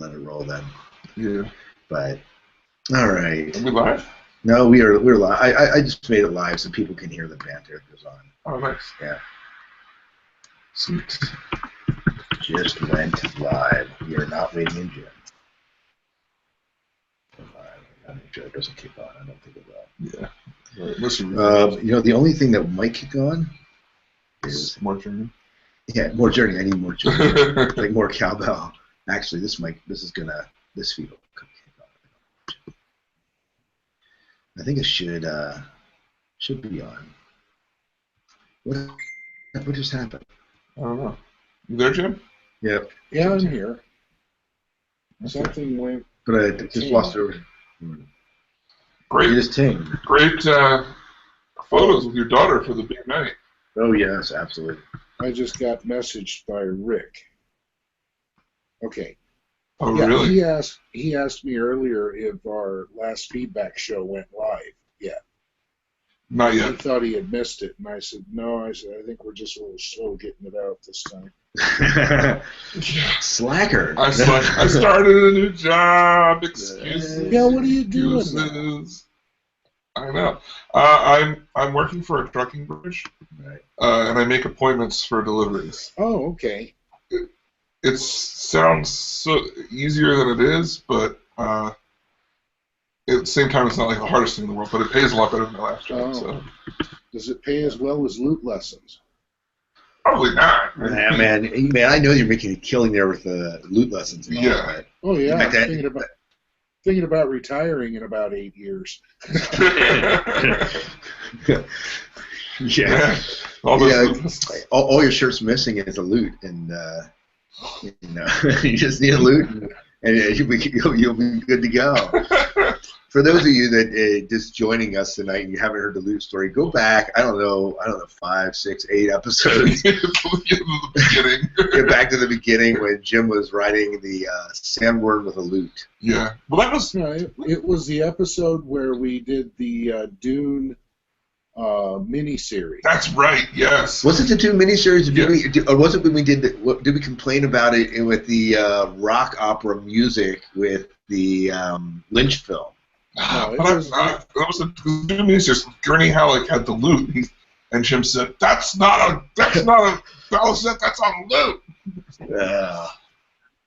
let it roll then. Yeah. But all right. Are we live? No, we're live. I just made it live so people can hear the banter that goes on. Oh, nice. Yeah. Sweet. Just went live. We are not waiting in June. I'm sure it doesn't kick on. I don't think it will. Yeah. Right. The only thing that might kick on is more journey. Yeah, more journey. I need more journey. Like more cowbell. Actually, this feed will kick on. I think it should be on. What just happened? I don't know. You there, Jim? Yep. Yeah, I'm here. Something went. But I just lost it. Great. You just ting. Great photos with your daughter for the big night. Oh yes, absolutely. I just got messaged by Rick. Okay. Oh yeah, really? He asked me earlier if our last feedback show went live yet. Not yet. He thought he had missed it, and I said no. I think we're just a little slow getting it out this time. Slacker. I started a new job. Excuses. Yeah, what are you doing? Excuses. I know. I'm working for a trucking bridge, right. And I make appointments for deliveries. Oh, okay. It sounds so easier than it is, but at the same time, it's not like the hardest thing in the world. But it pays a lot better than my last job. Oh. So. Does it pay as well as loot lessons? Probably not. Yeah, man, I know you're making a killing there with the loot lessons. And all that. Oh yeah. Like Thinking about retiring in about 8 years. Yeah. All your shirt's missing is a loot, and you just need a loot, and you'll be good to go. For those of you that just joining us tonight and you haven't heard the loot story, go back. I don't know, 5, 6, 8 episodes. Get back to the beginning when Jim was riding the sandworm with a loot. Yeah. Well, that was. No, it was the episode where we did the Dune miniseries. That's right. Yes. Was it the Dune miniseries? Yes. Or was it when we did? Did we complain about it with the rock opera music with the Lynch film? No, that was the Dune miniseries. Gurney Halleck had the loot, and Jim said, "That's not a battle set. That's on loot."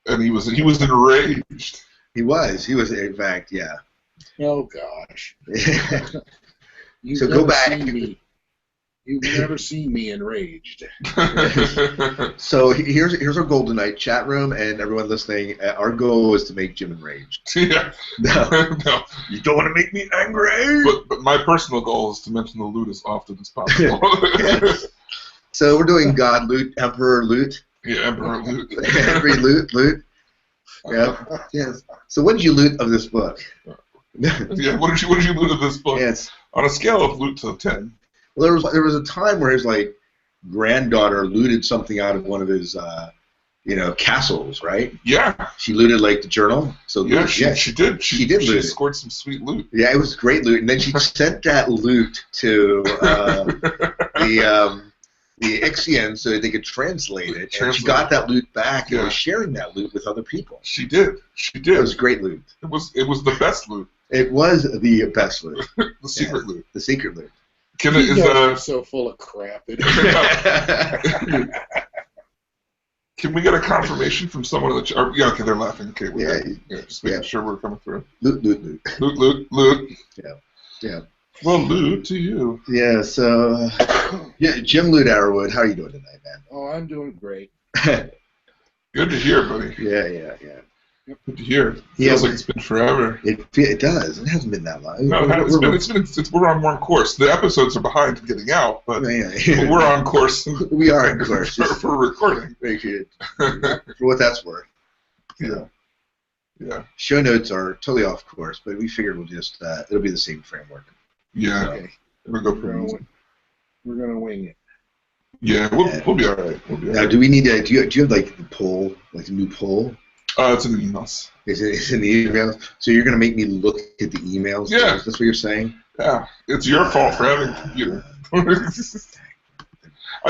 And he was enraged. He was in fact, yeah. Oh gosh. So go back. You've never seen me enraged. So here's our goal tonight, chat room and everyone listening. Our goal is to make Jim enraged. Yeah. No. No. You don't want to make me angry. But my personal goal is to mention the loot as often as possible. Yes. So we're doing God loot, Emperor loot. Yeah, Emperor loot. Every loot. Yeah. Yes. So what did you loot of this book? Yeah. What did you loot of this book? Yes. On a scale of loot to 10. Well, there was a time where his granddaughter looted something out of one of his castles, right? Yeah. She looted the journal. So yeah, she did. She did loot. She scored some sweet loot. Yeah, it was great loot, and then she sent that loot to the Ixian so that they could translate it. And she got that loot back and was sharing that loot with other people. She did. It was great loot. It was the best loot. It was the best loot. The secret loot. The secret loot. You're so full of crap. Can we get a confirmation from someone in the chat? Yeah, okay, they're laughing. Okay, just making sure we're coming through. Loot. Loot. Yeah. Well, loot to you. Yeah. So, Jim Loot Arrowwood, how are you doing tonight, man? Oh, I'm doing great. Good to hear, buddy. Yeah. Good to hear. Feels like it's been forever. It does. It hasn't been that long. No, we're on one course. The episodes are behind getting out, but we're on course. We are on course for recording. Very good. For what that's worth. Yeah. Show notes are totally off course, but we figured we'll just it'll be the same framework. Yeah. Okay. We're gonna wing it. Yeah, we'll be all right. Now, do we need to? Do you have the poll, the new poll? It's in the emails. It's in the emails. So you're gonna make me look at the emails? Yeah. Is that what you're saying? Yeah. It's your fault for having a computer. I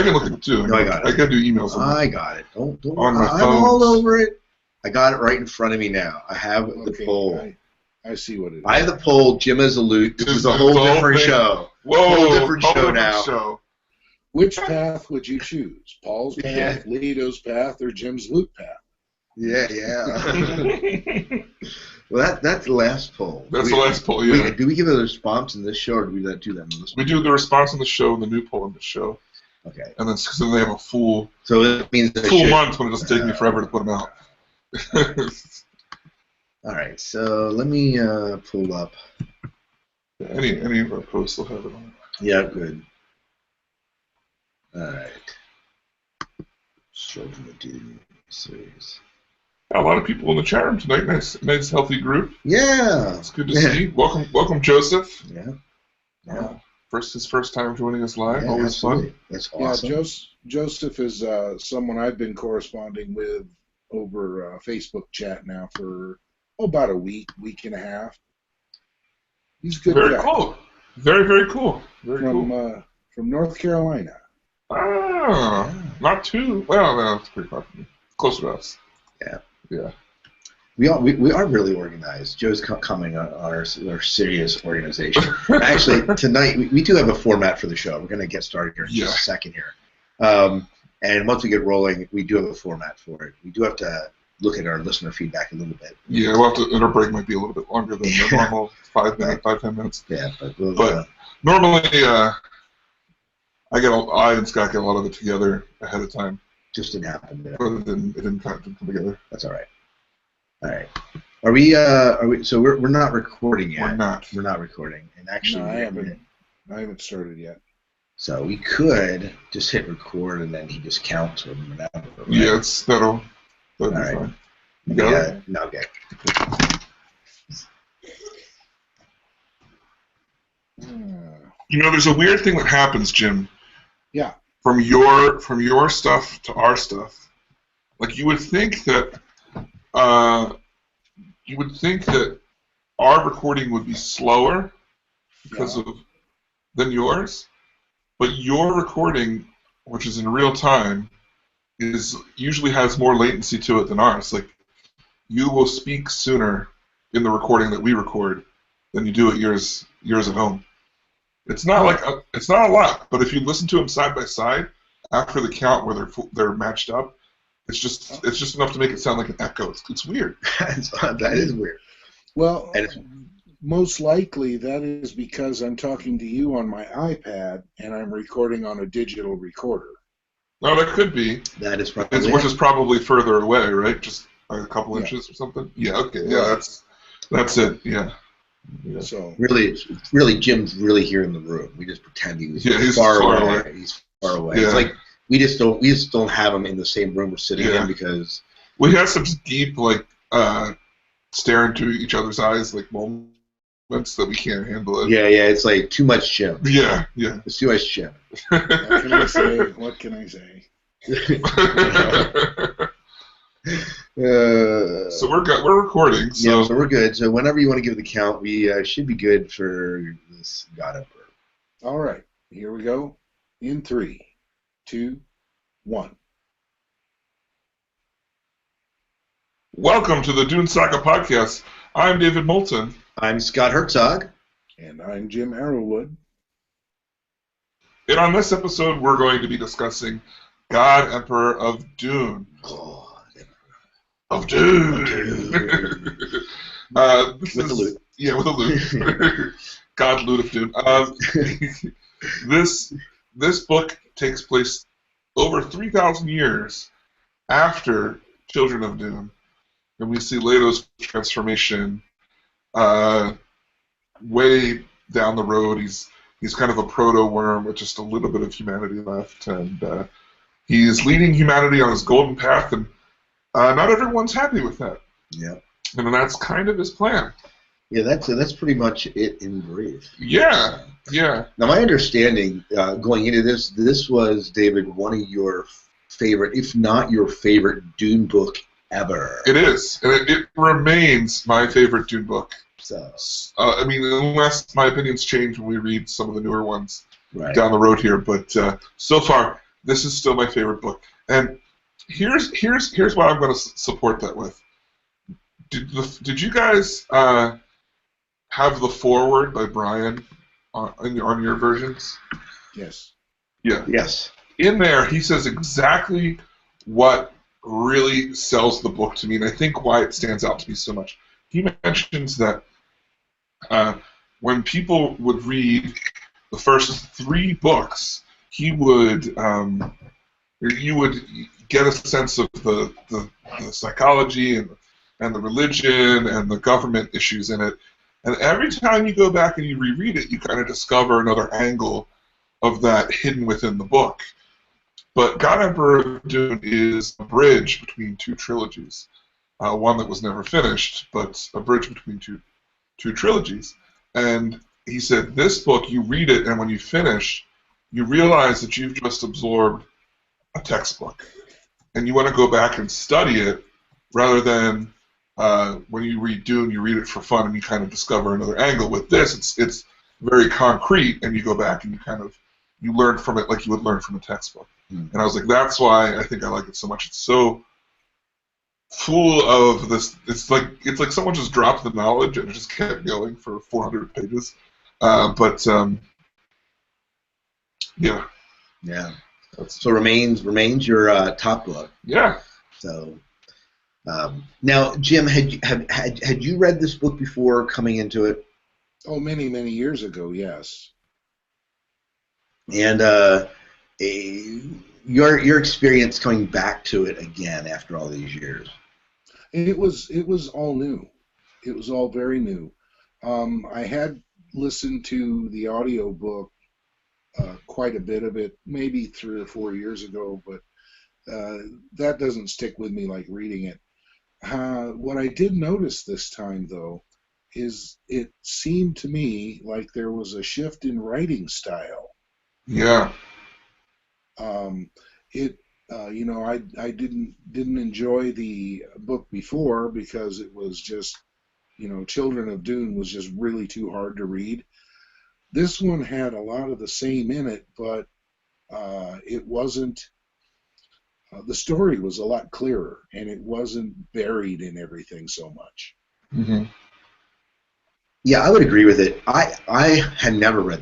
can look at it too. No, I got it. I can do emails. I got it. Don't. On my phone. I'm all over it. I got it right in front of me now. I have the poll. I see what it is. I have the poll. Jim has a loot. This is a whole different show. Whoa, whole different show now. Which path would you choose? Paul's path, Leto's path, or Jim's loot path? Yeah. Well, that's the last poll. That's the last poll, yeah. Do we give a response in this show, or do we not do that in this? We do the response in the show and the new poll in the show. Okay. And then so they have a full. So it means month when it doesn't take me forever to put them out. All right, so let me pull up. Any of our posts will have it on. Yeah, good. All right. Children of Dune series. A lot of people in the chat room tonight. Nice healthy group. Yeah. It's good to see. Welcome, Joseph. Yeah. His first time joining us live. Yeah, always absolutely. Fun. That's awesome. Yeah, Joseph is someone I've been corresponding with over Facebook chat now for about a week and a half. He's a good Very guy. cool. Very, very cool. Cool. From North Carolina. Not too. Well, no, it's pretty far from me. Close to us. Yeah. We are really organized. Joe's coming on our serious organization. Actually, tonight we do have a format for the show. We're going to get started here in just a second here. And once we get rolling, we do have a format for it. We do have to look at our listener feedback a little bit. Yeah, we'll have to. And our break might be a little bit longer than the normal 5-10 minutes. Yeah, but normally, I and Scott get a lot of it together ahead of time. Just didn't happen. But it didn't come together. That's all right. All right. Are we? So we're not recording yet. We're not recording. And actually, no, I haven't started yet. So we could just hit record and then he just counts when we're not. Right? Yeah, that'll be right. fine. You got it? No, okay. You know, there's a weird thing that happens, Jim. Yeah. From your stuff to our stuff, like you would think that our recording would be slower because of than yours, but your recording, which is in real time, usually has more latency to it than ours. Like you will speak sooner in the recording that we record than you do at yours at home. It's not it's not a lot, but if you listen to them side by side after the count where they're matched up, it's just enough to make it sound like an echo. It's weird. That is weird. Well, most likely that is because I'm talking to you on my iPad and I'm recording on a digital recorder. No, that could be. That is probably. Which is probably further away, right? Just a couple inches or something. Yeah. Okay. Yeah. That's it. Yeah. So really, Jim's really here in the room. We just pretend he's far away. He's far away. Yeah. It's like we just don't have him in the same room we're sitting in because we have some deep stare into each other's eyes moments that we can't handle it. Yeah. It's like too much Jim. Yeah. It's too much Jim. What can I say? So we're recording. So. Yeah, so we're good. So whenever you want to give the count, we should be good for this God Emperor. All right, here we go. In 3, 2, 1. Welcome to the Dune Saga podcast. I'm David Moulton. I'm Scott Herzog. And I'm Jim Arrowwood. And on this episode, we're going to be discussing God Emperor of Dune. Of Dune. With the loot. Yeah, with a loot. God Loot of Dune. This book takes place over 3,000 years after Children of Dune, and we see Leto's transformation way down the road. He's kind of a proto-worm with just a little bit of humanity left, and he's leading humanity on his golden path, and not everyone's happy with that. Yeah. And that's kind of his plan. Yeah, that's pretty much it in brief. Yeah. Now, my understanding going into this was, David, one of your favorite, if not your favorite, Dune book ever. It is, and it remains my favorite Dune book. So, unless my opinions change when we read some of the newer ones right. down the road here, but so far, this is still my favorite book. And here's what I'm going to support that with. Did you guys have the foreword by Brian on your versions? Yes. Yeah. Yes. In there, he says exactly what really sells the book to me, and I think why it stands out to me so much. He mentions that when people would read the first 3 books, you would get a sense of the psychology and the religion and the government issues in it. And every time you go back and you reread it, you kind of discover another angle of that hidden within the book. But God Emperor of Dune is a bridge between 2 trilogies. One that was never finished, but a bridge between two trilogies. And he said, this book, you read it, and when you finish, you realize that you've just absorbed a textbook. And you want to go back and study it, rather than when you read Dune, you read it for fun and you kind of discover another angle. With this, it's very concrete, and you go back and you learn from it like you would learn from a textbook. And I was like, that's why I think I like it so much. It's so full of this. It's like someone just dropped the knowledge and it just kept going for 400 pages. Yeah. Yeah. So remains your top book. Yeah. So now, Jim, had you read this book before coming into it? Oh, many, many years ago, yes. And your experience coming back to it again after all these years? It was all new. It was all very new. I had listened to the audio book quite a bit of it, maybe 3 or 4 years ago, but that doesn't stick with me like reading it. What I did notice this time, though, is it seemed to me like there was a shift in writing style. Yeah. I didn't enjoy the book before because it was just, Children of Dune was just really too hard to read. This one had a lot of the same in it, but it wasn't. The story was a lot clearer, and it wasn't buried in everything so much. Mm-hmm. Yeah, I would agree with it. I had never read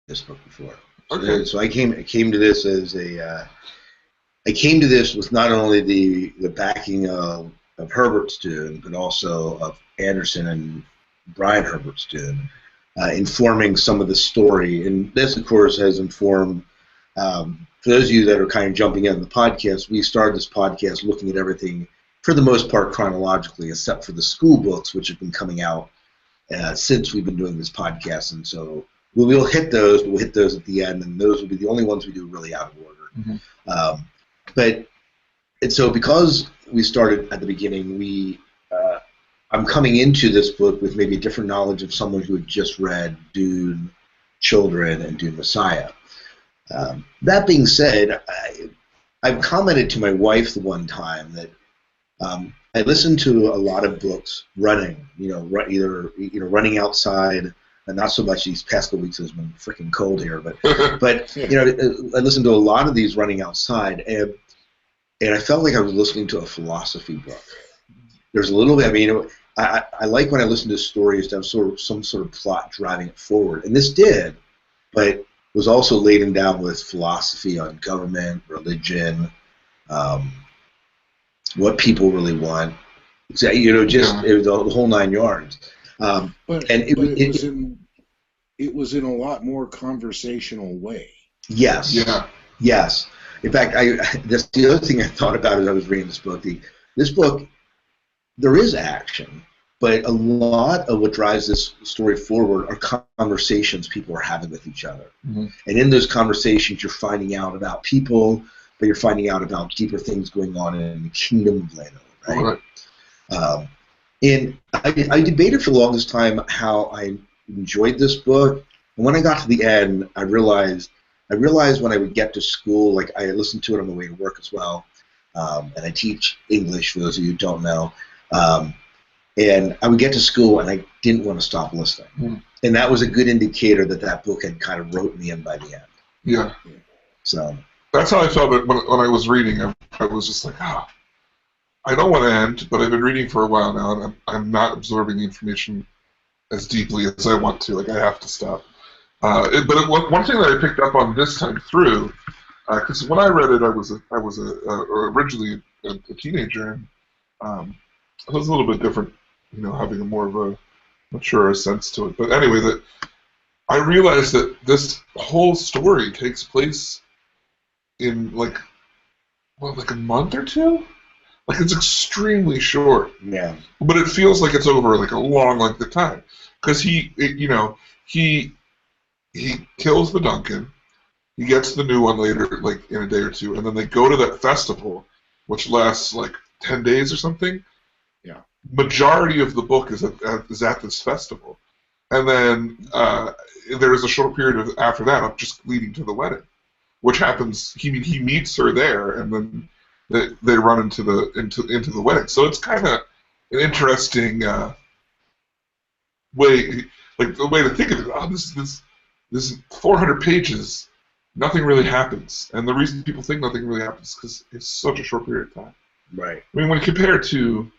this book before. Okay. So I came to this as I came to this with not only the backing of Herbert's Dune, but also of Anderson and Brian Herbert's Dune, informing some of the story. And this, of course, has informed, for those of you that are kind of jumping in on the podcast, we started this podcast looking at everything, for the most part, chronologically, except for the school books, which have been coming out since we've been doing this podcast. And so we'll hit those, but we'll hit those at the end, and those will be the only ones we do really out of order. Mm-hmm. And so because we started at the beginning, I'm coming into this book with maybe a different knowledge of someone who had just read Dune Children and Dune Messiah. That being said, I've commented to my wife the one time that I listened to a lot of books running, either running outside. And not so much these past couple weeks. It's been freaking cold here, but I listened to a lot of these running outside, and I felt like I was listening to a philosophy book. There's a little bit. I like when I listen to stories to have some sort of plot driving it forward, and this did, but was also laden down with philosophy on government, religion, what people really want. It was the whole 9 yards. It was in a lot more conversational way. Yes. Yeah. Yes. In fact, that's the other thing I thought about as I was reading this book. This book, there is action, but a lot of what drives this story forward are conversations people are having with each other. Mm-hmm. And in those conversations, you're finding out about people, but you're finding out about deeper things going on in the kingdom of Lando, right? Right. And I debated for the longest time how I enjoyed this book. And when I got to the end, I realized when I would get to school, like I listened to it on the way to work as well, and I teach English for those of you who don't know, and I would get to school and I didn't want to stop listening. Mm. And that was a good indicator that book had kind of wrote me in by the end. Yeah. So. That's how I felt when I was reading. I was just like, I don't want to end, but I've been reading for a while now, and I'm not absorbing the information as deeply as I want to. Like, I have to stop. One thing that I picked up on this time through, because when I read it, I was originally a teenager, and it was a little bit different, having a more of a mature sense to it. But anyway, that I realized that this whole story takes place in like a month or two. Like, it's extremely short. Yeah. But it feels like it's over like a long length of time, because he kills the Duncan. He gets the new one later, like in a day or two, and then they go to that festival, which lasts like 10 days or something. Yeah. Majority of the book is at this festival, and then there is a short period after that of just leading to the wedding, which happens. He meets her there, and then they run into the wedding. So it's kind of an interesting way, like the way to think of it. Oh, this is 400 pages. Nothing really happens, and the reason people think nothing really happens is because it's such a short period of time. Right. I mean, when compared to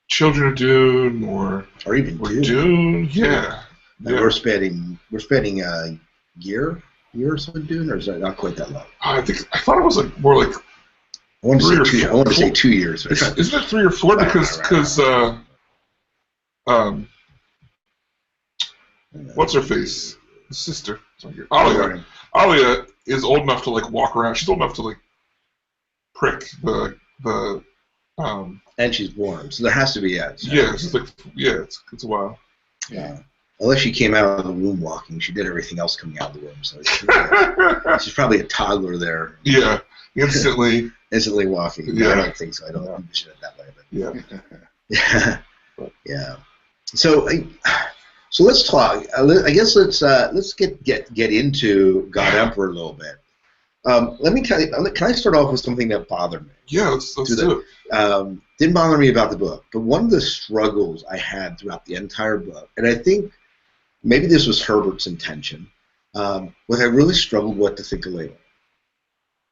Children of Dune or even Dune, yeah. We're spending a year or so in Dune, or is that not quite that long? I thought it was like more like. I want to say 2 years. Isn't it 3 or 4? Because what's her face? The sister. Alia. Alia is old enough to like walk around. She's old enough to like prick the. And she's warm, so there has to be it's a while. Yeah. Unless she came out of the womb walking, she did everything else coming out of the womb. So she's probably a toddler there. Yeah, instantly walking. Yeah. I don't think so. I don't envision it that way. But yeah. Yeah. So let's talk. I guess let's get into God Emperor a little bit. Let me tell you. Can I start off with something that bothered me? Yeah, let's do it. Didn't bother me about the book, but one of the struggles I had throughout the entire book, and I think maybe this was Herbert's intention, was I really struggled what to think of Leto.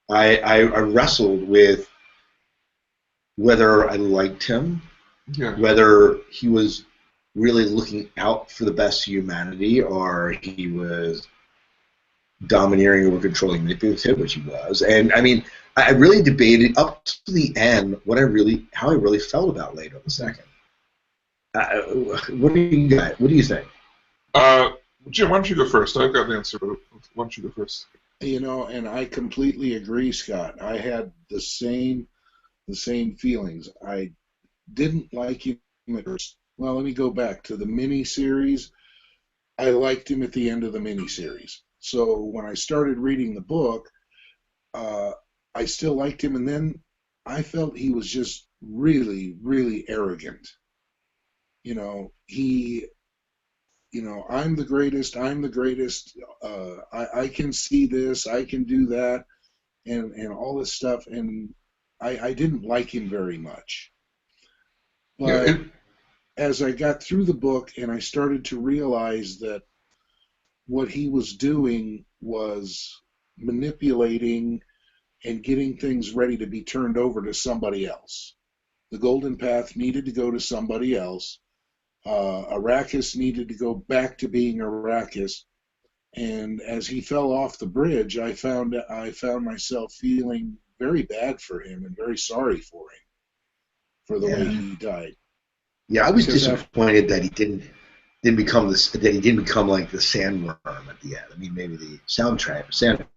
I wrestled with whether I liked him, whether he was really looking out for the best of humanity, or he was domineering over controlling, manipulative, which he was. And I mean, I really debated up to the end how I really felt about Leto II. What do you think? Jim, why don't you go first? I've got the answer, but why don't you go first? And I completely agree, Scott. I had the same feelings. I didn't like him at first. Well, let me go back to the mini-series. I liked him at the end of the mini-series. So when I started reading the book, I still liked him, and then I felt he was just really, really arrogant. I'm the greatest, I can see this, I can do that, and all this stuff, and I didn't like him very much. But as I got through the book and I started to realize that what he was doing was manipulating and getting things ready to be turned over to somebody else. The Golden Path needed to go to somebody else. Arrakis needed to go back to being Arrakis. And as he fell off the bridge, I found myself feeling very bad for him and very sorry for him for the way he died. Yeah, I was disappointed that he didn't become like the sandworm at the end. I mean, maybe the soundtrack.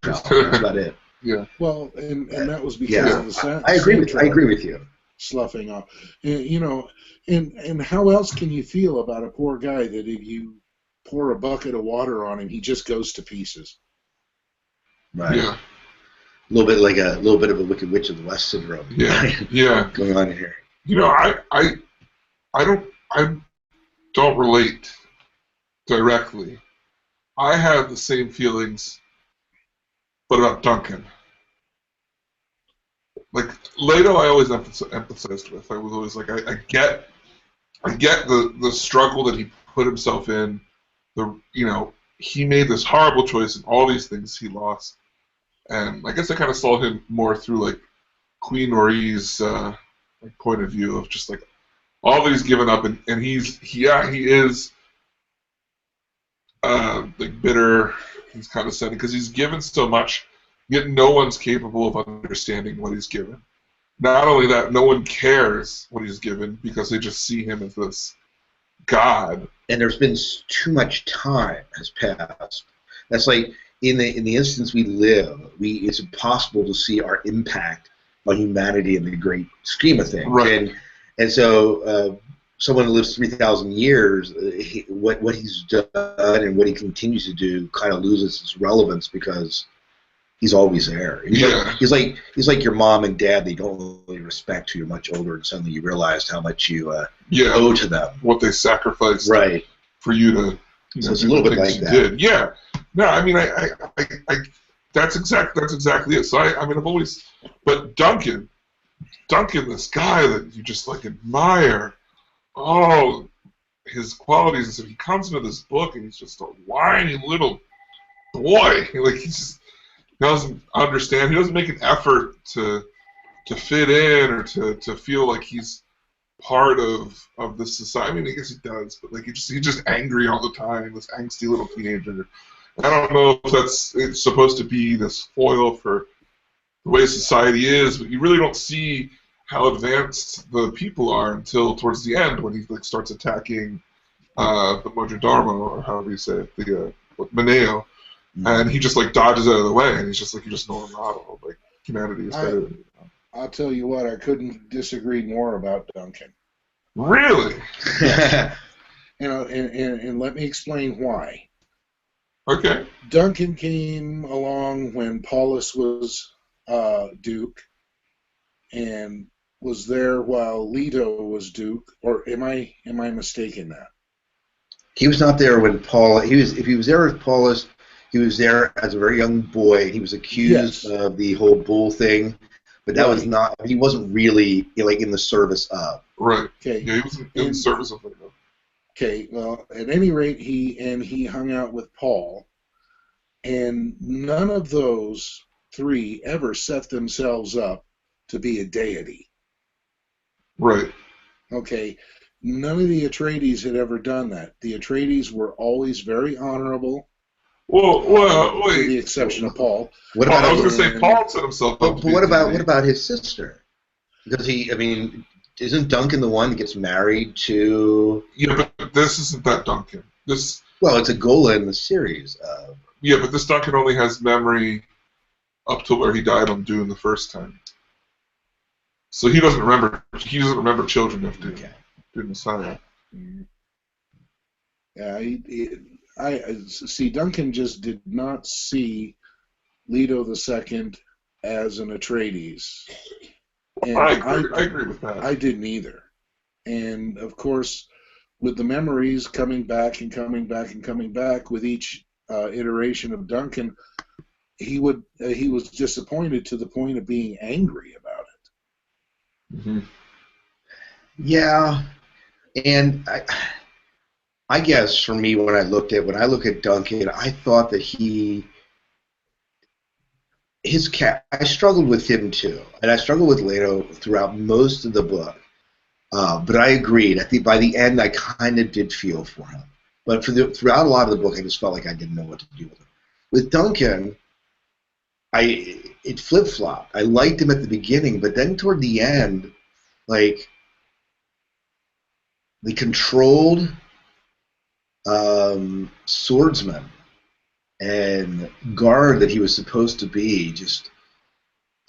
That's about it. Yeah. Well, and that was because of the sound. I agree with you. Sloughing off, and how else can you feel about a poor guy that if you pour a bucket of water on him, he just goes to pieces? Right. Yeah. A little bit of a Wicked Witch of the West syndrome. Yeah. Going on in here. I don't relate directly. I had the same feelings, but about Duncan. Like Leto, I always empathized with. I was always like, I get the struggle that he put himself in. He made this horrible choice and all these things he lost, and I guess I kind of saw him more through like Queen Norie's like point of view of just like all that he's given up, and he is like bitter. He's condescending because he's given so much, yet no one's capable of understanding what he's given. Not only that, no one cares what he's given because they just see him as this god. And there's been too much time has passed. That's like in the instance we live, it's impossible to see our impact on humanity in the great scheme of things. Right. And so someone who lives 3,000 years, what he's done and what he continues to do kind of loses its relevance because he's always there. He's like your mom and dad. They don't really respect you. You're much older, and suddenly you realize how much you owe to them. What they sacrificed for you to so it's a little bit like that. Did. Yeah. No, I mean, I that's exactly it. So I've always, but Duncan, this guy that you just like admire, his qualities, and so he comes into this book and he's just a whiny little boy. Like he just doesn't understand. He doesn't make an effort to fit in or to feel like he's part of this society. I mean, I guess he does, but like he's just angry all the time. This angsty little teenager. I don't know if it's supposed to be this foil for the way society is, but you really don't see how advanced the people are until towards the end when he like starts attacking the Mojadharma, or however you say it, the Mineo, and he just like dodges out of the way, and he's just like, you just know I'm not like humanity is better than you. I'll tell you what, I couldn't disagree more about Duncan. Really? And let me explain why. Okay. Duncan came along when Paulus was Duke, and was there while Leto was Duke, or am I mistaken that? He was not there when Paul. If he was there with Paulus, he was there as a very young boy. He was accused of the whole bull thing, but that was not. He wasn't really like in the service of. Right. Okay. Yeah, he was in the service of it. Okay. Well, at any rate, he hung out with Paul, and none of those three ever set themselves up to be a deity. Right. Okay. None of the Atreides had ever done that. The Atreides were always very honorable. Well, wait. With the exception of Paul. What about? I was going to say Paul set himself up. But what about his sister? Because isn't Duncan the one that gets married to? Yeah, but this isn't that Duncan. Well, it's a Gola in the series. Yeah, but this Duncan only has memory up to where he died on Dune the first time. So he doesn't remember. He doesn't remember children of Dune. Dune Saga. Yeah, I see. Duncan just did not see Leto II as an Atreides. And I agree with that. I didn't either. And of course, with the memories coming back and coming back and coming back with each iteration of Duncan, he was disappointed to the point of being angry about it. Mm-hmm. Yeah, and I guess for me, when I look at Duncan, I thought that I struggled with him too, and I struggled with Leto throughout most of the book. But I agreed. I think by the end, I kind of did feel for him. But throughout a lot of the book, I just felt like I didn't know what to do with him. With Duncan, it flip-flopped. I liked him at the beginning, but then toward the end, like the controlled swordsman and guard that he was supposed to be,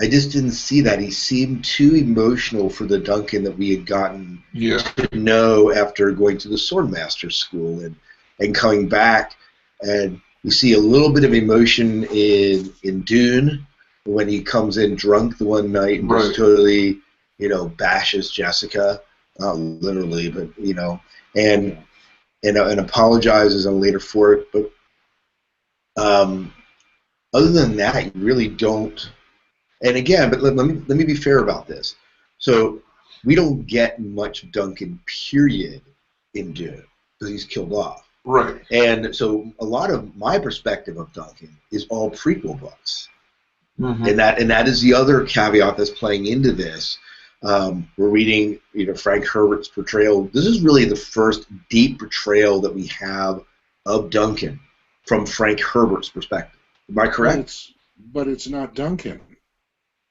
I just didn't see that. He seemed too emotional for the Duncan that we had gotten to know after going to the Swordmaster School and coming back. And we see a little bit of emotion in Dune when he comes in drunk the one night and just totally, bashes Jessica, not literally, but and apologizes on later for it. But other than that, you really don't. And again, but let me be fair about this. So we don't get much Duncan period in Dune because he's killed off. Right. And so a lot of my perspective of Duncan is all prequel books. Mhm. and that is the other caveat that's playing into this. We're reading, Frank Herbert's portrayal. This is really the first deep portrayal that we have of Duncan from Frank Herbert's perspective. Am I But correct? it's not Duncan.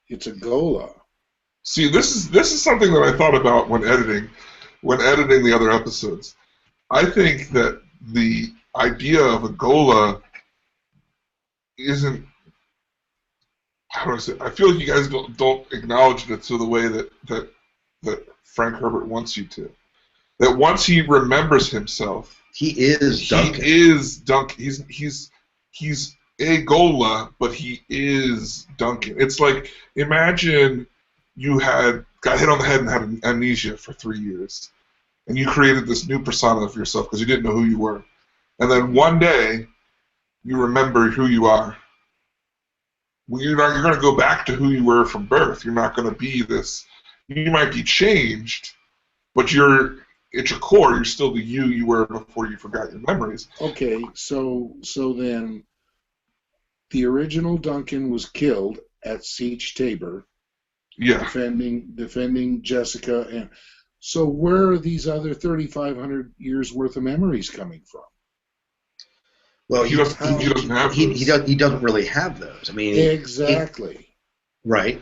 It's a Gola. See, this is something that I thought about when editing the other episodes. I think that the idea of a Gola isn't. How do I say? I feel like you guys don't acknowledge it to the way that Frank Herbert wants you to. That once he remembers himself, He is Duncan. he is Duncan. He's a Gola, but he is Duncan. It's like, imagine you got hit on the head and had amnesia for 3 years, and you created this new persona of yourself because you didn't know who you were, and then one day you remember who you are. Well, you're going to go back to who you were from birth. You're not going to be this. You might be changed, but at your core, you're still the you were before you forgot your memories. Okay, so then the original Duncan was killed at Siege Tabor, Yeah. defending Jessica, and so where are these other 3,500 years worth of memories coming from? Well, He doesn't have those. he doesn't really have those. I mean, Exactly. right.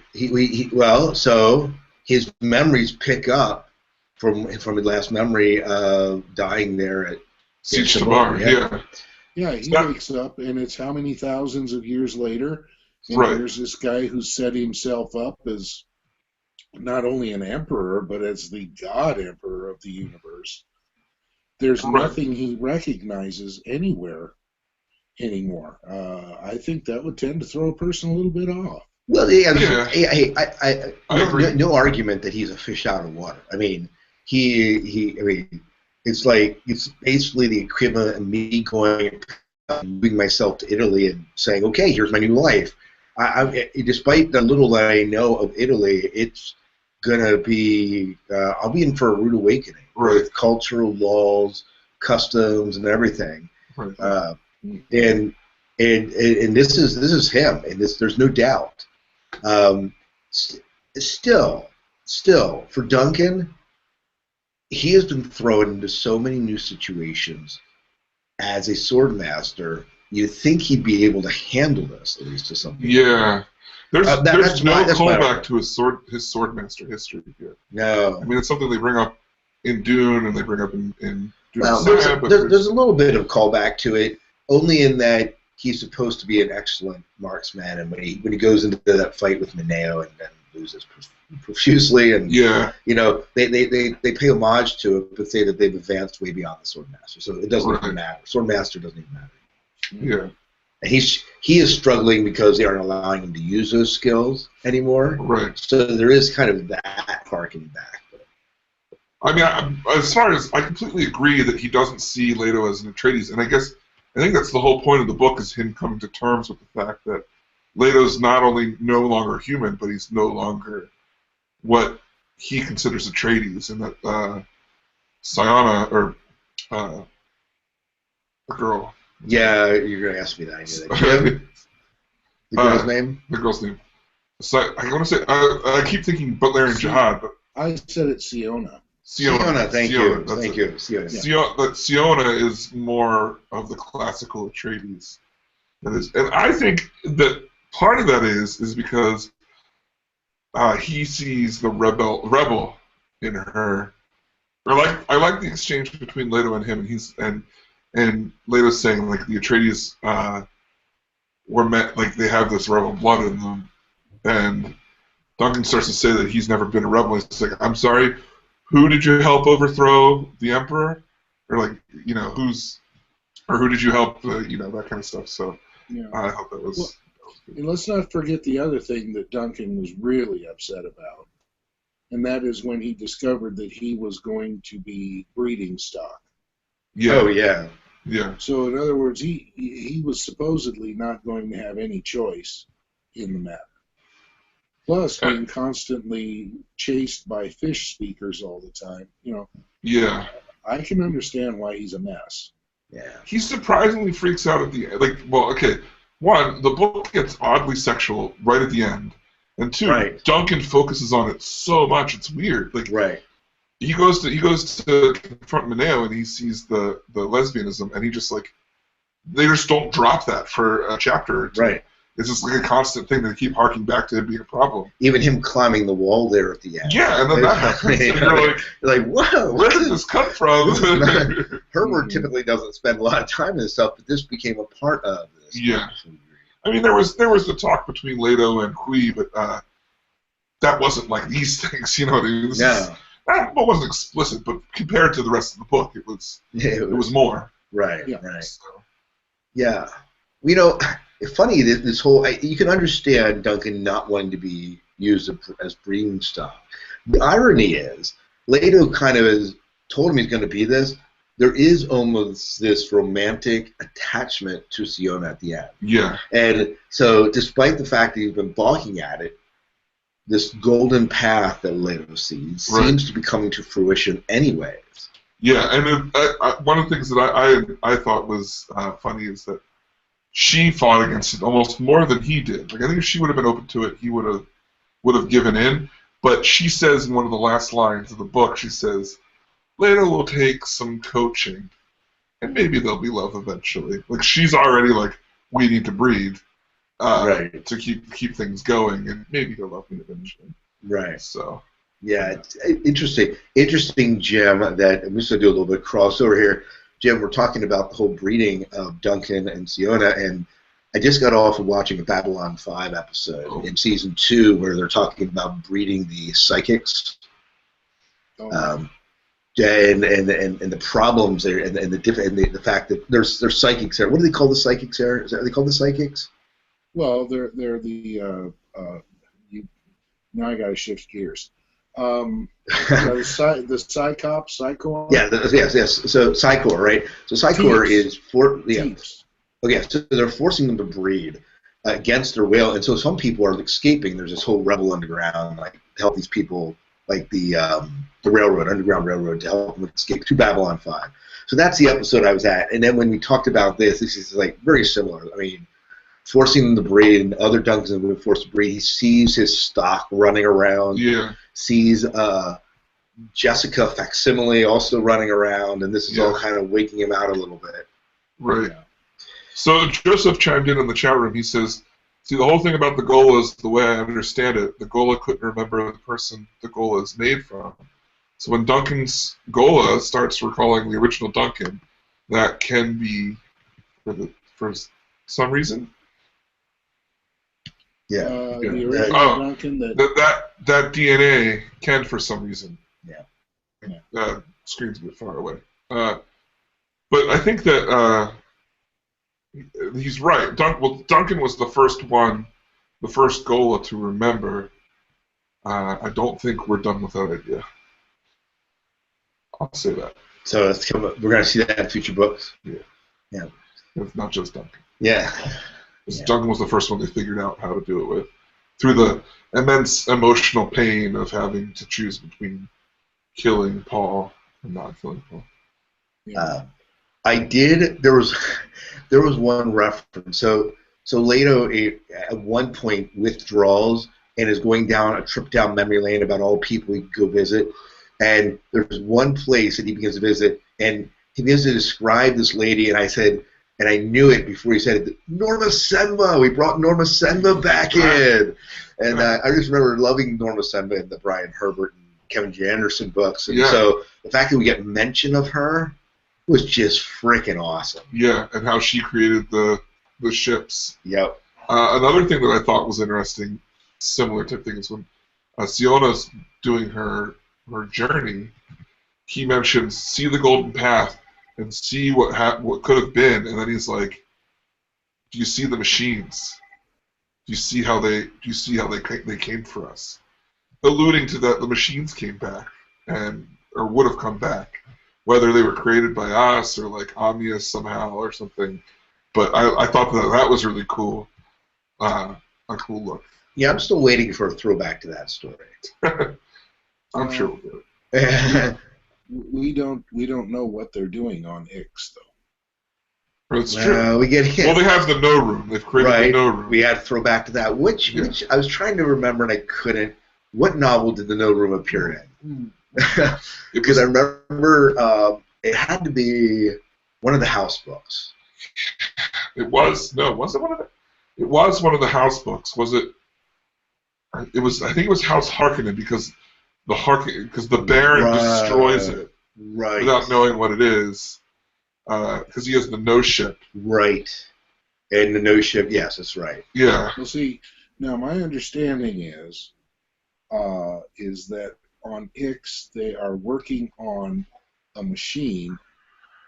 So his memories pick up from his last memory of dying there at Siege Tabor, yeah. Yeah, he wakes up, and it's how many thousands of years later, and Right. here's this guy who's set himself up as not only an emperor, but as the god emperor of the universe. There's Right. nothing he recognizes anywhere anymore. I think that would tend to throw a person a little bit off. Well, I agree. no argument that he's a fish out of water. I mean, it's like it's basically the equivalent of me moving myself to Italy and saying, okay, here's my new life. Despite the little that I know of Italy, it's gonna be I'll be in for a rude awakening with cultural laws, customs, and everything. Right. And this is him, and there's no doubt. Still, for Duncan, he has been thrown into so many new situations as a sword master. You'd think he'd be able to handle this, at least to some degree. Yeah. There's no that's callback to his swordmaster history here. No. I mean, it's something they bring up in Dune, and they bring up in Dune Well, Saga, there's a little bit of callback to it, only in that he's supposed to be an excellent marksman, and when he goes into that fight with Mineo and then loses profusely, and they pay homage to it, but say that they've advanced way beyond the swordmaster, so it doesn't even matter. Swordmaster doesn't even matter. Yeah. And he is struggling because they aren't allowing him to use those skills anymore. Right. So there is kind of that harkening back. I mean, as far as I completely agree that he doesn't see Leto as an Atreides, and I think that's the whole point of the book, is him coming to terms with the fact that Leto's not only no longer human, but he's no longer what he considers Atreides, and that Siona, or the girl. Yeah, you're gonna ask me that. I knew that. Kim? The girl's name? The girl's name. So I want to say I keep thinking Butlerian Jihad, but I said it's Siona. Siona, thank you. That Siona is more of the classical Atreides. And I think that part of that is because he sees the rebel in her. I like the exchange between Leto and him, and Leto's saying like the Atreides were meant, like they have this rebel blood in them, and Duncan starts to say that he's never been a rebel. He's like, I'm sorry, who did you help overthrow the Emperor? Or like, who did you help, that kind of stuff. So Yeah. I hope that was... Well, and let's not forget the other thing that Duncan was really upset about, and that is when he discovered that he was going to be breeding stock. Yeah. Oh, yeah. Yeah. So in other words, he was supposedly not going to have any choice in the matter. Plus, being constantly chased by fish speakers all the time, Yeah. I can understand why he's a mess. Yeah. He surprisingly freaks out at the end. one, the book gets oddly sexual right at the end, and two, Right. Duncan focuses on it so much it's weird. Like Right. he goes to confront Mineo and he sees the lesbianism and he just like they just don't drop that for a chapter or two. Right. It's just like a constant thing that keep harking back to it being a problem. Even him climbing the wall there at the end. Yeah, and then that happens. And you're like, whoa, where did this come from? Herbert typically doesn't spend a lot of time in this stuff, but this became a part of this. Yeah. I mean, there was the talk between Leto and Hui, but that wasn't like these things, you know what I mean? It wasn't explicit, but compared to the rest of the book, it was more. Right, yeah. right. So. Yeah. You know, it's funny, this whole, you can understand Duncan not wanting to be used as breeding stock. The irony is, Leto kind of has told him he's going to be this. There is almost this romantic attachment to Siona at the end. Yeah. And so, despite the fact that he's been balking at it, this golden path that Leto sees seems to be coming to fruition anyways. Yeah, and one of the things that I thought was funny is that she fought against it almost more than he did. Like I think if she would have been open to it, he would have given in. But she says in one of the last lines of the book, she says, "Leto will take some coaching, and maybe there'll be love eventually." Like she's already like, we need to breed to keep things going, and maybe he'll love me eventually. Right. So. Yeah, it's interesting, Jim. That I'm just gonna do a little bit of crossover here. Jim, we're talking about the whole breeding of Duncan and Siona, and I just got off of watching a Babylon 5 episode in season 2 where they're talking about breeding the psychics, and the problems there, and the fact that there's psychics there. What do they call the psychics there? Are they called the psychics? Well, they're the now I got to shift gears. The Psycor? Yeah, yes. So Psycor, right? So Psycor is so they're forcing them to breed against their will, and so some people are escaping. There's this whole rebel underground, like to help these people, like the Underground Railroad, to help them escape to Babylon 5. So that's the episode I was at, and then when we talked about this is like very similar. I mean, forcing them to breed, and other Duncans have been forced to breed. He sees his stock running around. Yeah. Sees Jessica Facsimile also running around, and this is all kind of waking him out a little bit. Right. Yeah. So Joseph chimed in the chat room. He says, "See, the whole thing about the Golas, the way I understand it, the Gola couldn't remember the person the Gola is made from. So when Duncan's Gola starts recalling the original Duncan, that can be for some reason." Yeah. The original Duncan that DNA can for some reason. Yeah. Screen's a bit far away. But I think that he's right. Duncan was the first Gola to remember. I don't think we're done with that idea. I'll say that. So we're going to see that in future books? Yeah. It's not just Duncan. Yeah. Duncan was the first one they figured out how to do it with, through the immense emotional pain of having to choose between killing Paul and not killing Paul. There was one reference. So Leto at one point withdraws and is going down a trip down memory lane about all people he could go visit, and there's one place that he begins to visit, and he begins to describe this lady, and I said. And I knew it before he said it. Norma Senba! We brought Norma Senba back in! And I just remember loving Norma Senba in the Brian Herbert and Kevin J. Anderson books. And so the fact that we get mention of her was just freaking awesome. Yeah, and how she created the ships. Yep. Another thing that I thought was interesting, similar type thing, is when Siona's doing her journey, he mentions, see the golden path, and see what could have been, and then he's like, "Do you see the machines? Do you see how they came for us?" Alluding to that, the machines came back, or would have come back, whether they were created by us or like Omnius somehow or something. But I thought that was really cool, a cool look. Yeah, I'm still waiting for a throwback to that story. I'm sure we'll do it. We don't know what they're doing on Ix though. That's true. We get hit. Well, they have the no room. They've created the no room. We had to throw back to that. Which I was trying to remember and I couldn't. What novel did the no room appear in? Because I remember it had to be one of the house books. It was was it one of the? It was one of the house books. Was it? It was. I think it was House Harkonnen because the Baron destroys it without knowing what it is. Because he has the no ship. Right. And the no ship, yes, that's right. Yeah. Well, see, now my understanding is that on Ix they are working on a machine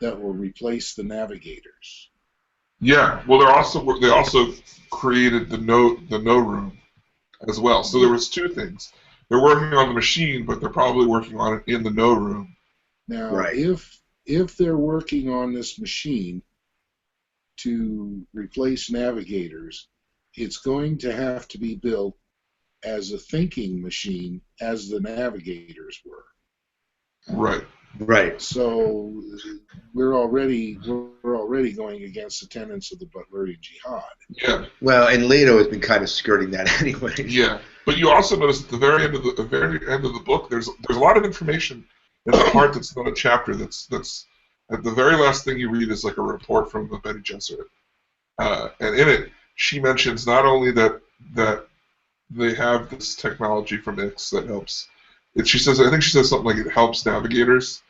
that will replace the navigators. Yeah. Well, they also created the no room as well. So there was two things. They're working on the machine, but they're probably working on it in the no room. Now, if they're working on this machine to replace navigators, it's going to have to be built as a thinking machine as the navigators were. Right. So we're already going against the tenets of the Butlerian Jihad. Yeah. Well, and Leto has been kind of skirting that anyway. Yeah. But you also notice at the very end of the book, there's a lot of information in the part that's not a chapter. That's at the very last thing you read is like a report from the Bene Gesserit, and in it she mentions not only that they have this technology from Ix that helps. I think she says something like it helps navigators.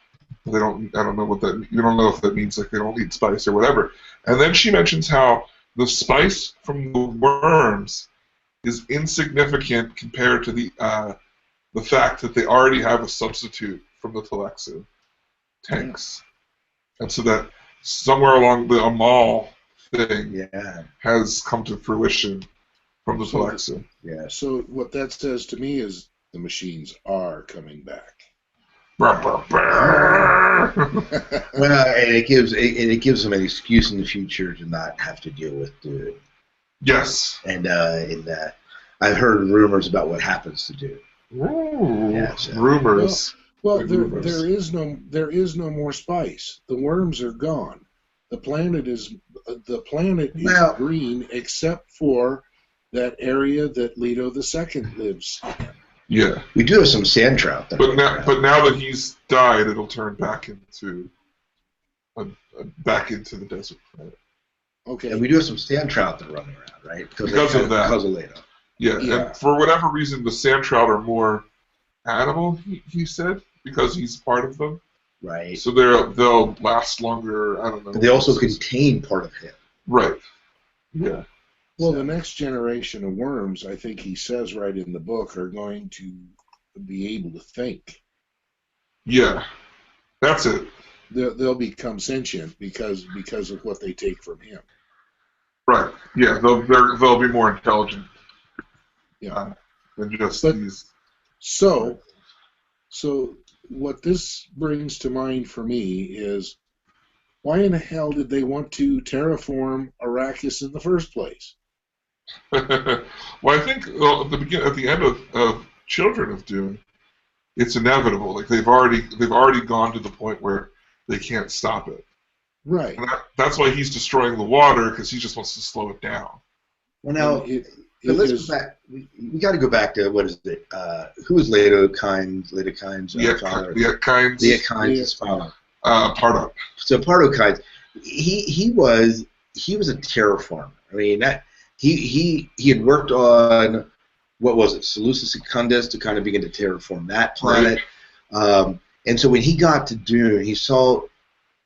I don't know what that. You don't know if that means like they don't need spice or whatever. And then she mentions how the spice from the worms is insignificant compared to the fact that they already have a substitute from the Telexu tanks, and so that somewhere along the Amal thing has come to fruition from the Telexu. Yeah. So what that says to me is the machines are coming back. Well, and it gives them an excuse in the future to not have to deal with Dune. Yes. And I've heard rumors about what happens to Dune. Ooh, yeah, so. rumors. Well, there is no more spice. The worms are gone. The planet is green except for that area that Leto II lives in. Yeah. We do have some sand trout. But now that he's died, it'll turn back into the desert planet. Okay. And we do have some sand trout that are running around, right? Because of that. Because of Leto. Yeah, and for whatever reason, the sand trout are more animal, he said, because he's part of them. Right. So they'll last longer, I don't know. But they also contain part of him. Right. Yeah. Well, the next generation of worms, I think he says right in the book, are going to be able to think. Yeah. That's it. They'll become sentient because of what they take from him. Right. Yeah, they'll be more intelligent. Yeah. Than just these. So what this brings to mind for me is, why in the hell did they want to terraform Arrakis in the first place? Well, I think at the end of Children of Dune, it's inevitable. Like they've already gone to the point where they can't stop it. Right. And that's why he's destroying the water, because he just wants to slow it down. Well, now let's go back. We got to go back to what is it? Who is Leto Kynes' father? Leto Kynes' father. Pardo. So Pardo Kynes, he was a terraformer. I mean he had worked on what was it, Seleucus Secundus, to kind of begin to terraform that planet. Right. And so when he got to Dune, he saw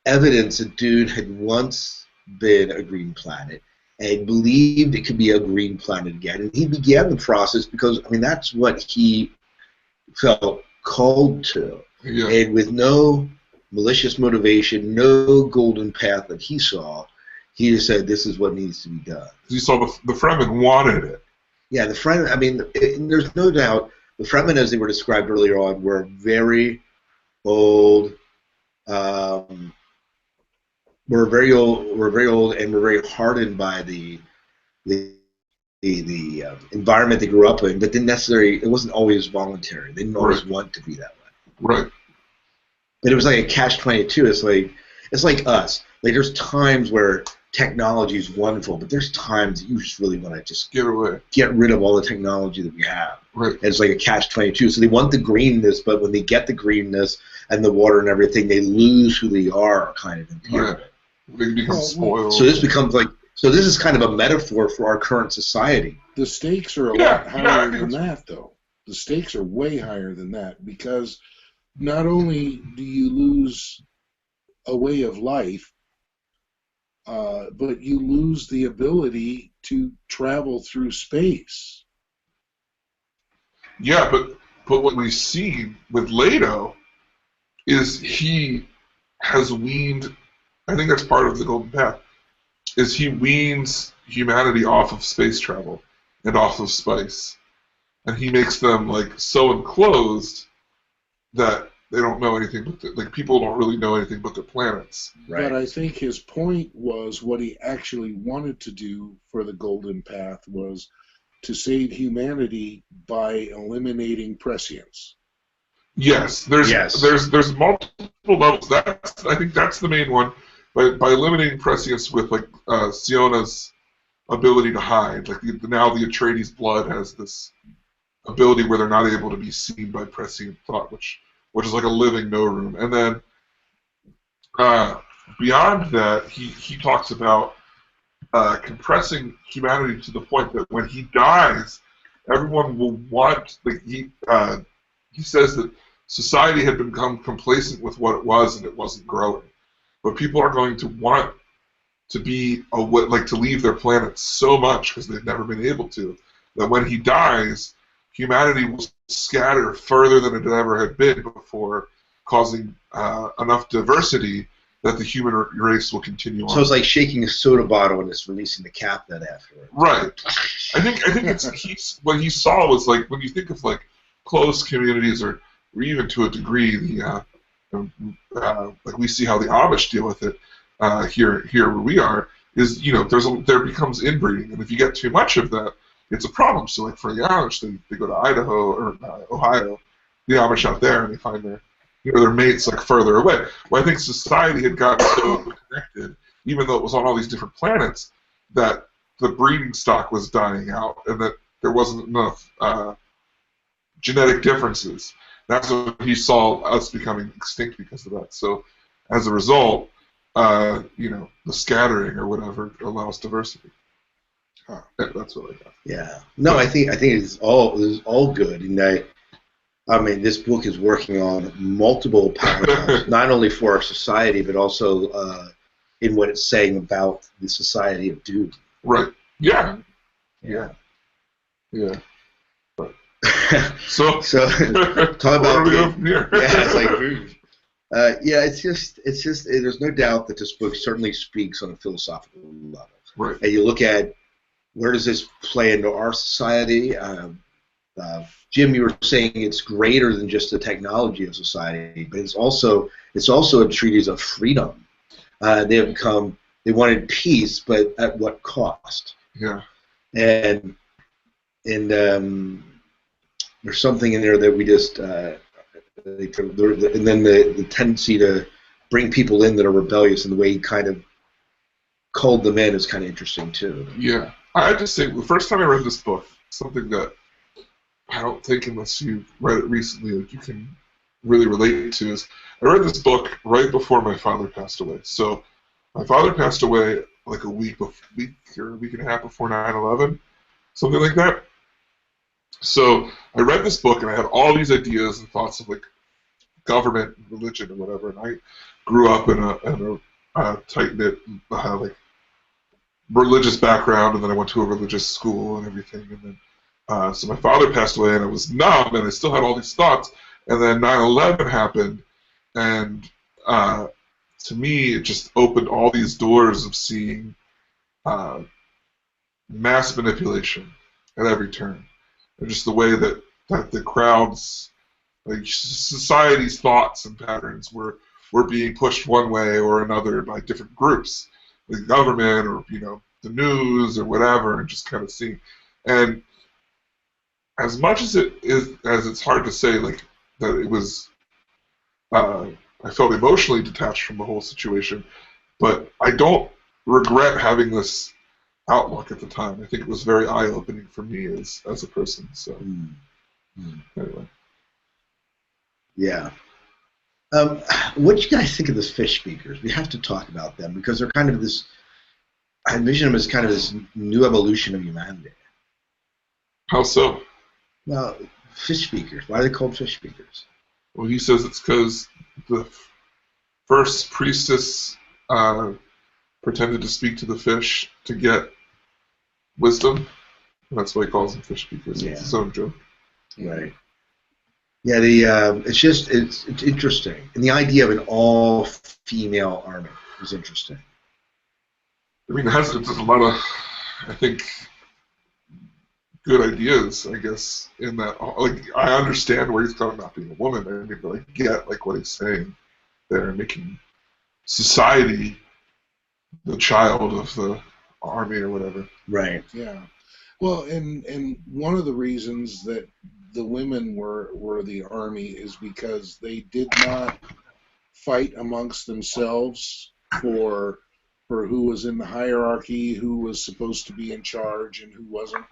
evidence that Dune had once been a green planet and believed it could be a green planet again. And he began the process because, I mean, that's what he felt called to. Yeah. And with no malicious motivation, no golden path that he saw, he just said, this is what needs to be done. He saw the Fremen wanted it. Yeah, the Fremen, I mean, there's no doubt, the Fremen, as they were described earlier on, were very old, were very old, and were very hardened by the environment they grew up in. That didn't necessarily, it wasn't always voluntary. They didn't always want to be that way. Right. But it was like a catch-22. It's like us. Like there's times where technology is wonderful, but there's times that you just really want to just Get away. get rid of all the technology that we have. Right. And it's like a catch-22. So they want the greenness, but when they get the greenness and the water and everything, they lose who they are, kind of in part of it. They become spoiled. So this becomes like, so this is kind of a metaphor for our current society. The stakes are a lot higher than that, though. The stakes are way higher than that, because not only do you lose a way of life, but you lose the ability to travel through space. Yeah, but what we see with Leto is he has weaned, I think that's part of the Golden Path, is he weans humanity off of space travel and off of spice. And he makes them like so enclosed that they don't know anything but like people don't really know anything but their planets. Right. But I think his point was what he actually wanted to do for the Golden Path was to save humanity by eliminating prescience. Yes, there's multiple levels. I think that's the main one. By eliminating prescience with like Siona's ability to hide, like now the Atreides blood has this ability where they're not able to be seen by prescient thought, which is like a living no room. And then beyond that, he talks about compressing humanity to the point that when he dies, everyone will want. Like he says that society had become complacent with what it was and it wasn't growing, but people are going to want to be to leave their planet so much because they've never been able to, that when he dies, humanity will scatter further than it ever had been before, causing enough diversity that the human race will continue on. So it's like shaking a soda bottle and it's releasing the cap then afterward. Right. I think it's what he saw was like when you think of like close communities or even to a degree the like we see how the Amish deal with it here where we are is there becomes inbreeding, and if you get too much of that, it's a problem. So like for the Amish, they go to Idaho or Ohio, the Amish out there, and they find their mates like further away. Well, I think society had gotten so connected, even though it was on all these different planets, that the breeding stock was dying out, and that there wasn't enough genetic differences. That's when he saw us becoming extinct because of that. So, as a result, the scattering or whatever allows diversity. Huh. That's what I got. Yeah. No, I think it's all good, and I mean, this book is working on multiple paradigms, not only for our society, but also in what it's saying about the society of Dune. Right. Yeah. Yeah. Yeah. But, so talk about where do we go from here? Yeah, it's like it's just there's no doubt that this book certainly speaks on a philosophical level. Right. And you look at where does this play into our society. Jim, you were saying it's greater than just the technology of society, but it's also a treatise of freedom. They wanted peace, but at what cost? Yeah. And there's something in there that we just and then the tendency to bring people in that are rebellious, and the way he kind of culled them in is kind of interesting too. Yeah. I just say the first time I read this book, something that I don't think, unless you read it recently, like you can really relate to, is I read this book right before my father passed away. So my father passed away like a week or a week and a half before 9/11, something like that. So I read this book and I had all these ideas and thoughts of like government, and religion, or whatever. And I grew up in a tight-knit like religious background, and then I went to a religious school and everything, and then. So my father passed away, and I was numb, and I still had all these thoughts. And then 9/11 happened, and to me, it just opened all these doors of seeing mass manipulation at every turn, and just the way that the crowds, like society's thoughts and patterns, were being pushed one way or another by different groups, the government or the news or whatever, and just kind of seeing and. As much as it's hard to say, like that it was, I felt emotionally detached from the whole situation, but I don't regret having this outlook at the time. I think it was very eye-opening for me as a person. So anyway. Yeah. What do you guys think of the fish speakers? We have to talk about them because they're kind of this. I envision them as kind of this new evolution of humanity. How so? Well, fish speakers. Why are they called fish speakers? Well, he says it's because the first priestess pretended to speak to the fish to get wisdom. That's why he calls them fish speakers. Yeah. It's his own joke. Right. Yeah. It's interesting, and the idea of an all-female army is interesting. I mean, it's a lot of, I think, good ideas, I guess, in that. Like, I understand where he's coming about being a woman. I mean, but I get like what he's saying there, making society the child of the army or whatever. Right. Yeah. Well, and one of the reasons that the women were the army is because they did not fight amongst themselves for who was in the hierarchy, who was supposed to be in charge, and who wasn't.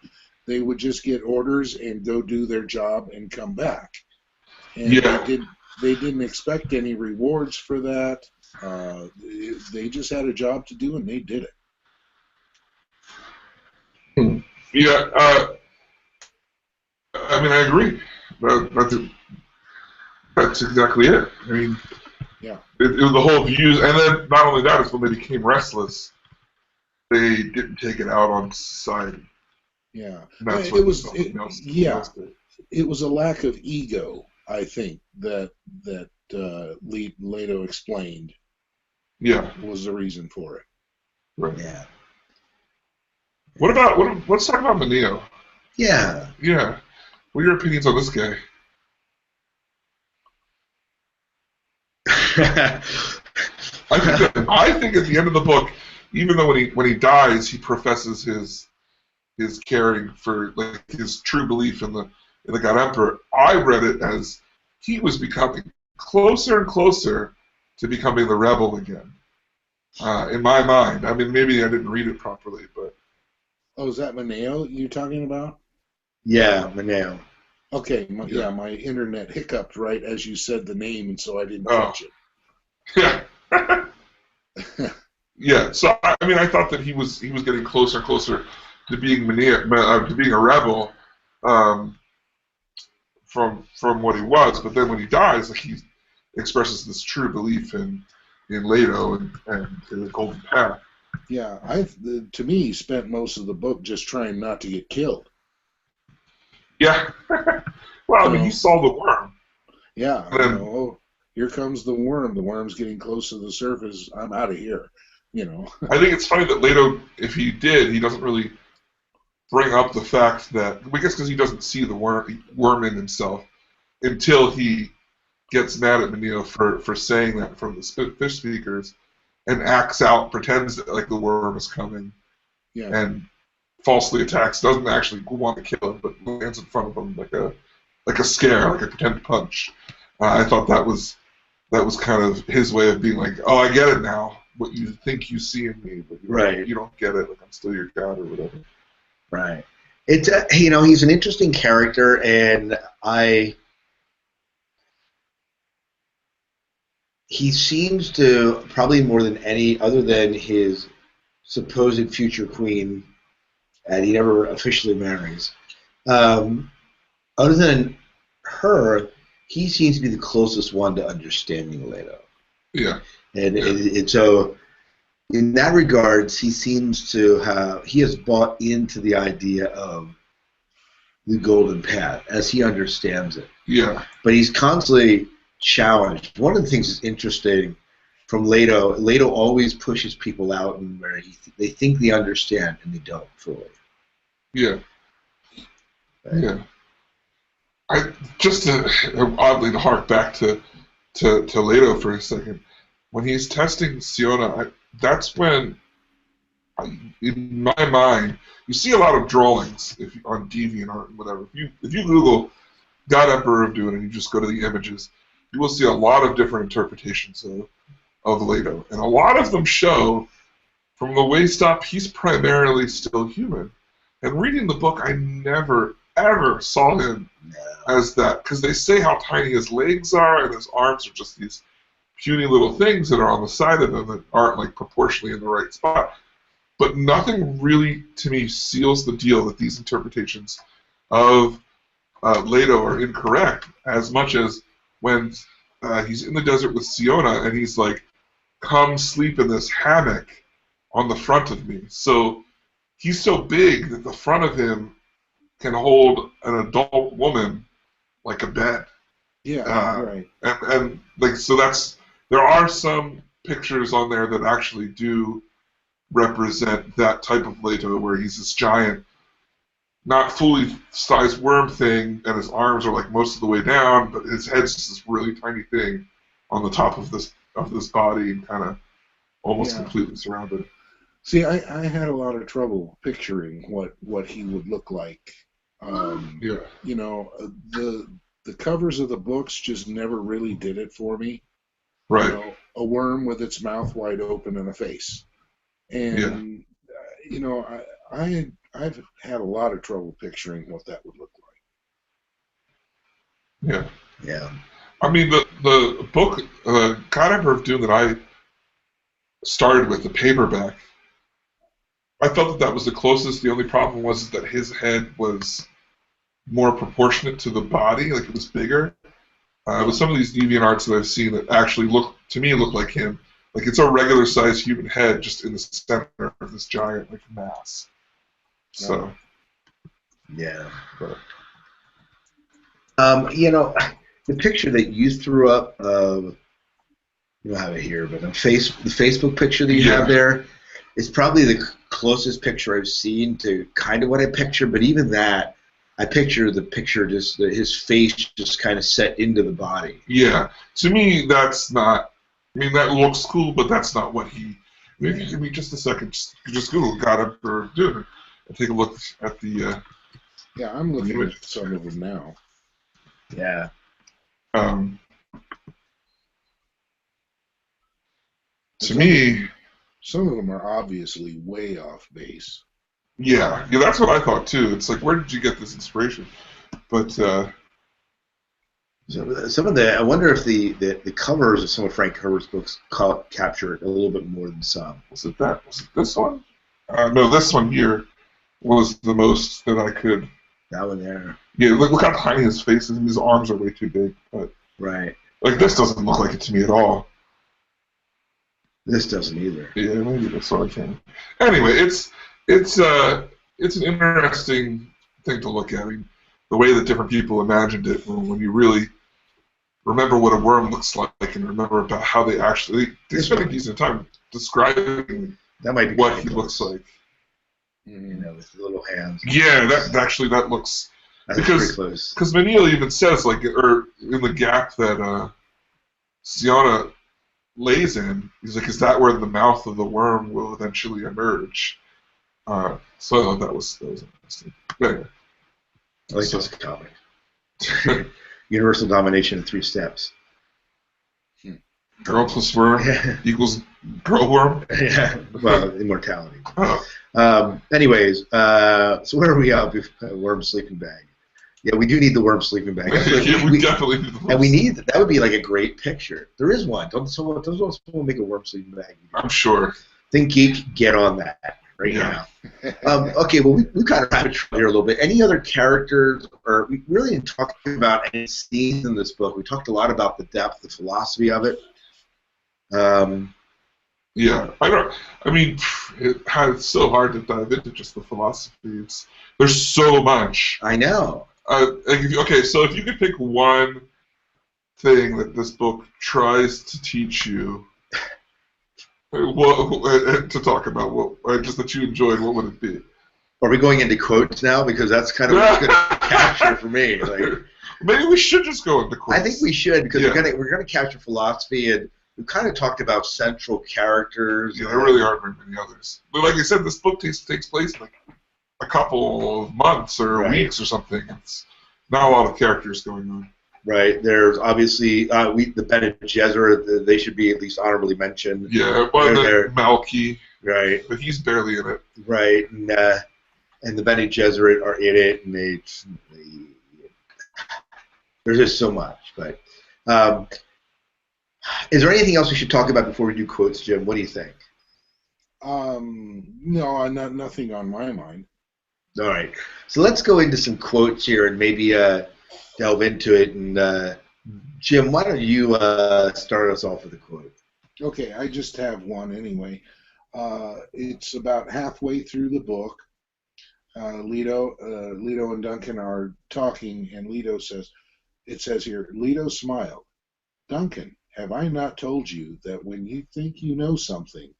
They would just get orders and go do their job and come back. And they didn't expect any rewards for that. They just had a job to do, and they did it. Yeah, I mean, I agree. That's exactly it. I mean, yeah, it was the whole views, and then not only that, it's when they became restless, they didn't take it out on society. Yeah, That's it was a lack of ego, I think, that Leto explained. Yeah, was the reason for it. Right. Yeah. Let's talk about Maneo. Yeah. Yeah. What are your opinions on this guy? I think at the end of the book, even though when he dies, he professes his caring for, like, his true belief in the God Emperor. I read it as he was becoming closer and closer to becoming the rebel again. In my mind, I mean, maybe I didn't read it properly, but. Oh, is that Maneo you're talking about? Yeah, Maneo. Okay, my internet hiccuped right as you said the name, and so I didn't catch it. Yeah. Yeah. So I mean, I thought that he was getting closer and closer to being to being a rebel, from what he was. But then when he dies, like, he expresses this true belief in Leto and in the Golden Path. Yeah, to me, he spent most of the book just trying not to get killed. Yeah. Well, I mean, he saw the worm. Yeah. Here comes the worm. The worm's getting close to the surface. I'm out of here. I think it's funny that Leto, if he did, he doesn't really bring up the fact that, I guess because he doesn't see the worm in himself until he gets mad at Maneo for saying that from the fish speakers, and acts out, pretends that, like, the worm is coming, and falsely attacks, doesn't actually want to kill him, but lands in front of him like a scare, like a pretend punch. I thought that was kind of his way of being like, oh, I get it now, what you think you see in me, but you don't get it, like, I'm still your god or whatever. Right. It's he's an interesting character, and he seems to, probably more than any other than his supposed future queen, and he never officially marries. Other than her, he seems to be the closest one to understanding Leto. Yeah. And so, in that regards, he seems to he has bought into the idea of the Golden Path as he understands it. Yeah. But he's constantly challenged. One of the things that's interesting from Leto always pushes people out and where they think they understand and they don't fully. Yeah. Right. Yeah. Just oddly to hark back to Leto for a second, when he's testing Siona, that's when, in my mind, you see a lot of drawings on DeviantArt and whatever. If you Google God Emperor of Dune and you just go to the images, you will see a lot of different interpretations of Leto, and a lot of them show from the waist up, he's primarily still human. And reading the book, I never, ever saw him as that, because they say how tiny his legs are, and his arms are just these puny little things that are on the side of him that aren't like proportionally in the right spot. But nothing really, to me, seals the deal that these interpretations of Leto are incorrect, as much as when he's in the desert with Siona and he's like, come sleep in this hammock on the front of me. So he's so big that the front of him can hold an adult woman like a bed. Yeah, right. And like, so there are some pictures on there that actually do represent that type of Leto, where he's this giant, not fully sized worm thing, and his arms are like most of the way down, but his head's just this really tiny thing on the top of this body, and kind of almost completely surrounded. See, I had a lot of trouble picturing what he would look like. You know, the covers of the books just never really did it for me. Right. You know, a worm with its mouth wide open and a face. And you know, I've had a lot of trouble picturing what that would look like. Yeah. Yeah. I mean, the book, God Emperor of Dune, that I started with, the paperback, I felt that was the closest. The only problem was that his head was more proportionate to the body, like it was bigger. With some of these DeviantArts that I've seen that actually look like him. Like it's a regular sized human head just in the center of this giant like mass. So yeah. You know, the picture that you threw up of, you don't have it here, but the Facebook picture that you have there is probably the closest picture I've seen to kind of what I picture. But even that, I picture the picture just his face just kind of set into the body. Yeah, to me that's not. I mean, that looks cool, but that's not what he... I mean, if you give me just a second, just Google God Emperor of Dune and take a look at the... yeah, I'm looking at some of them now. Yeah. To me... Some of them are obviously way off base. Yeah, that's what I thought, too. It's like, where did you get this inspiration? But... some of the, I wonder if the covers of some of Frank Herbert's books capture it a little bit more than some. Was it this one? No, this one here was the most that I could. That one there. Yeah, look how tiny his face is, and his arms are way too big. But right. Like this doesn't look like it to me at all. This doesn't either. Yeah, maybe that's what I can. Anyway, it's an interesting thing to look at. I mean, the way that different people imagined it, when you really remember what a worm looks like and remember about how they spend a decent time describing what he looks like. You know, with little hands. Yeah, that looks... That's pretty close. Because Menil even says, like, or in the gap that Siona lays in, he's like, is that where the mouth of the worm will eventually emerge? So I thought that was interesting. But anyway. I like this comic. Universal domination in 3 steps. Girl plus worm equals girl worm? Yeah, well, immortality. Oh. Anyways, so where are we at with worm sleeping bag? Yeah, we do need the worm sleeping bag. Yeah, we definitely need the worm. And we need, that would be like a great picture. There is one. Don't someone make a worm sleeping bag? I'm sure. Think Geek, get on that right now. Okay, well, we kind of rabbit trail here a little bit. Any other characters, or we really didn't talk about any scenes in this book. We talked a lot about the depth, the philosophy of it. Yeah, I mean, it's so hard to dive into just the philosophy. There's so much. I know. Okay, so if you could pick one thing that this book tries to teach you, to talk about, just that you enjoyed, what would it be? Are we going into quotes now? Because that's kind of what's going to capture for me. Like, maybe we should just go into quotes. I think we should, because we're gonna capture philosophy, and we kind of talked about central characters. Yeah, there really aren't very many others. But like I said, this book takes place in like a couple of months or weeks or something. It's not a lot of characters going on. Right. There's obviously the Bene Gesserit. They should be at least honorably mentioned. Yeah, but then Malky. Right. but he's barely in it. Right. And the Bene Gesserit are in it, and there's just so much. But is there anything else we should talk about before we do quotes, Jim? What do you think? No, nothing on my mind. All right. So let's go into some quotes here and maybe delve into it. And Jim, why don't you start us off with a quote? Okay, I just have one anyway. It's about halfway through the book. Leto and Duncan are talking, and Leto says, it says here, Leto smiled. Duncan, have I not told you that when you think you know something,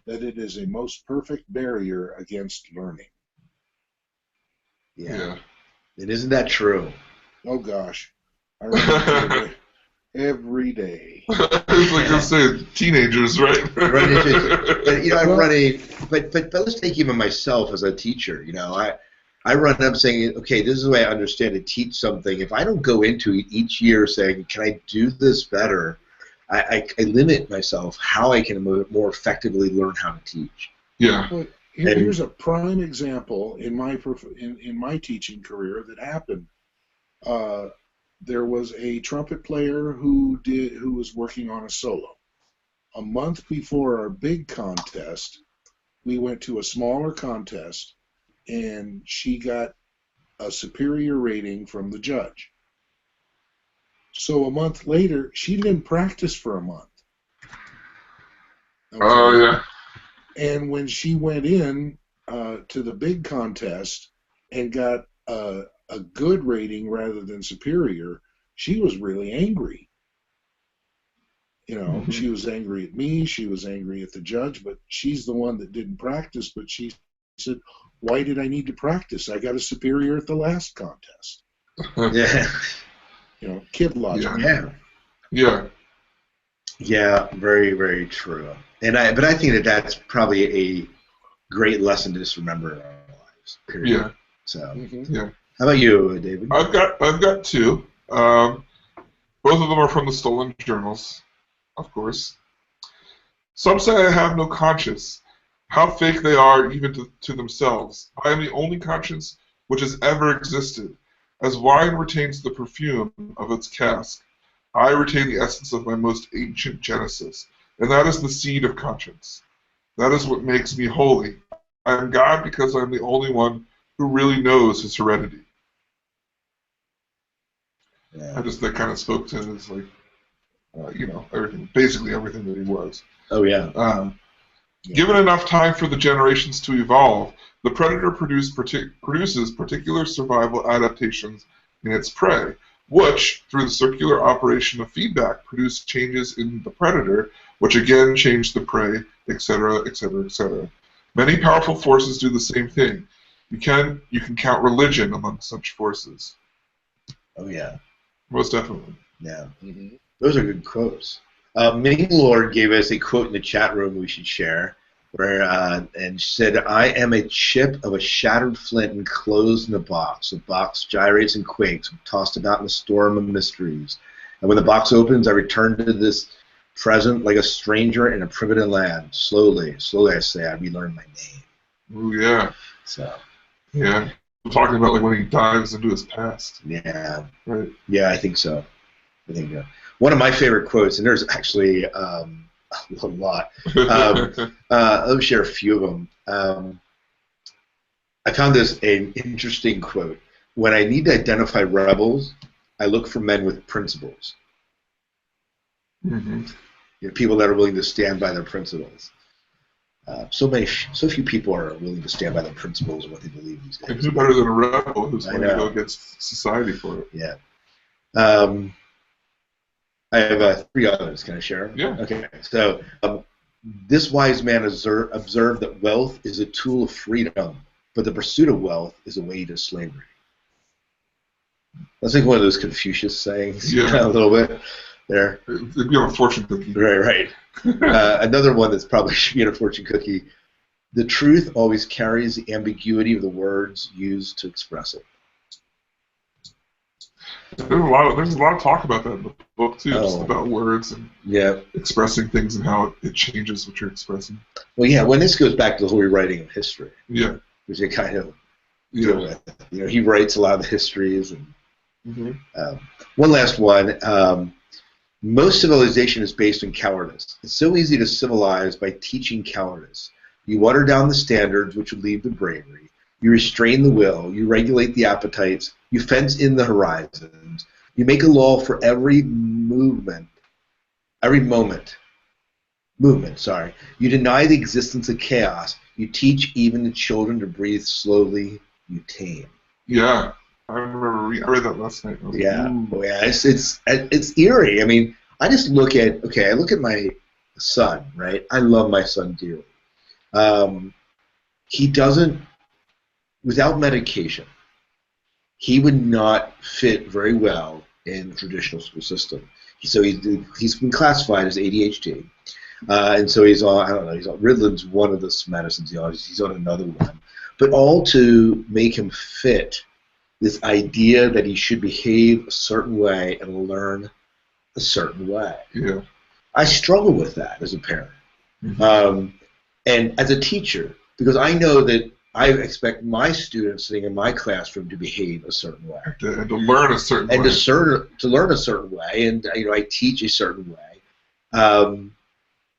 that it is a most perfect barrier against learning? Yeah. And isn't that true? Oh, gosh. I run into it every day. It's like I said, teenagers, right? But let's take even myself as a teacher. I run up saying, okay, this is the way I understand to teach something. If I don't go into it each year saying, can I do this better, I limit myself how I can more effectively learn how to teach. Yeah. Well, here's a prime example in my teaching career that happened. There was a trumpet player who was working on a solo. A month before our big contest, we went to a smaller contest, and she got a superior rating from the judge. So a month later, she didn't practice for a month. Okay? Oh, yeah. And when she went in to the big contest and got a good rating rather than superior, she was really angry. Mm-hmm. She was angry at me, she was angry at the judge, but she's the one that didn't practice. But she said, why did I need to practice? I got a superior at the last contest. Yeah. Kid logic. Yeah. Yeah, very, very true. But I think that's probably a great lesson to just remember in our lives. Period. Yeah. So. Yeah. How about you, David? I've got two. Both of them are from the Stolen Journals, of course. Some say I have no conscience. How fake they are, even to themselves. I am the only conscience which has ever existed. As wine retains the perfume of its cask, I retain the essence of my most ancient genesis, and that is the seed of conscience. That is what makes me holy. I am God because I am the only one who really knows his heredity. Yeah. That kind of spoke to his, everything, basically everything that he was. Oh, yeah. Given enough time for the generations to evolve, the predator produces particular survival adaptations in its prey, which, through the circular operation of feedback, produce changes in the predator, which again change the prey, etc., etc., etc. Many powerful forces do the same thing. You can count religion among such forces. Oh, yeah. Most definitely. Yeah. Mm-hmm. Those are good quotes. Ming Lord gave us a quote in the chat room we should share, and she said, I am a chip of a shattered flint enclosed in a box. The box gyrates and quakes, tossed about in a storm of mysteries. And when the box opens, I return to this present like a stranger in a primitive land. Slowly, I say, I relearn my name. Ooh, yeah. So. Yeah. We're talking about when he dives into his past. Yeah. Right. Yeah, I think so. One of my favorite quotes, and there's actually a lot. Let me share a few of them. I found this an interesting quote. When I need to identify rebels, I look for men with principles. Mm-hmm. People that are willing to stand by their principles. So few people are willing to stand by their principles and what they believe these days. And who better than a rebel who's going to go against society for it? Yeah. I have 3 others. Can I share them? Yeah. Okay. So, this wise man observed that wealth is a tool of freedom, but the pursuit of wealth is a way to slavery. That's like one of those Confucius sayings, yeah. A little bit there. It'd be on a fortune cookie. Right. Another one that's probably should be in a fortune cookie. The truth always carries the ambiguity of the words used to express it. There's a lot of talk about that in the book too, just Oh, about words and yeah. expressing things and how it changes what you're expressing. Well, yeah. When this goes back to the whole rewriting of history, Yeah, which they kind of deal yeah. with. He writes a lot of the histories. And Hmm. one last one. Most civilization is based on cowardice. It's so easy to civilize by teaching cowardice. You water down the standards, which would lead to bravery. You restrain the will. You regulate the appetites. You fence in the horizons. You make a law for every movement, every moment. Movement, sorry. You deny the existence of chaos. You teach even the children to breathe slowly. You tame. Yeah, I remember I read that last night. I was like, Yeah, ooh. oh, yeah. It's eerie. I mean, I just look at I look at my son, right? I love my son dearly. He doesn't, without medication, he would not fit very well in the traditional school system. So he's been classified as ADHD, and so he's on, I don't know, he's on Ritalin's one of the medicines he's on another one, but all to make him fit this idea that he should behave a certain way and learn a certain way. Yeah. I struggle with that as a parent. Mm-hmm. And as a teacher, because I know that I expect my students sitting in my classroom to behave a certain way. And to learn a certain way. And to learn a certain way, and I teach a certain way.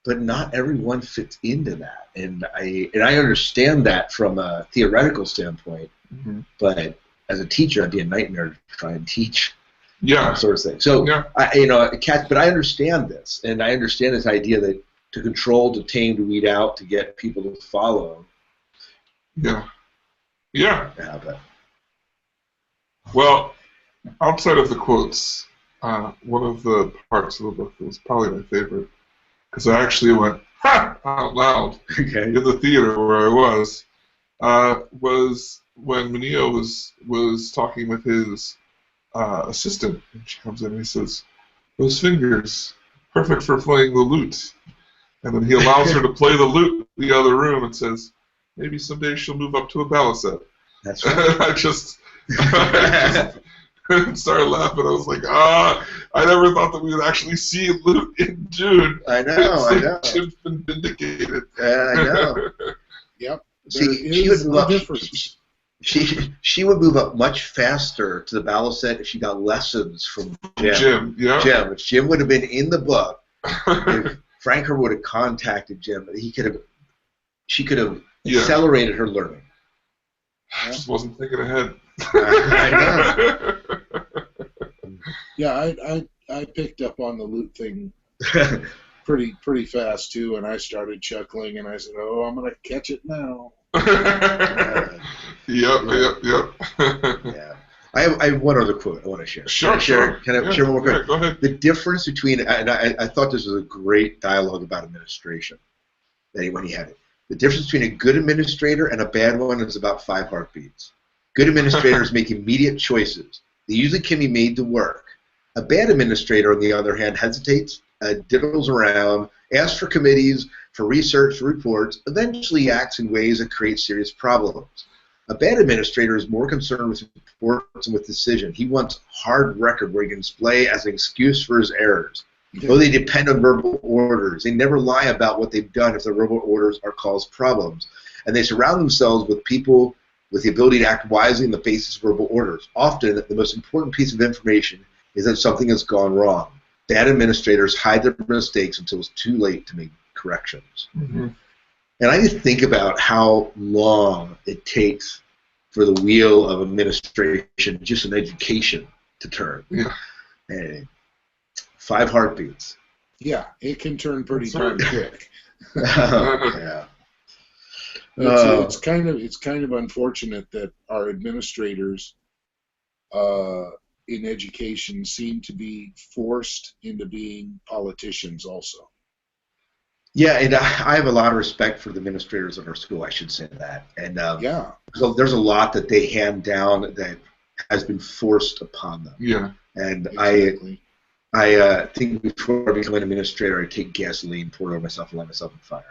But not everyone fits into that. And I understand that from a theoretical standpoint, mm-hmm. but as a teacher, I'd be a nightmare to try and teach that sort of thing. So, yeah. But I understand this, and I understand this idea that to control, to tame, to weed out, to get people to follow. Yeah. Yeah. Yeah, but. Well, outside of the quotes, one of the parts of the book that was probably my favorite, because I actually went, ha! Out loud in the theater where I was when Mineo was talking with his assistant, and she comes in and he says, "Those fingers, perfect for playing the lute." And then he allows her to play the lute in the other room and says, "Maybe someday she'll move up to a balisette." That's right. And I just started laughing. I was like, I never thought that we would actually see a lute in Dune. I know. It's been vindicated. I know. Yep. She would move up much faster to the balisette if she got lessons from Jim. Yeah. Jim. If Jim would have been in the book, if Franker would have contacted Jim, she could have accelerated her learning. I just wasn't thinking ahead. I know. Yeah, I picked up on the lute thing pretty fast too, and I started chuckling, and I said, "Oh, I'm gonna catch it now." Yep. Yeah. I have one other quote I want to share. Sure. Can I share one more quote? Yeah, go ahead. The difference between, and I thought this was a great dialogue about administration, when he had it. The difference between a good administrator and a bad one is about 5 heartbeats. Good administrators make immediate choices. They usually can be made to work. A bad administrator, on the other hand, hesitates, diddles around, asks for committees, for research, for reports, eventually acts in ways that create serious problems. A bad administrator is more concerned with reports and with decision. He wants hard record where he can display as an excuse for his errors. Though they depend on verbal orders, they never lie about what they've done if their verbal orders are cause problems. And they surround themselves with people with the ability to act wisely on the basis of verbal orders. Often, the most important piece of information is that something has gone wrong. Bad administrators hide their mistakes until it's too late to make corrections. Mm-hmm. And I just think about how long it takes for the wheel of administration, just an education, to turn. Yeah. And 5 heartbeats. Yeah, it can turn pretty darn quick. Yeah. It's kind of unfortunate that our administrators in education seem to be forced into being politicians also. Yeah, and I have a lot of respect for the administrators in our school, I should say that. And so there's a lot that they hand down that has been forced upon them. Yeah. And exactly. I think before I become an administrator, I take gasoline, pour it over myself, and light myself on fire.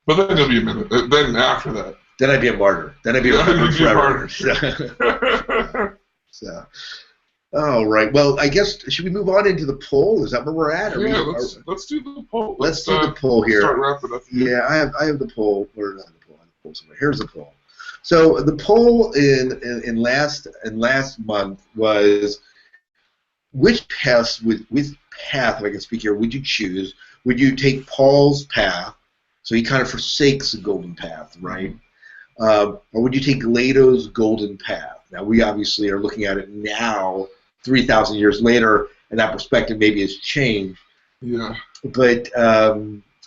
But then you'll be a minute. Then after that. Then I'd be a martyr. Then I'd be a martyr forever. So, All right. Well, I guess should we move on into the poll? Is that where we're at? Yeah, let's do the poll. Let's do the poll here. Start wrapping up here. Yeah, I have the poll. Or not the poll. I have the poll somewhere. Here's the poll. So the poll in last month was which path if I can speak here, would you choose? Would you take Paul's path, so he kind of forsakes the golden path, right? Or would you take Leto's golden path? Now we obviously are looking at it now, 3,000 years later, and that perspective maybe has changed. Yeah. But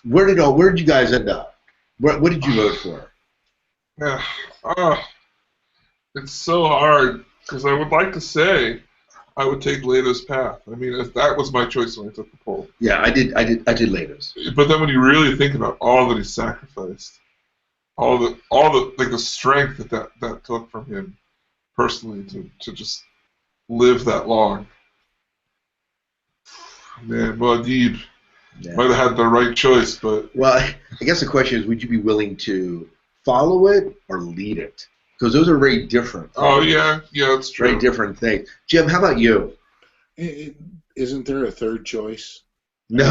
where did you guys end up? What did you vote for? Yeah. It's so hard because I would like to say I would take Leto's path. I mean, if that was my choice when I took the poll. Yeah, I did Leto's. But then when you really think about all that he sacrificed, all the like the strength that took from him personally to just live that long. Man, Muad'Dib might have had the right choice, but well, I guess the question is, would you be willing to follow it or lead it? Because those are very different. Oh yeah, that's true. Very different things. Jim, how about you? Isn't there a third choice? No,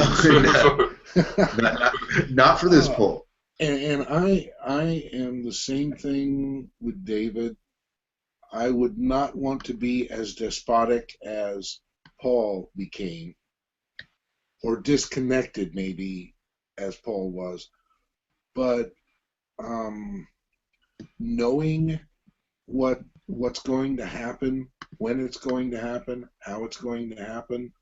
not for this poll. And I am the same thing with David. I would not want to be as despotic as Paul became, or disconnected maybe as Paul was. But knowing what's going to happen, when it's going to happen, how it's going to happen,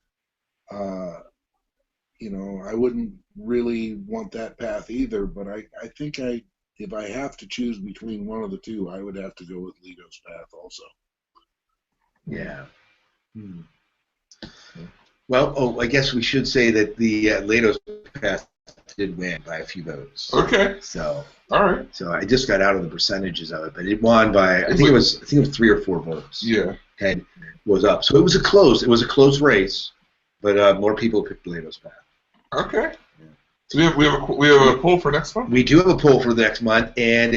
I wouldn't really want that path either, but I think if I have to choose between one of the two, I would have to go with Leto's path also. Yeah. Well, I guess we should say that the Leto's path did win by a few votes. Okay. So. All right. So I just got out of the percentages of it, but it won by I think it was 3 or 4 votes. Yeah. And was up. So it was a close race, but more people picked Leto's path. Okay. Yeah. So we have a poll for next month? We do have a poll for the next month, and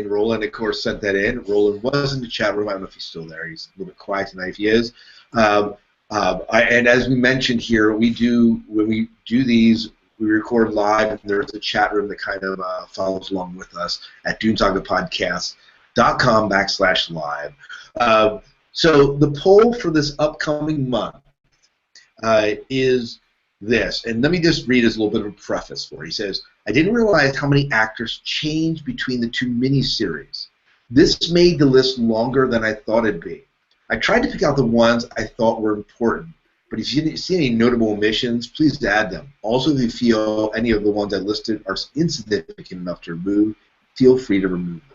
Roland, of course, sent that in. Roland was in the chat room. I don't know if he's still there. He's a little bit quiet tonight. If he is, and as we mentioned here, when we do these, we record live, and there's a chat room that kind of follows along with us at dunesagapodcast.com/live. So the poll for this upcoming month is this, and let me just read as a little bit of a preface for it. He says, I didn't realize how many actors changed between the 2 miniseries. This made the list longer than I thought it'd be. I tried to pick out the ones I thought were important, but if you see any notable omissions, please add them. Also, if you feel any of the ones I listed are insignificant enough to remove, feel free to remove them.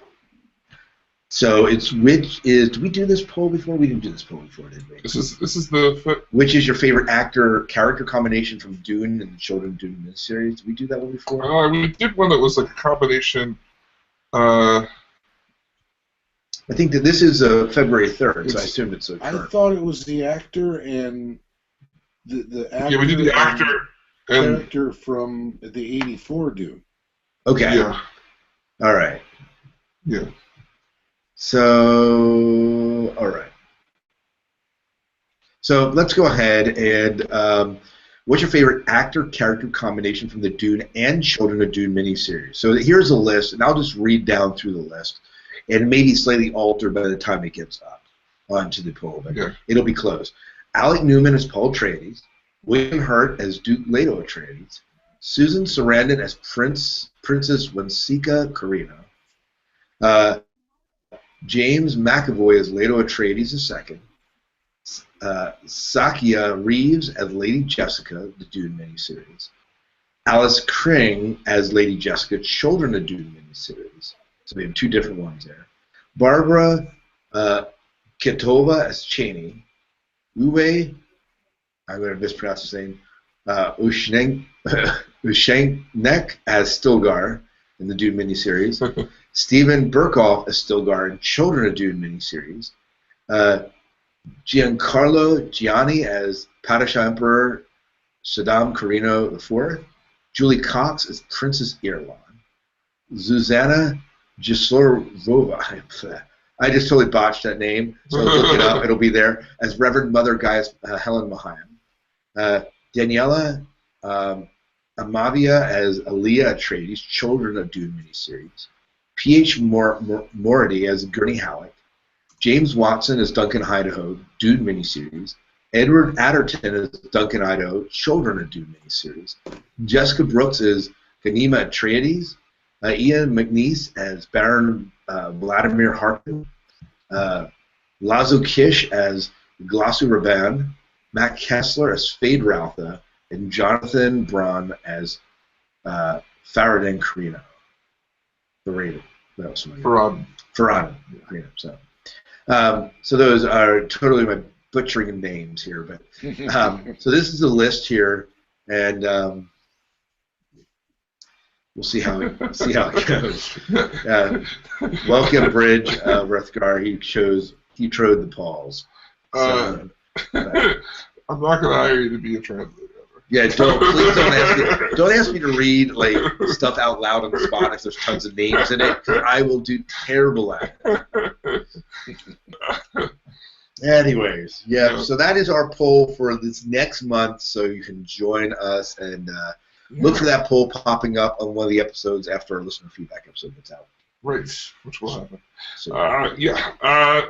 So did we do this poll before? We didn't do this poll before, did we? This is Which is your favorite actor-character combination from Dune and the Children of Dune miniseries? Did we do that one before? We did one that was like a combination. I think that this is February 3rd, so I assume it's a current. I thought it was the actor and the actor. Yeah, we did the actor and character from the '84 Dune. Okay. Yeah. All right. Yeah. So, all right. So let's go ahead and what's your favorite actor-character combination from the Dune and Children of Dune miniseries? So here's a list, and I'll just read down through the list, and maybe slightly altered by the time it gets up onto the poll, but it'll be close. Alec Newman as Paul Atreides, William Hurt as Duke Leto Atreides, Susan Sarandon as Princess Wensika Carino, James McAvoy as Leto Atreides II, Sakia Reeves as Lady Jessica, the Dune miniseries, Alice Kring as Lady Jessica, Children of Dune miniseries. So we have 2 different ones there. Barbara Ketova as Cheney, Uwe, I'm going to mispronounce his name, Ushanek as Stilgar in the Dune miniseries, Stephen Burkoff as Stilgar in Children of Dune miniseries, Giancarlo Gianni as Padishah Emperor Saddam Carino IV, Julie Cox as Princess Irulan, Zuzana Gisorova I just totally botched that name, so look it up. It'll be there. As Reverend Mother Gaius Helen Mahayam. Daniela Amavia as Aaliyah Atreides, Children of Dune miniseries. P.H. Morady as Gurney Halleck. James Watson as Duncan Idaho, Dune miniseries. Edward Atherton as Duncan Idaho, Children of Dune miniseries. Jessica Brooks as Ghanima Atreides. Ian McNeice as Baron Vladimir Harkonnen. Lazo Kish as Glossu Raban. Matt Kessler as Fade Routha. And Jonathan Braun as Faradin Carino. Faradin. Faradin. So those are totally my butchering of names here, but so this is a list here, and we'll see how it goes. Welcome, Bridge Rethgar. He trode the Pauls. So, I'm not going to hire you to be a translator. Yeah, please don't ask me to read like stuff out loud on the spot if there's tons of names in it, because I will do terrible at it. Anyways, yeah. So that is our poll for this next month. So you can join us and look for that poll popping up on one of the episodes after our listener feedback episode that's out. Right, which will happen. So,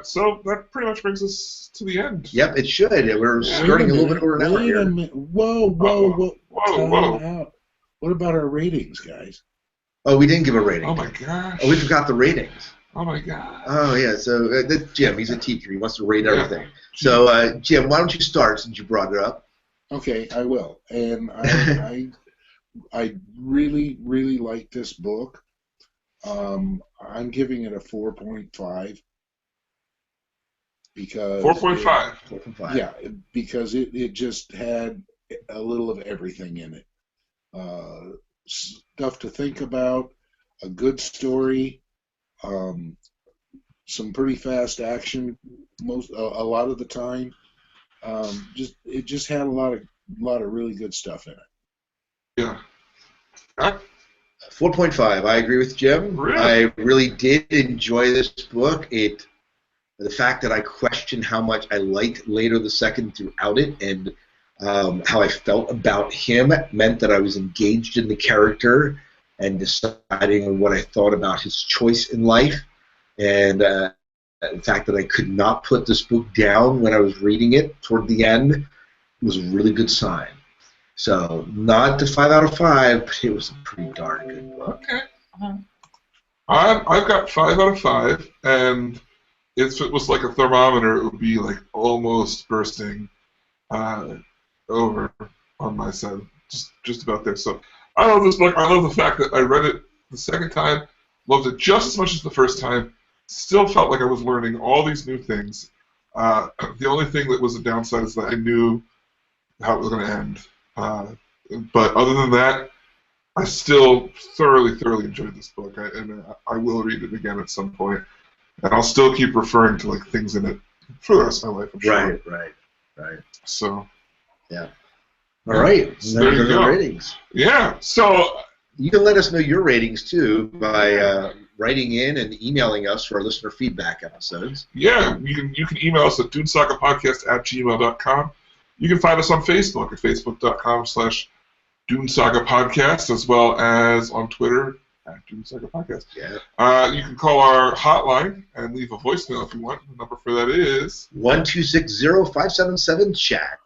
so that pretty much brings us to the end. Yep, it should. We're skirting a little bit over an hour here. Whoa. What about our ratings, guys? Oh, we didn't give a rating. Oh, my gosh. Oh, we forgot the ratings. Oh, my God. Oh, yeah. So Jim, he's a teacher. He wants to rate everything. So, Jim, why don't you start since you brought it up? Okay, I will. And I really, really like this book. I'm giving it a 4.5 because 4.5. 4.5. Yeah, because it just had a little of everything in it. Stuff to think about, a good story, some pretty fast action a lot of the time. It just had a lot of really good stuff in it. Yeah. 4.5. I agree with Jim. Really? I really did enjoy this book. The fact that I questioned how much I liked Later the Second throughout it, and how I felt about him meant that I was engaged in the character and deciding on what I thought about his choice in life. And the fact that I could not put this book down when I was reading it toward the end was a really good sign. So, not the 5 out of 5, but it was a pretty darn good book. Okay. I've got 5 out of 5, and if it was like a thermometer, it would be like almost bursting over on my side, just about there. So, I love this book. I love the fact that I read it the second time, loved it just as much as the first time, still felt like I was learning all these new things. The only thing that was a downside is that I knew how it was going to end. But other than that, I still thoroughly enjoyed this book, and I will read it again at some point, and I'll still keep referring to like things in it for the rest of my life. I'm sure. Right. So, yeah. All right. So there you go. Ratings. Yeah. So you can let us know your ratings too by writing in and emailing us for our listener feedback episodes. Yeah, you can email us at dunesagapodcast@gmail.com. You can find us on Facebook at facebook.com/Dune Saga Podcast, as well as on Twitter at Dune Saga Podcast. Yeah. You can call our hotline and leave a voicemail if you want. The number for that is 1-260-577-CHAT.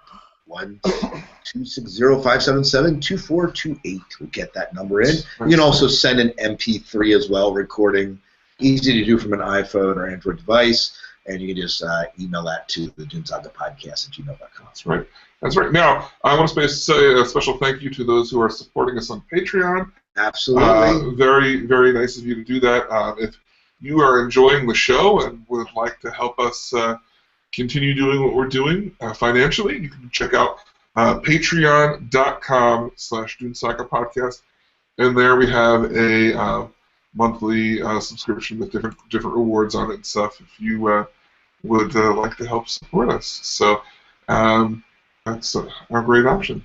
1-260-577-2428. We'll get that number in. You can also send an MP3 as well, recording. Easy to do from an iPhone or Android device. And you can just email that to the dunesagapodcast@gmail.com. That's right. Now, I want to say a special thank you to those who are supporting us on Patreon. Absolutely. Very, very nice of you to do that. If you are enjoying the show and would like to help us continue doing what we're doing financially, you can check out patreon.com/Dune Saga Podcast. And there we have a monthly subscription with different rewards on it and stuff if you would like to help support us. So that's a great option.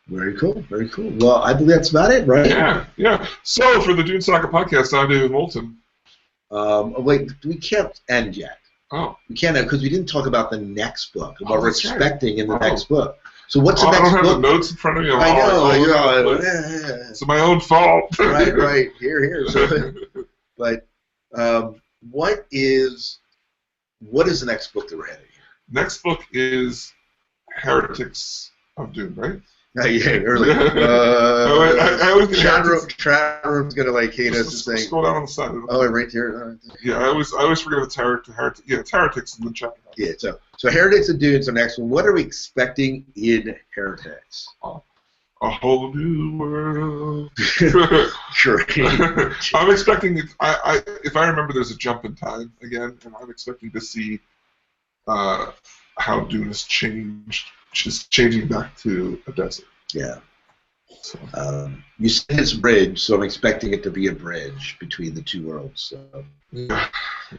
Very cool. Well, I believe that's about it, right? Yeah. So for the Dune Saga Podcast, I'm David Moulton. Wait, we can't end yet. Oh. We can't because we didn't talk about the next book, what we're That's right. expecting in the next book. So what's the I next don't have book? the notes in front of me. I know. Yeah. It's my own fault. right. Here. So, but what is the next book that we're heading? Next book is Heretics of Dune, right? Yeah, early. I always get chat room's gonna like hate us. Just scroll down on the side. Right here. Yeah, I always forget it's Heretics in the chapter. Yeah, so Heretics of Dune is the next one. What are we expecting in Heretics? A whole new world. Sure. I'm expecting it. If I remember, there's a jump in time again, and I'm expecting to see how Dune has changed. She's changing back to a desert. Yeah. So. You said it's a bridge, so I'm expecting it to be a bridge between the two worlds. So. Yeah.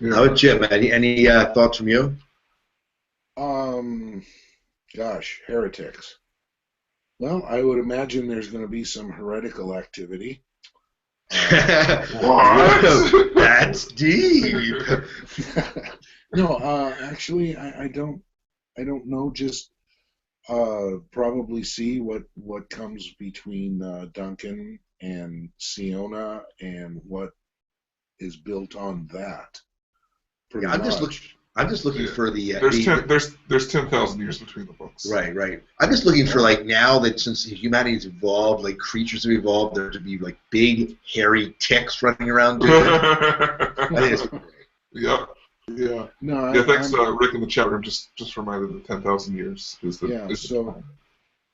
How about Jim? Any thoughts from you? Gosh, Heretics. Well, I would imagine there's going to be some heretical activity. What? That's deep. No, actually, I don't know. Just probably see what comes between Duncan and Siona and what is built on that. Yeah, I'm just looking for the. There's 10,000 years between the books. Right. I'm just looking for like now that since humanity's evolved, like creatures have evolved, there to be like big hairy ticks running around. I think it's great. Yeah. No. Thanks, Rick in the chat room. Just reminded the 10,000 years is the. Yeah. Is the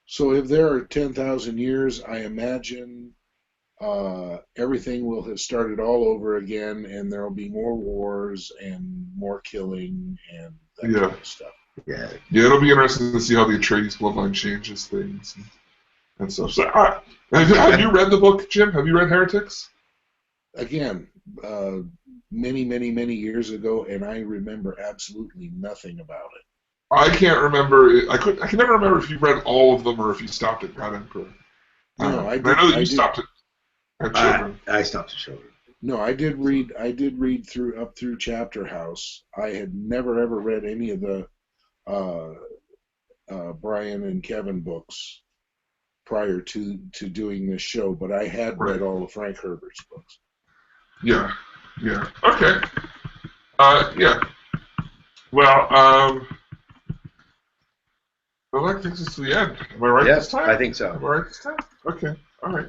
so if there are 10,000 years, I imagine everything will have started all over again, and there will be more wars and more killing and that kind of stuff. Yeah, it'll be interesting to see how the Atreides bloodline changes things and stuff. So, have you read the book, Jim? Have you read Heretics? Again, many years ago, and I remember absolutely nothing about it. I can't remember. I can never remember if you read all of them or if you stopped at God Emperor. No, I did. I know that you stopped at Children. I stopped at Children. No, I did read up through Chapter House. I had never ever read any of the Brian and Kevin books prior to doing this show, but I had read all of Frank Herbert's books. Yeah. Okay. Yeah. Well, that takes us to the end. Am I right this time? I think so. Am I right this time? Okay. All right.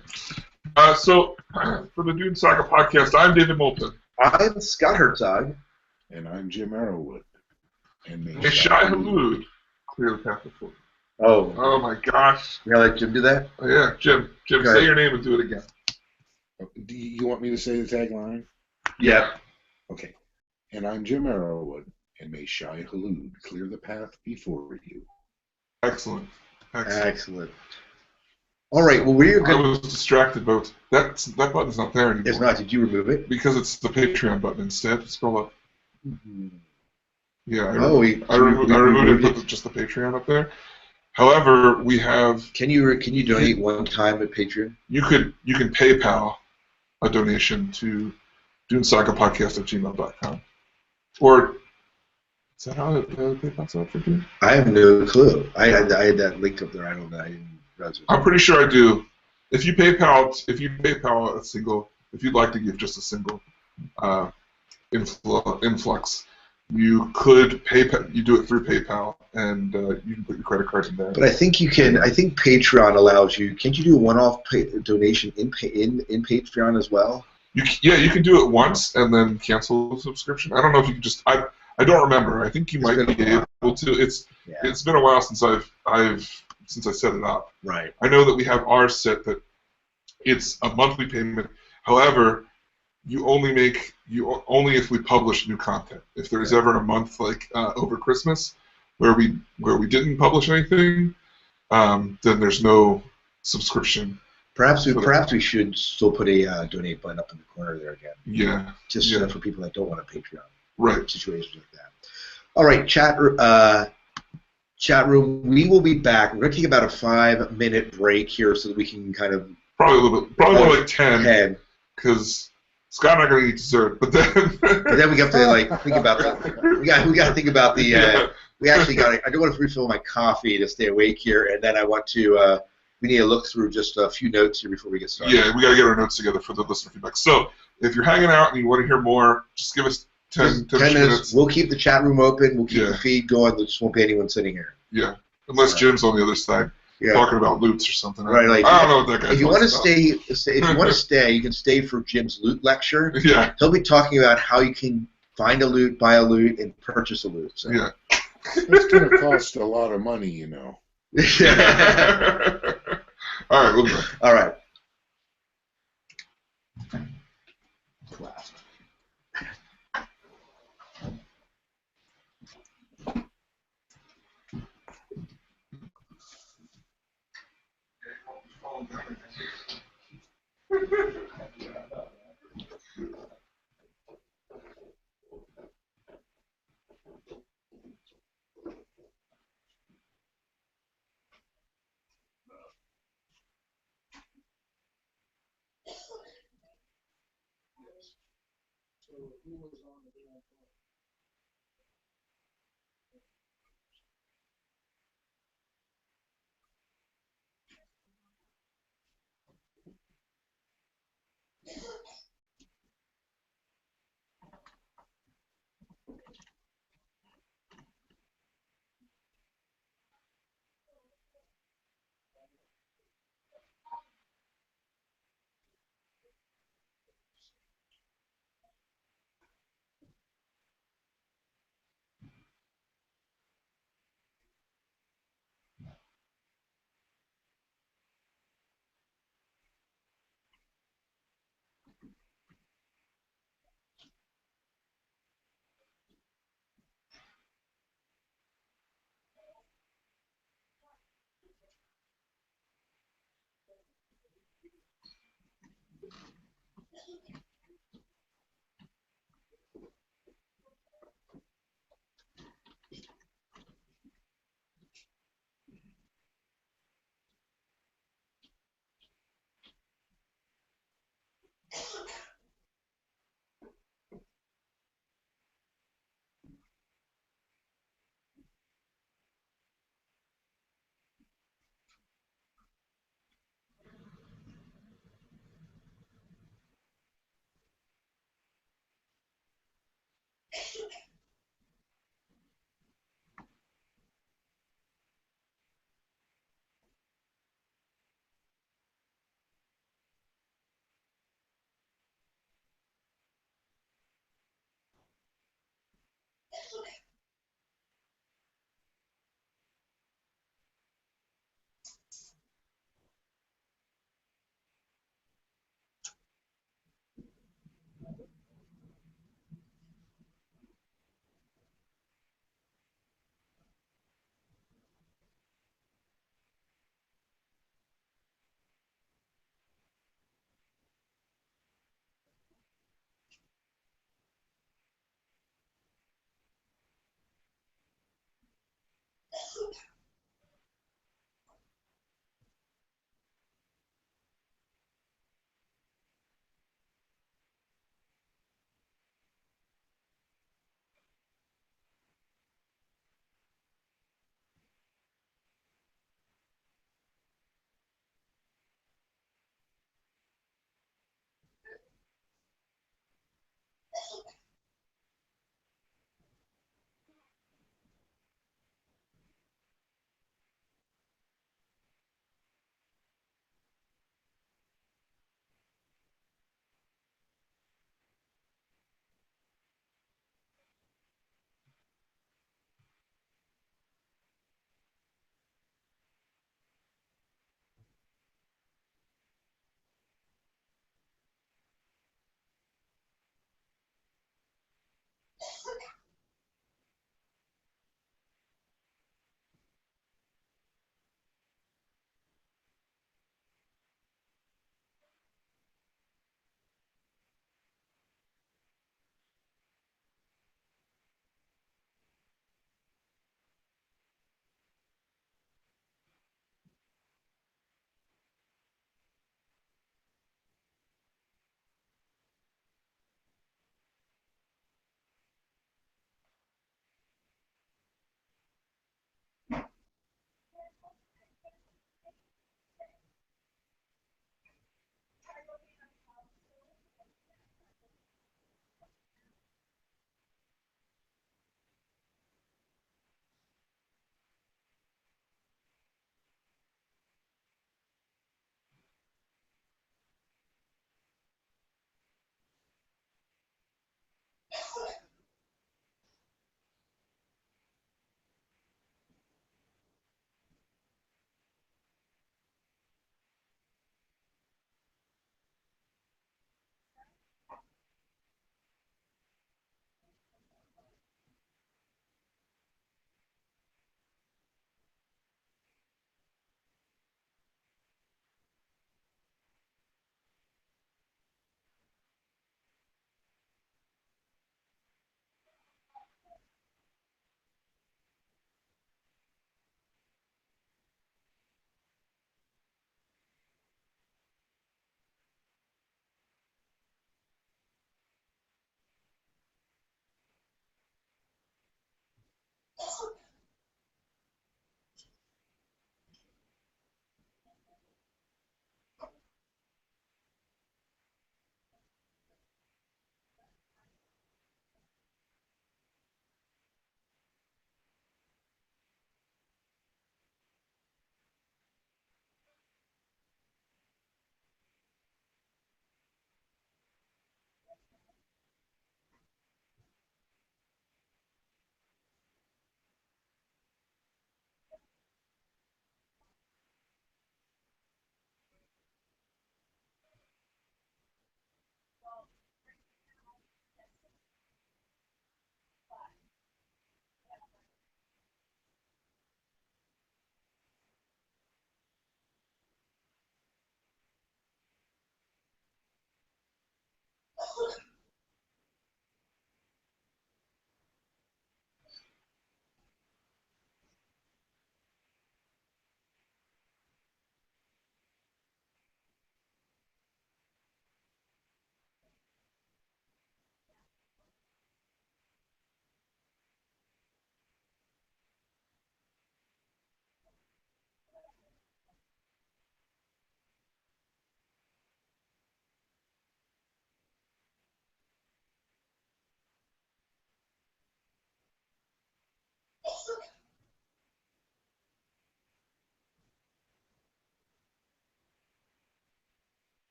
So, for the Dune Saga podcast, I'm David Moulton. I'm Scott Herzog. And I'm Jim Arrowwood. And May Shai Halud clear the path before. Oh my gosh. You gonna let Jim do that? Oh, yeah, Jim, say your name and do it again. Do you want me to say the tagline? Yeah. Okay. And I'm Jim Arrowwood, and may Shai Halud clear the path before you. Excellent. All right. Well, I was distracted, but that button's not there anymore. It's not. Did you remove it? Because it's the Patreon button instead. Scroll up. Mm-hmm. Yeah, I removed it. Put just the Patreon up there. However, we have. Can you donate one time at Patreon? You can PayPal a donation to DuneSagaPodcast@gmail.com. Or is that how PayPal's up for Dune? I have no clue. I had that link up there. I don't know. I didn't. I'm pretty sure I do. If you PayPal a single, if you'd like to give just a single influx, you could PayPal. You do it through PayPal, and you can put your credit card in there. But I think you can. I think Patreon allows you. Can't you do a one-off donation in Patreon as well? You can do it once and then cancel the subscription. I don't know if you can just. I don't remember. I think you might be able to. It's been a while since since I set it up. Right. I know that we have ours set that it's a monthly payment. However, you only if we publish new content. If there's ever a month like over Christmas where we didn't publish anything, then there's no subscription. Perhaps we should still put a donate button up in the corner there again. Yeah. Just for people that don't want a Patreon. Right. Situations like that. All right, chat room. We will be back. We're going to take about a 5-minute break here so that we can kind of probably more like 10. Head. Because Scott and I are gonna eat dessert, but then. But then we have to like think about we got to think about the. Yeah. We actually got. I don't want to refill my coffee to stay awake here, and then I want to. We need to look through just a few notes here before we get started. Yeah, we got to get our notes together for the listener feedback. So if you're hanging out and you want to hear more, just give us 10 minutes. We'll keep the chat room open. We'll keep Yeah. the feed going. There just won't be anyone sitting here. Yeah, unless Jim's on the other side talking about loots or something. Right, like, I don't know what that guy's If you want to stay, you can stay for Jim's loot lecture. Yeah. He'll be talking about how you can find a loot, buy a loot, and purchase a loot. So. Yeah. It's going to cost a lot of money, you know. All right, we'll be back. All right.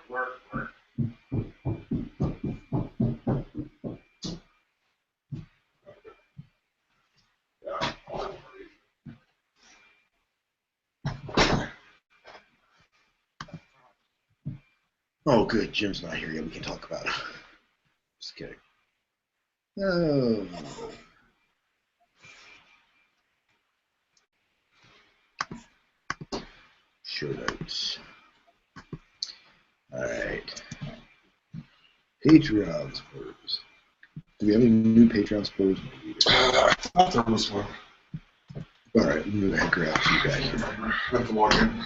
Work. Yeah. Oh, good. Jim's not here yet. We can talk about it. Just kidding. Oh. Show notes. All right. Patreon supporters. Do we have any new Patreon supporters? I thought there was one. All right, I'm going to grab you guys here. I have to log in.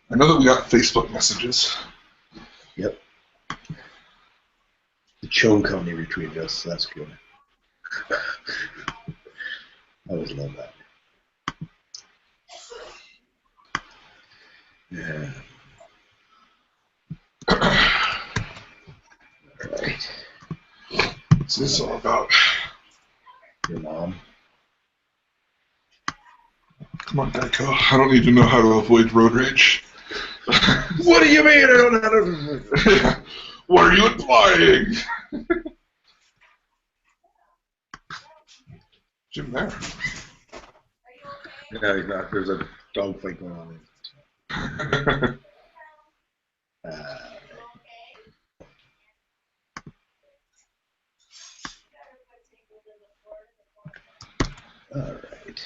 I know that we got Facebook messages. Yep. The Chone Company retweeted us, so that's good. I always love that. Yeah. All right. What's this all about? Your mom. Come on, Geico. I don't need to know how to avoid road rage. What do you mean? I don't know how to. What are you implying? Jim there. No, he's not. There's a dog fight going on. All right.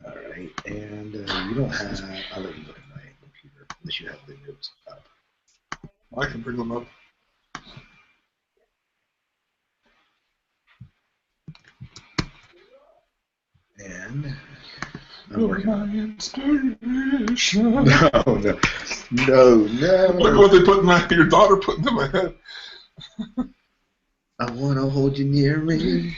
All right, and you don't have. I'll let you look at my computer unless you have the notes up. I can bring them up. And I'm working on inspiration. No. Look at what they put in my your daughter put into my head. I want to hold you near me.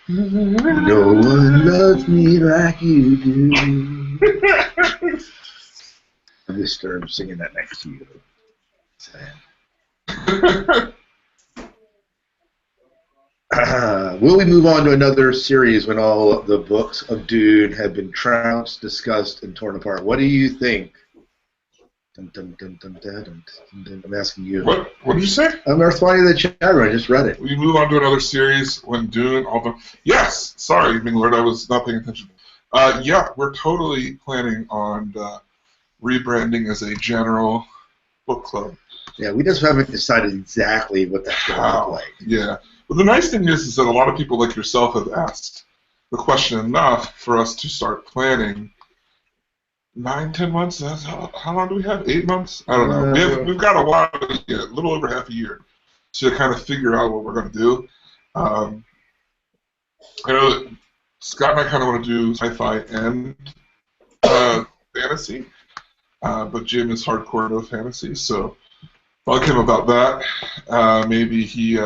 No one loves me like you do. I'm disturbed singing that next to you. Sad. Will we move on to another series when all of the books of Dune have been trounced, discussed, and torn apart? What do you think? Dun, dun, dun, dun, dun, dun, dun, dun. I'm asking you. What did you say? I'm responding to the chat room. I just read it. We move on to another series when Dune. Yes. Sorry, Ming Lord. I was not paying attention. Yeah, we're totally planning on rebranding as a general book club. Yeah, we just haven't decided exactly what that's going to look like. Yeah. But the nice thing is that a lot of people like yourself have asked the question enough for us to start planning. 9, 10 months? How long do we have? 8 months? I don't know. We've got a while, a little over half a year, to kind of figure out what we're going to do. I know that Scott and I kind of want to do sci-fi and fantasy, but Jim is hardcore no fantasy, so bug him about that. Maybe he...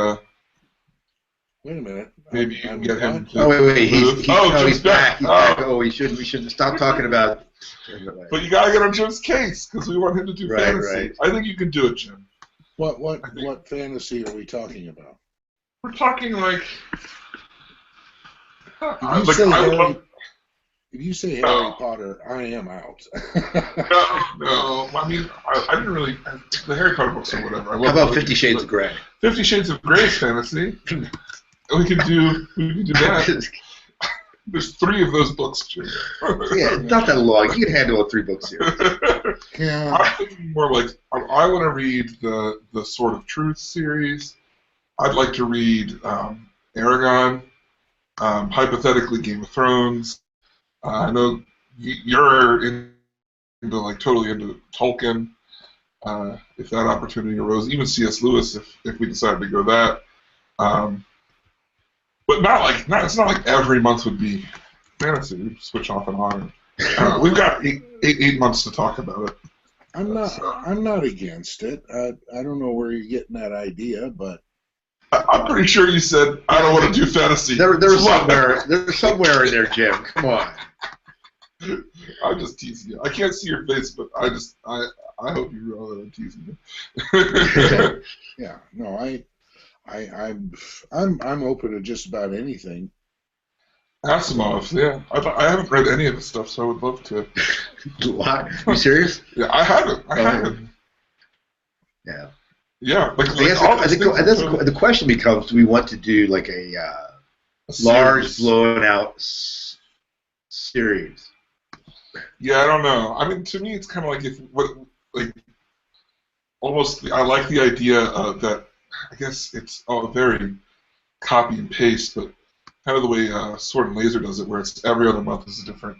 Wait a minute. Maybe you can get him to... Oh, wait. He's back. He's back. Oh, we should stop talking about... But you got to get on Jim's case, because we want him to do fantasy. Right. I think you can do it, Jim. What fantasy are we talking about? We're talking like... If you say Harry Potter, I am out. No. I mean, I didn't really... The Harry Potter books or whatever. How about 50 Shades of Grey? 50 Shades of Grey is fantasy. We can do that. There's 3 of those books, Jim. Yeah, not that long. You can handle a 3-book series. Yeah. I'm thinking more like, I want to read the Sword of Truth series. I'd like to read Aragon, hypothetically Game of Thrones. I know you're into like totally into Tolkien. If that opportunity arose, even C.S. Lewis, if we decided to go that. But it's not like every month would be fantasy. We switch off and on. We've got eight months to talk about it. I'm not against it. I don't know where you're getting that idea, but I'm pretty sure you said I don't want to do fantasy. There's somewhere in there, Jim. Come on. I'm just teasing you. I can't see your face, but I hope you realize that I'm teasing you. Yeah, no, I'm open to just about anything. Asimov, yeah. I haven't read any of his stuff, so I would love to. What? You serious? Yeah, I haven't. I haven't. Yeah. Yeah, like I guess all these things are totally- the question becomes: do we want to do like a large, series. blown out series? Yeah, I don't know. I mean, to me, it's kind of like almost. I like the idea of that. I guess it's all very copy and paste, but kind of the way Sword and Laser does it, where it's every other month is a different.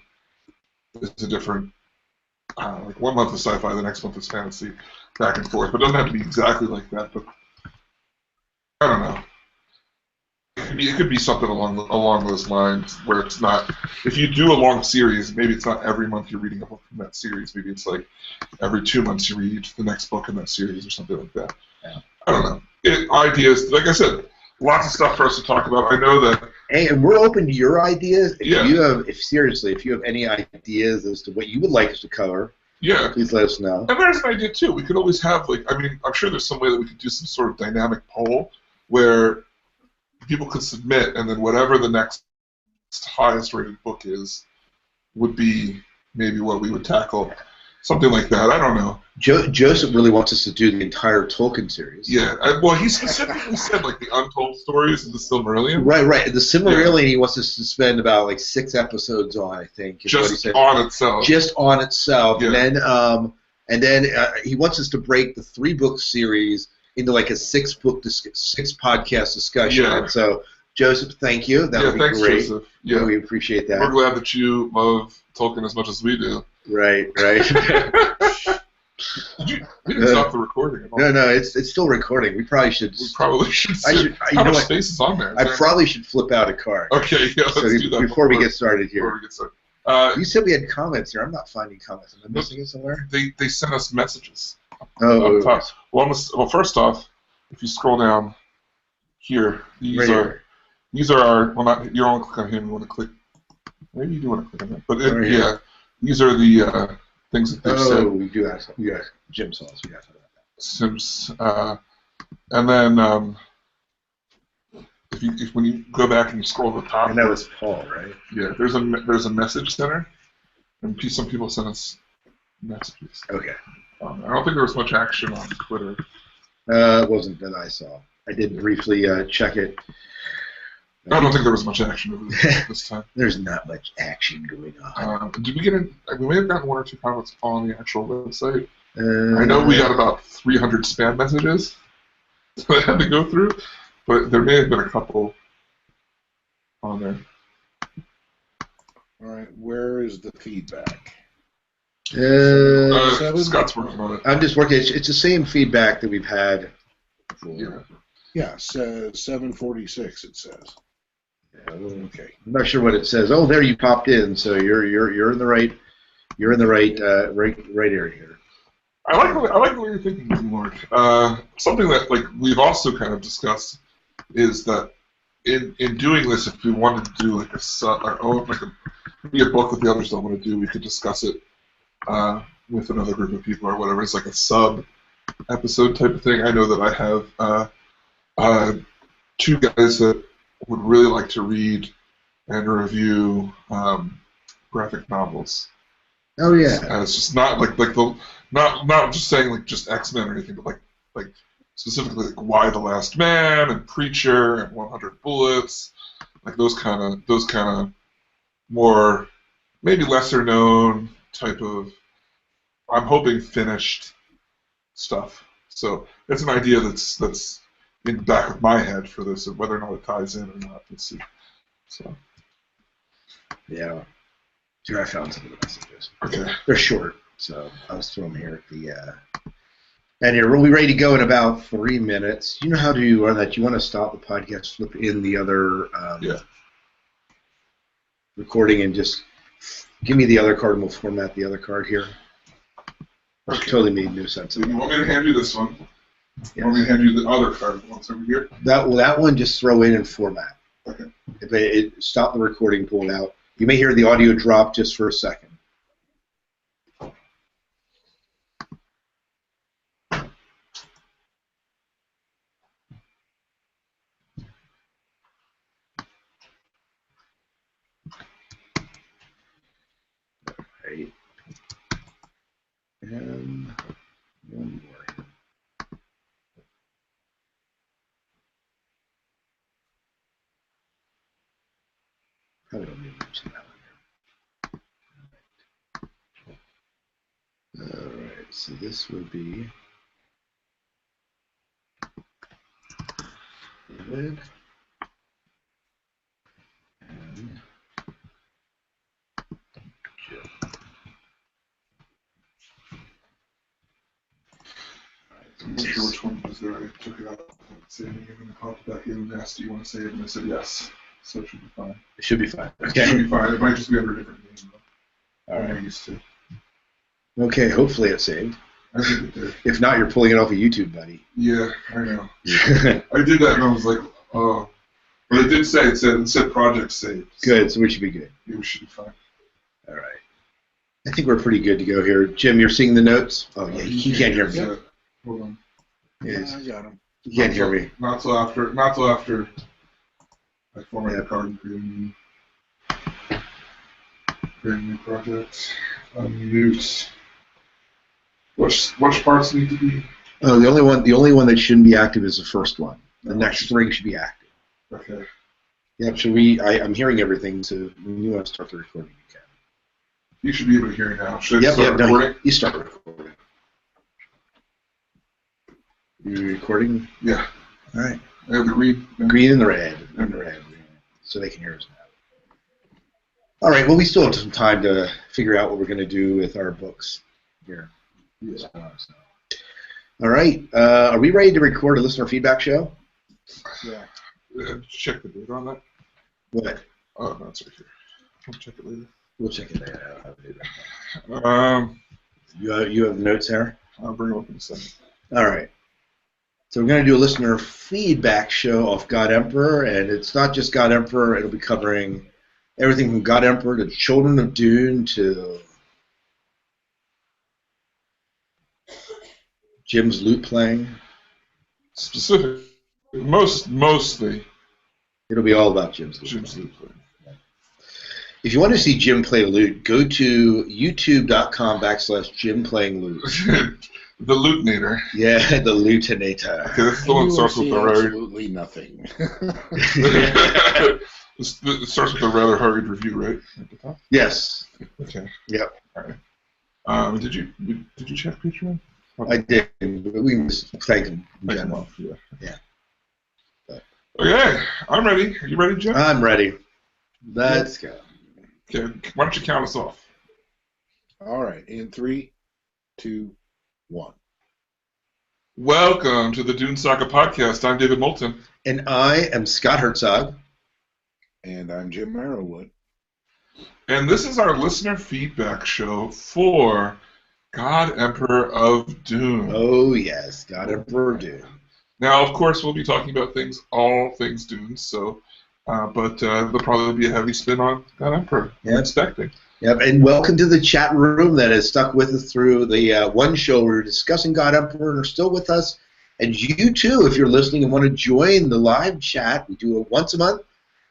Like 1 month is sci-fi, the next month is fantasy, back and forth. But it doesn't have to be exactly like that. But I don't know. It could be something along those lines where it's not. If you do a long series, maybe it's not every month you're reading a book from that series. Maybe it's like every 2 months you read the next book in that series or something like that. Yeah. I don't know. Ideas, like I said, lots of stuff for us to talk about. I know that. Hey, and we're open to your ideas. If Yeah. you have, if you have any ideas as to what you would like us to cover, Yeah. please let us know. And there's an idea too. We could always have I'm sure there's some way that we could do some sort of dynamic poll where people could submit, and then whatever the next highest rated book is would be maybe what we would tackle. Something like that. I don't know. Joseph really wants us to do the entire Tolkien series. Yeah. Well, he specifically said like the untold stories of the Silmarillion. Right. The Silmarillion, he wants us to spend about like 6 episodes on, I think. Just on itself. Just on itself. Yeah. And then he wants us to break the 3-book series into like a 6 podcast discussion. Yeah. And so, Joseph, thank you. That would be thanks, great. Joseph. Yeah. We appreciate that. We're glad that you love Tolkien as much as we do. Right. We didn't stop the recording at all. No, it's still recording. We probably should. How much space is on there? I probably should flip out a card. Okay, yeah, let's do that before we get started here. Before we get started. You said we had comments here. I'm not finding comments. Am I missing it somewhere? They sent us messages. Oh. Up top. Well, first off, if you scroll down here, these are our. Well, not you don't want to click on him. You want to click. Maybe you do want to click on him. But yeah, these are the things that they've said. Oh, we do have some. Yeah, Jim saw us. We got that. Sims, and then when you go back and you scroll to the top. And that was Paul, right? Yeah, there's a message center, and some people sent us messages. Okay. I don't think there was much action on Twitter. It wasn't that I saw. I did briefly check it. I don't think there was much action over this time. There's not much action going on. Did we get in? We may have gotten 1 or 2 comments on the actual website. I know we got about 300 spam messages that I had to go through, but there may have been a couple on there. All right, where is the feedback? Scott's working on it. I'm just working. It's the same feedback that we've had. Yeah, 746 it says. Okay. I'm not sure what it says. Oh, there you popped in. So you're in the right area here. I like the way you're thinking, Mark. Something that we've also kind of discussed is that in doing this, if we wanted to do like our own maybe a book that the others don't want to do, we could discuss it with another group of people or whatever. It's like a sub episode type of thing. I know that I have 2 guys that would really like to read and review graphic novels. Oh yeah. And it's just not not just saying like just X-Men or anything, but like specifically like Why the Last Man and Preacher and 100 Bullets, like those kind of more maybe lesser known type of, I'm hoping, finished stuff. So it's an idea that's in the back of my head for this, and whether or not it ties in or not, let's see. So. Yeah. Here, I found some of the messages. Okay. They're short, so I'll just throw them here at the. And here, we'll be ready to go in about 3 minutes. You know how to run that? You want to stop the podcast, flip in the other recording, and just give me the other card, and we'll format the other card here. Okay. Totally made no sense. You want me to hand you this one? Yes. You want me to hand you the other card? The one's over here? That one, just throw in and format. Okay. If stop the recording, pull it out. You may hear the audio drop just for a second. Probably don't need to mention that one. All right, so this would be David and Jim. I'm not sure which one was there. I took it out. Saving it and popped back in and asked, "Do you want to save?" And I said yes. So it should be fine. It should be fine. It Okay. should be fine. It might just be under a different name, though. All I'm right. used to. Okay, hopefully it's saved. I think it did. If not, you're pulling it off of YouTube, buddy. Yeah, I know. I did that and I was like, oh. But it did say, it said project saved. Good, so we should be good. Yeah, we should be fine. All right. I think we're pretty good to go here. Jim, you're seeing the notes? Oh, yeah, he can't hear me. Yeah. Hold on. Yes. I got him. You can't hear me. Not till after I format the card and create a new project. Unmute. Which parts need to be? Oh, the only one that shouldn't be active is the first one. The next three should be active. Okay. Yep. So I'm hearing everything. So when you want to start the recording, you can. You should be able to hear it now. Should I start No, recording? you start recording. You recording? Yeah. All right. I have to read. Green and the red. And the red. So they can hear us now. All right. Well, we still have some time to figure out what we're going to do with our books here. Yeah. All right. Are we ready to record a listener feedback show? Yeah. Check the date on that. What? Oh, no, it's right here. I'll check it later. We'll check it later. I don't have it right now. You have the notes there? I'll bring them up in a second. All right. So we're going to do a listener feedback show of God Emperor, and it's not just God Emperor. It'll be covering everything from God Emperor to Children of Dune to Jim's lute playing. Specific. Mostly. It'll be all about Jim's lute Jim's playing. lute playing. If you want to see Jim play lute, go to youtube.com/Jim playing lute. The Lutinator. Yeah, the Lutinator. Okay, this is the one that starts with the rather. Absolutely nothing. It starts with a rather hurried review, right? At the top? Yes. Okay. Yep. All right. Did you check Patreon? I did, but we can just thank him in Thank him general. off, yeah. Yeah. Okay, I'm ready. Are you ready, Jim? I'm ready. Let's go. Okay, why don't you count us off? All right. In 3, 2, 1. Welcome to the Dune Saga podcast. I'm David Moulton. And I am Scott Herzog. And I'm Jim Marrowwood. And this is our listener feedback show for God Emperor of Dune. Oh, yes, God Emperor Dune. Now, of course, we'll be talking about all things Dune, so, but there'll probably be a heavy spin on God Emperor. Yep. I'm expecting. Yep, and welcome to the chat room that has stuck with us through the one show we were discussing God Emperor and are still with us. And you, too, if you're listening and want to join the live chat, we do it once a month.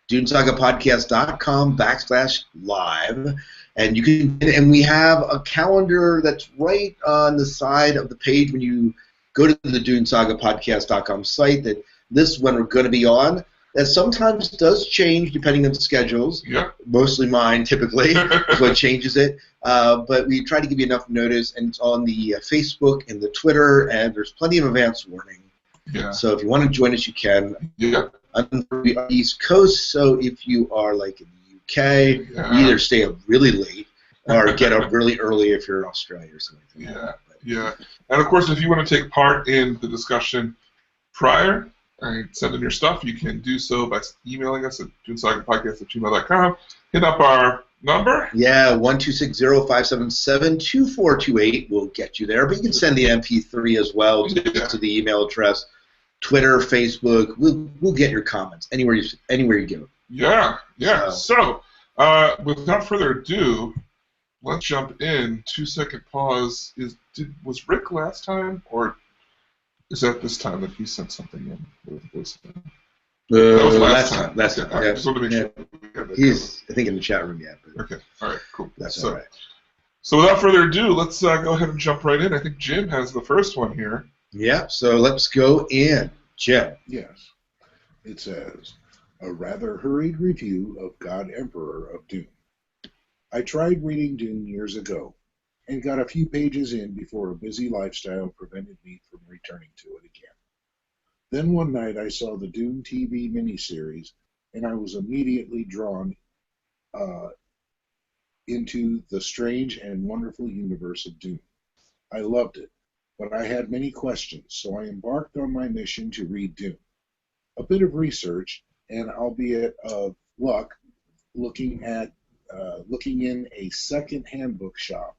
DuneSagaPodcast.com/live, and you can, and we have a calendar that's right on the side of the page when you go to the DuneSagaPodcast.com site that lists when we're going to be on. That sometimes does change depending on schedules. Yeah. Mostly mine, typically, is what changes it. But we try to give you enough notice, and it's on the Facebook and the Twitter, and there's plenty of advance warning. Yeah. So if you want to join us, you can. Yeah. On the East Coast, so if you are like in the UK, you either stay up really late or get up really early if you're in Australia or something. Yeah, yeah. And of course, if you want to take part in the discussion prior and send in your stuff, you can do so by emailing us at dunesagapodcast@gmail.com. Hit up our number. Yeah, 1-260-577-2428 will get you there. But you can send the MP3 as well to the email address. Twitter, Facebook, we'll get your comments anywhere you give them. Yeah, yeah. So without further ado, let's jump in. 2-second pause. Was Rick last time, or is that this time that he sent something in with this? That was last time. Last time. I just wanted to make sure. He's, I think, in the chat room yet. But okay. All right. Cool. That's all right. So without further ado, let's go ahead and jump right in. I think Jim has the first one here. Yeah, so let's go in. Jim. Yes. It says, A rather hurried review of God Emperor of Dune. I tried reading Dune years ago and got a few pages in before a busy lifestyle prevented me from returning to it again. Then one night I saw the Dune TV miniseries and I was immediately drawn into the strange and wonderful universe of Dune. I loved it, but I had many questions, so I embarked on my mission to read Dune. A bit of research, and albeit of luck, looking in a second-hand bookshop,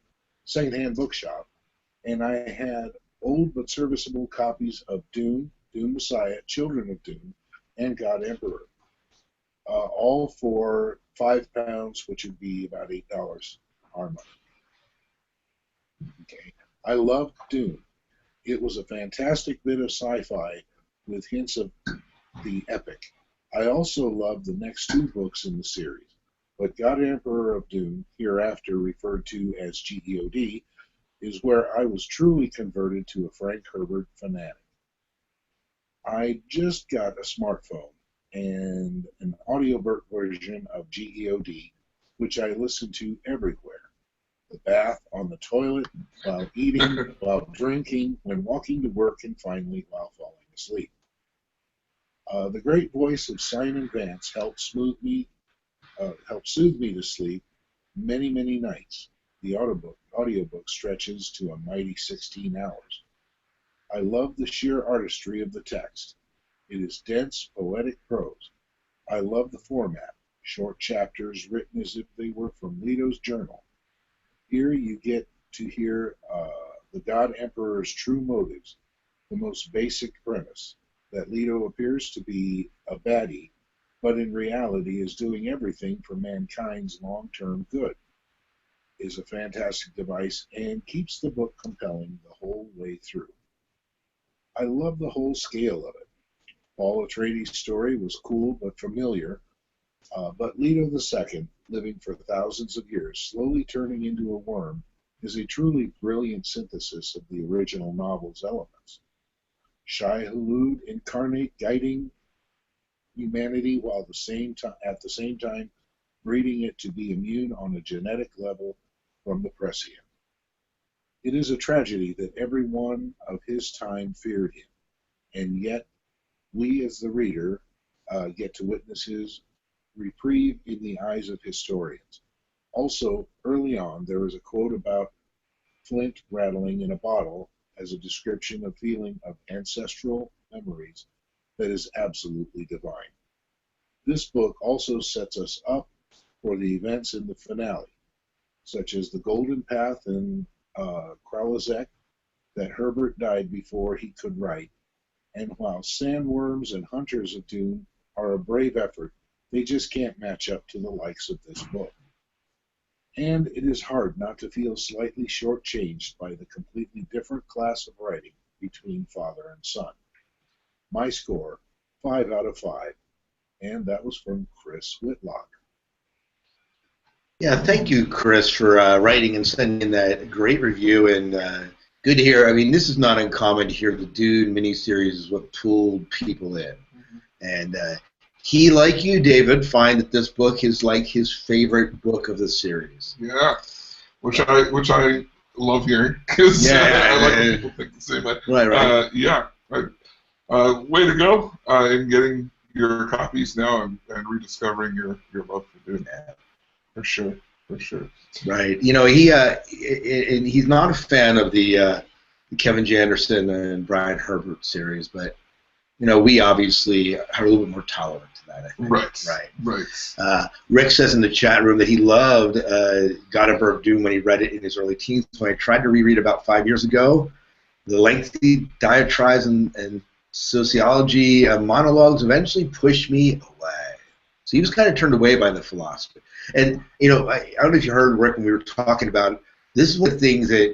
and I had old but serviceable copies of Dune, Dune Messiah, Children of Dune, and God Emperor, all for £5, which would be about $8 our money. Okay, I loved Dune. It was a fantastic bit of sci-fi with hints of the epic. I also loved the next two books in the series, but God Emperor of Dune, hereafter referred to as GEOD, is where I was truly converted to a Frank Herbert fanatic. I just got a smartphone and an audiobook version of GEOD, which I listen to everywhere. The bath, on the toilet, while eating, while drinking, when walking to work, and finally while falling asleep. The great voice of Simon Vance helped soothe me to sleep many, many nights. The audiobook stretches to a mighty 16 hours. I love the sheer artistry of the text. It is dense, poetic prose. I love the format, short chapters written as if they were from Leto's journal. Here you get to hear the God Emperor's true motives, the most basic premise, that Leto appears to be a baddie, but in reality is doing everything for mankind's long-term good, is a fantastic device and keeps the book compelling the whole way through. I love the whole scale of it. Paul Atreides' story was cool but familiar, but Leto II, living for thousands of years, slowly turning into a worm, is a truly brilliant synthesis of the original novel's elements. Shai Hulud incarnate guiding humanity while at the same time breeding it to be immune on a genetic level from the prescient. It is a tragedy that everyone of his time feared him, and yet we as the reader get to witness his reprieve in the eyes of historians. Also, early on, there is a quote about flint rattling in a bottle as a description of feeling of ancestral memories that is absolutely divine. This book also sets us up for the events in the finale, such as the Golden Path in Kralazek, that Herbert died before he could write, and while Sandworms and Hunters of Dune are a brave effort, they just can't match up to the likes of this book. And it is hard not to feel slightly shortchanged by the completely different class of writing between father and son. My score, 5 out of 5, and that was from Chris Whitlock. Yeah, thank you, Chris, for writing and sending in that great review, and good to hear. I mean, this is not uncommon to hear the Dune miniseries is what pulled people in. Mm-hmm. And he, like you, David, find that this book is like his favorite book of the series. Yeah, which I love hearing, because I like when people think the same way. Right. Yeah. Way to go in getting your copies now and rediscovering your love for Dune. Yeah. For sure. Right. You know, and he's not a fan of the Kevin J. Anderson and Brian Herbert series, but you know, we obviously are a little bit more tolerant to that, I think. Right. Rick says in the chat room that he loved God Emperor of Dune when he read it in his early teens. When I tried to reread about 5 years ago, the lengthy diatribes and sociology monologues eventually pushed me away. So he was kind of turned away by the philosophy. And, you know, I don't know if you heard, Rick, when we were talking about, this is one of the things that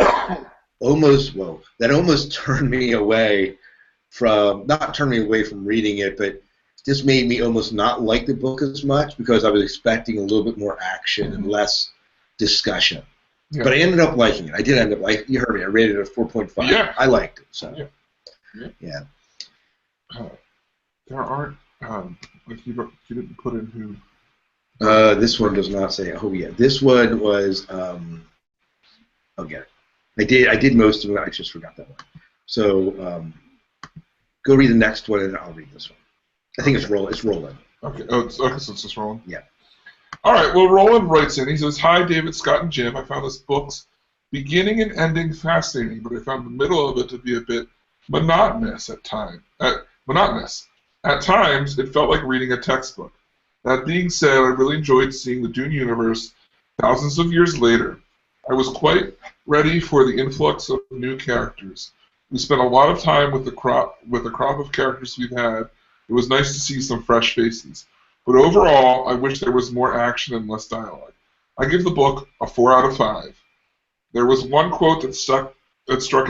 almost turned me away from, not turned me away from reading it, but just made me almost not like the book as much because I was expecting a little bit more action and less discussion. Yeah. But I ended up liking it. I did end up liking it. You heard me. I rated it a 4.5. Yeah. I liked it. So, yeah. There aren't Like you didn't put in who. This one does not say. Oh yeah, this one was. I'll get it. I did most of it. I just forgot that one. So go read the next one, and I'll read this one. I think it's Roland. Okay. Oh, okay. So it's just Roland. Yeah. All right. Well, Roland writes in. He says, "Hi, David, Scott, and Jim. I found this book's beginning and ending fascinating, but I found the middle of it to be a bit monotonous at times. At times, it felt like reading a textbook. That being said, I really enjoyed seeing the Dune universe thousands of years later. I was quite ready for the influx of new characters. We spent a lot of time with the crop of characters we've had. It was nice to see some fresh faces. But overall, I wish there was more action and less dialogue. I give the book a 4 out of 5. There was one quote that struck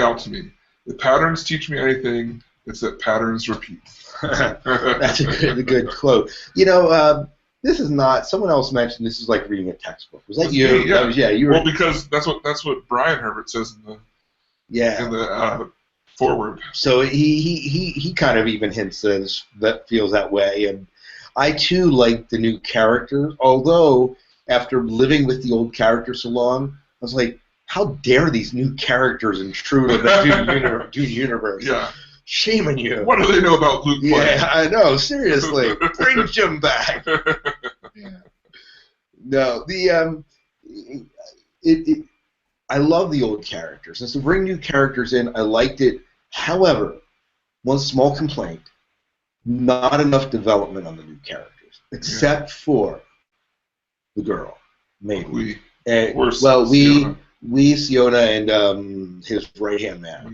out to me. If patterns teach me anything, it's that patterns repeat." That's a good quote. You know, this is not. Someone else mentioned this is like reading a textbook. Was that you? Yeah. You were. Well, because that's what Brian Herbert says in the foreword. So he kind of even hints that feels that way, and I too like the new characters. Although after living with the old characters so long, I was like, how dare these new characters intrude on the Dune universe? Yeah. Shame on you. What do they know about Luke playing? Yeah, I know. Seriously, bring Jim back. Yeah. No, I love the old characters, and to bring new characters in, I liked it. However, one small complaint: not enough development on the new characters, except for the girl, maybe. Siona and his right-hand man.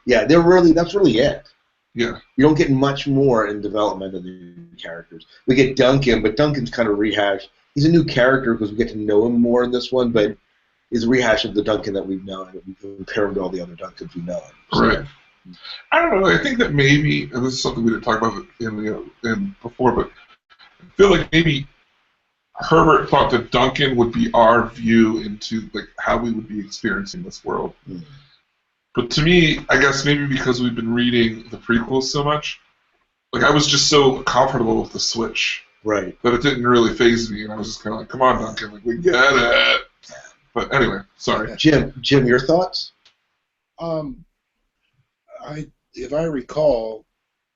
Yeah, that's really it. Yeah. You don't get much more in development of the new characters. We get Duncan, but Duncan's kind of rehashed. He's a new character because we get to know him more in this one, but he's a rehash of the Duncan that we've known, and we compare him to all the other Duncans we know. So, right. I don't know. I think that maybe, and this is something we didn't talk about in before, but I feel like maybe Herbert thought that Duncan would be our view into like how we would be experiencing this world. Mm. But to me, I guess maybe because we've been reading the prequels so much, like I was just so comfortable with the switch, right, that it didn't really faze me, and I was just kind of like, "Come on, Duncan, like we get it." But anyway, sorry, Jim, your thoughts? If I recall,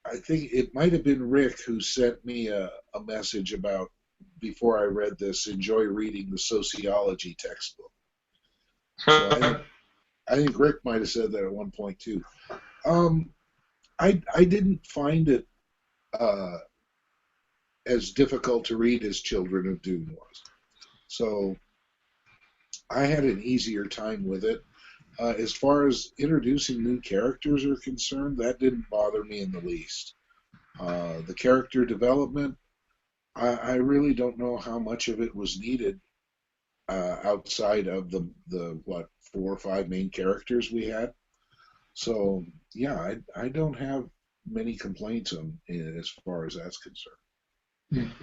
I think it might have been Rick who sent me a message about, before I read this, enjoy reading the sociology textbook. So I think Rick might have said that at one point too. I didn't find it as difficult to read as Children of Dune was. So I had an easier time with it. As far as introducing new characters are concerned, that didn't bother me in the least. The character development, I really don't know how much of it was needed outside of the 4 or 5 main characters we had. So yeah, I don't have many complaints as far as that's concerned.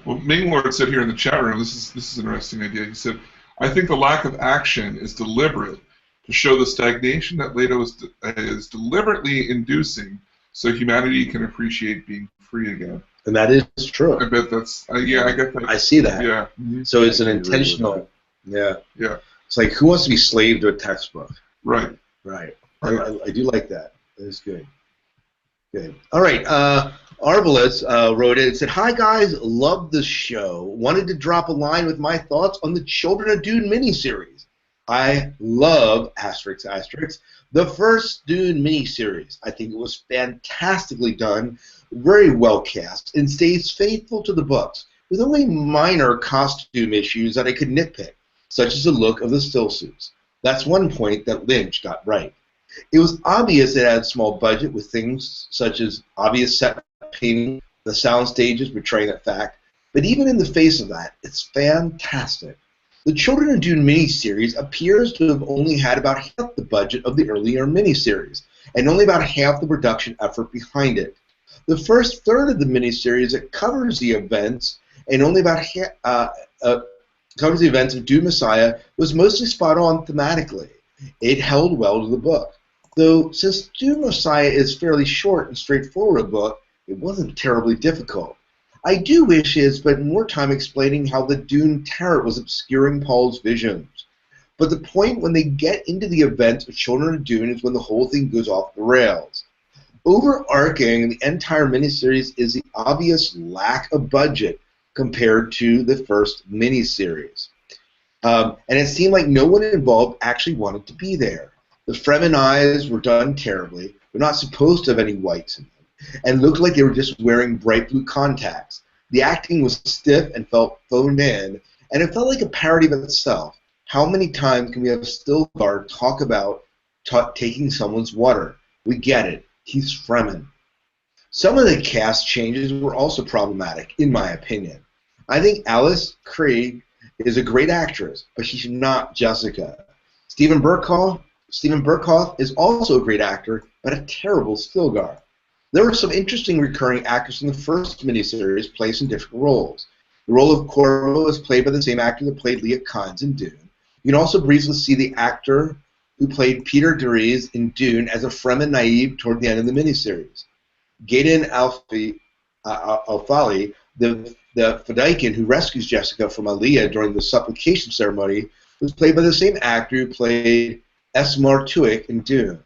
Well, Mainlord said here in the chat room, this is an interesting idea. He said, "I think the lack of action is deliberate to show the stagnation that Leto is deliberately inducing, so humanity can appreciate being free again." And that is true. I bet that's I get that. I see that. Yeah. Mm-hmm. So it's an intentional. Yeah. Yeah. It's like, who wants to be slave to a textbook? Right. Right. I do like that. That is good. Good. All right. Arbalest wrote it and said, "Hi guys, love the show. Wanted to drop a line with my thoughts on the Children of Dune miniseries. I love ***, the first Dune miniseries. I think it was fantastically done, very well cast, and stays faithful to the books, with only minor costume issues that I could nitpick, such as the look of the still suits. That's one point that Lynch got right. It was obvious it had a small budget with things such as obvious set painting, the sound stages betraying that fact, but even in the face of that, it's fantastic. The Children of Dune miniseries appears to have only had about half the budget of the earlier miniseries, and only about half the production effort behind it. The first third of the miniseries that covers the events, and only about covers the events of Dune Messiah, was mostly spot on thematically. It held well to the book. Though, since Dune Messiah is fairly short and straightforward book, It wasn't terribly difficult. I do wish he had spent more time explaining how the Dune turret was obscuring Paul's visions. But the point when they get into the events of Children of Dune is when the whole thing goes off the rails. Overarching the entire miniseries is the obvious lack of budget compared to the first miniseries. And it seemed like no one involved actually wanted to be there. The Fremen eyes were done terribly. They're not supposed to have any whites in them, and looked like they were just wearing bright blue contacts. The acting was stiff and felt phoned in, and it felt like a parody of itself. How many times can we have Stilgar talk about taking someone's water? We get it. He's Fremen. Some of the cast changes were also problematic, in my opinion. I think Alice Krige is a great actress, but she's not Jessica. Stephen Burkhoff is also a great actor, but a terrible Stilgar. There were some interesting recurring actors in the first miniseries placed in different roles. The role of Corvo is played by the same actor that played Leah Kynes in Dune. You can also briefly see the actor who played Peter Dries in Dune as a Fremen naive toward the end of the miniseries. Gaden Alfali, the Fedaykin who rescues Jessica from Aliyah during the supplication ceremony, was played by the same actor who played Esmar Tuick in Dune.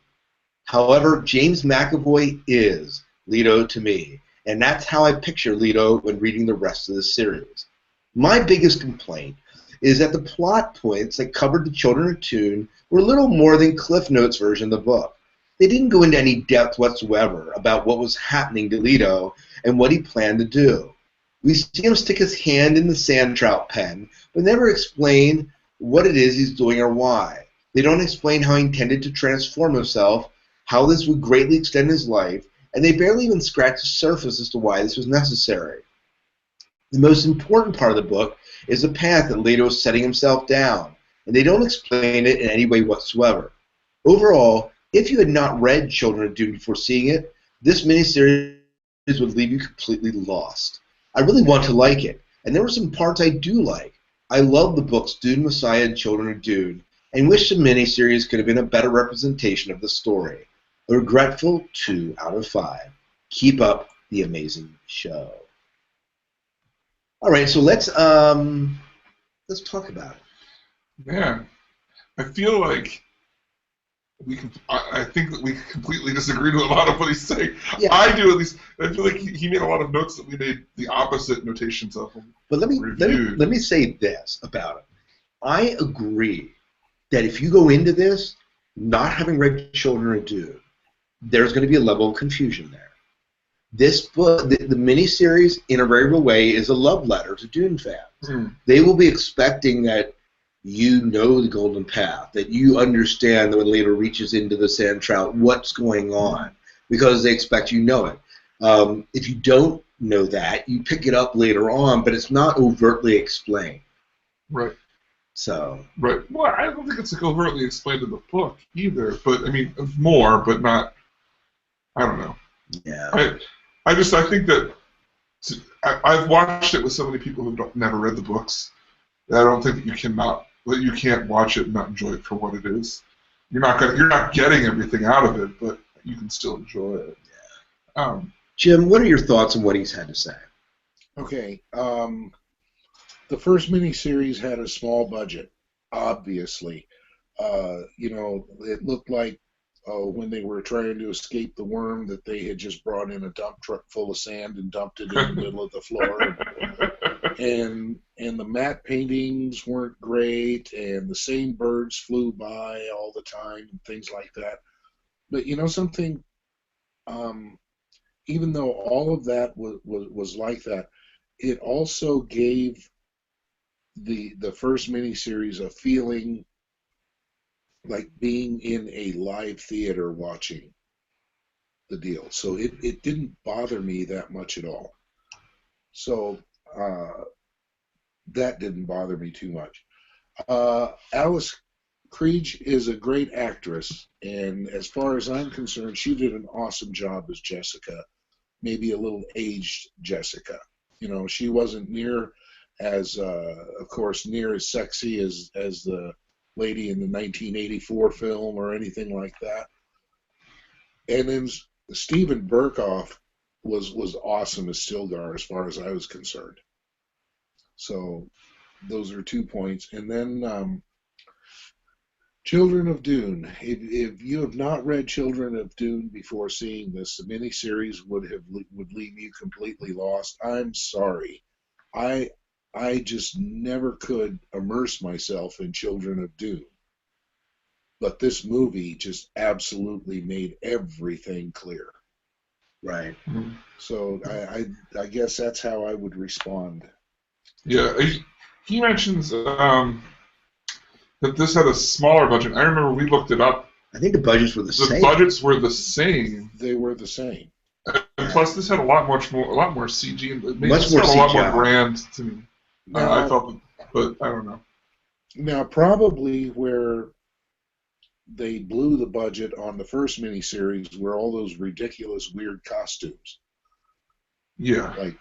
However, James McAvoy is Leto to me, and that's how I picture Leto when reading the rest of the series. My biggest complaint is that the plot points that covered the Children of Dune were little more than Cliff Notes version of the book. They didn't go into any depth whatsoever about what was happening to Leto and what he planned to do. We see him stick his hand in the sand trout pen, but never explain what it is he's doing or why. They don't explain how he intended to transform himself, how this would greatly extend his life, and they barely even scratch the surface as to why this was necessary. The most important part of the book is the path that Leto is setting himself down, and they don't explain it in any way whatsoever. Overall, if you had not read Children of Dune before seeing it, this miniseries would leave you completely lost. I really want to like it, and there were some parts I do like. I love the books Dune Messiah and Children of Dune, and wish the miniseries could have been a better representation of the story. A regretful 2 out of 5. Keep up the amazing show. All right, so let's talk about it. Man, I feel like I think that we completely disagree with a lot of what he's saying. Yeah. I do, at least. I feel like he made a lot of notes that we made the opposite notations of them. But let me say this about it. I agree that if you go into this not having read Children of Dune, there's going to be a level of confusion there. This book, the miniseries, in a very real way, is a love letter to Dune fans. Mm. They will be expecting that you know the Golden Path, that you understand that when Leto reaches into the sand trout, what's going on, because they expect you know it. If you don't know that, you pick it up later on, but it's not overtly explained. Right. So. Right. Well, I don't think it's overtly explained in the book either, but, I mean, more, but not, I don't know. Yeah. I think that I've watched it with so many people who've never read the books that I don't think that you can't watch it and not enjoy it for what it is. You're not getting everything out of it, but you can still enjoy it. Yeah. Jim, what are your thoughts on what he's had to say? Okay. The first miniseries had a small budget, obviously. It looked like when they were trying to escape the worm that they had just brought in a dump truck full of sand and dumped it in the middle of the floor. And the matte paintings weren't great, and the same birds flew by all the time and things like that. But you know something? Even though all of that was like that, it also gave the first miniseries a feeling like being in a live theater watching the deal. So it didn't bother me that much at all. So that didn't bother me too much. Alice Krige is a great actress, and as far as I'm concerned, she did an awesome job as Jessica, maybe a little aged Jessica. You know, she wasn't near as, of course, near as sexy as the lady in the 1984 film or anything like that. And then Stephen Burkhoff was awesome as Stilgar as far as I was concerned. So those are 2 points. And then Children of Dune. If you have not read Children of Dune before seeing this, the miniseries would leave you completely lost. I'm sorry. I just never could immerse myself in Children of Dune. But this movie just absolutely made everything clear. Right. So I guess that's how I would respond. Yeah, he mentions that this had a smaller budget. I remember we looked it up. I think the budgets were the same. The budgets were the same. They were the same. And plus, this had a lot more CG. And it made Much this more felt a lot CGI. more grand to me. Now, I felt, but I don't know. Now, probably where they blew the budget on the first miniseries were all those ridiculous, weird costumes. Yeah. Like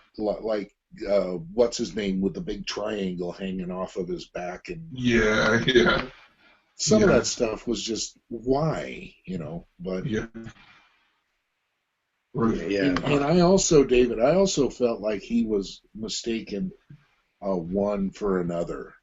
what's his name with the big triangle hanging off of his back, and Yeah. some of that stuff was just why, but Yeah. Yeah. And I also, David, I also felt like he was mistaken one for another.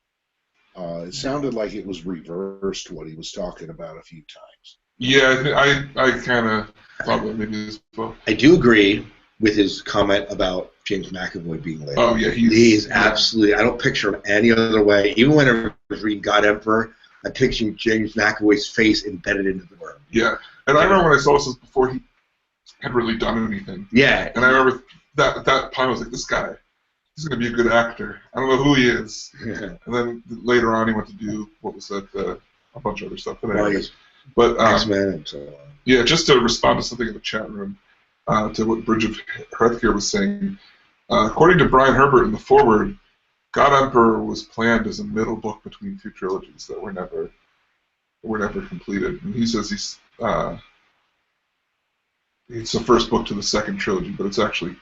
It sounded like it was reversed what he was talking about a few times. Yeah, I kind of thought that maybe as well. I do agree with his comment about James McAvoy being late. Oh, yeah. He's absolutely, I don't picture him any other way. Even when I was reading God Emperor, I'm picturing James McAvoy's face embedded into the worm. Yeah. And I remember when I saw this before he had really done anything. Yeah. And I remember that at that time I was like, this guy, he's going to be a good actor. I don't know who he is. And then later on he went to do, what was that, a bunch of other stuff. But X-Men and so on. Yeah, just to respond to something in the chat room, to what Bridge of Hearthcare was saying, according to Brian Herbert in the foreword, God Emperor was planned as a middle book between 2 trilogies that were never completed. And he says it's the first book to the second trilogy, but it's actually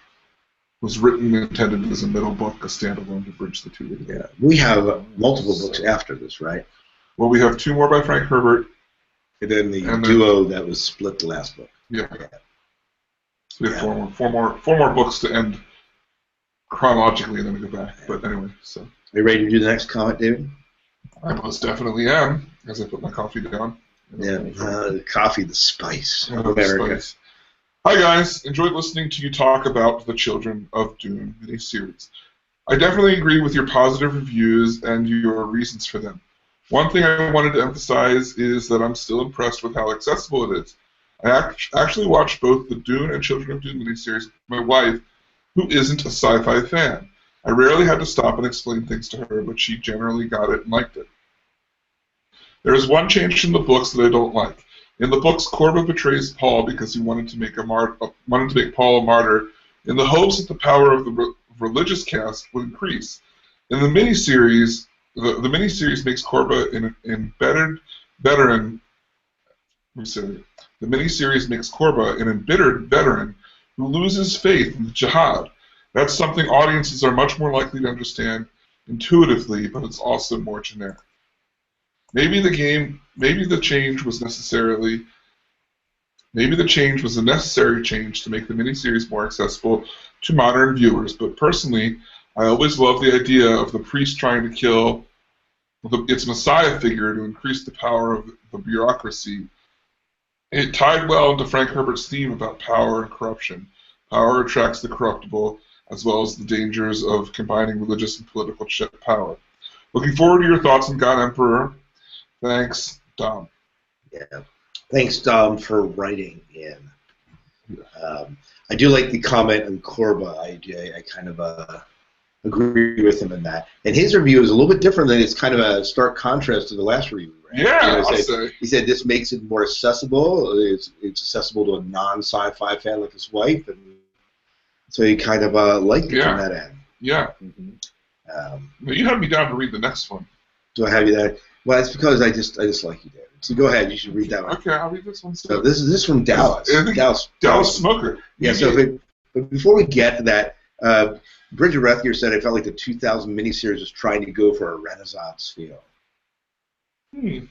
was written and intended as a middle book, a standalone to bridge the 2 together. Yeah, we have multiple books after this, right? Well, we have 2 more by Frank Herbert. And then the duo that was split the last book. Yeah. So we have 4 more books to end chronologically, and then we go back. But anyway, so. Are you ready to do the next comment, David? I most definitely am, as I put my coffee down. Yeah, the coffee, the spice. Spice. Hi guys, enjoyed listening to you talk about the Children of Dune miniseries. I definitely agree with your positive reviews and your reasons for them. One thing I wanted to emphasize is that I'm still impressed with how accessible it is. I actually watched both the Dune and Children of Dune miniseries with my wife, who isn't a sci-fi fan. I rarely had to stop and explain things to her, but she generally got it and liked it. There is one change in the books that I don't like. In the books, Corba betrays Paul because he wanted to make Paul a martyr in the hopes that the power of the religious caste would increase. In the miniseries, the miniseries makes Corba an embittered veteran. The miniseries makes Corba an embittered veteran who loses faith in the jihad. That's something audiences are much more likely to understand intuitively, but it's also more generic. Maybe the change was a necessary change to make the miniseries more accessible to modern viewers, but personally, I always loved the idea of the priest trying to kill its messiah figure to increase the power of the bureaucracy. It tied well into Frank Herbert's theme about power and corruption. Power attracts the corruptible, as well as the dangers of combining religious and political power. Looking forward to your thoughts on God Emperor. Thanks, Dom. Yeah. Thanks, Dom, for writing in. I do like the comment on Corba. I kind of agree with him in that. And his review is a little bit different than it's kind of a stark contrast to the last review. Right? Yeah, he said this makes it more accessible. It's accessible to a non-sci-fi fan like his wife, and so he kind of liked it from that end. Yeah. You had me down to read the next one. Do I have you there? Well, it's because I just like you, David. So go ahead. You should read that one. Okay, I'll read this one. So this is from Dallas. Dallas Smoker. Yeah. So, but before we get to that, Bridget Rethger said I felt like the 2000 miniseries was trying to go for a Renaissance feel. The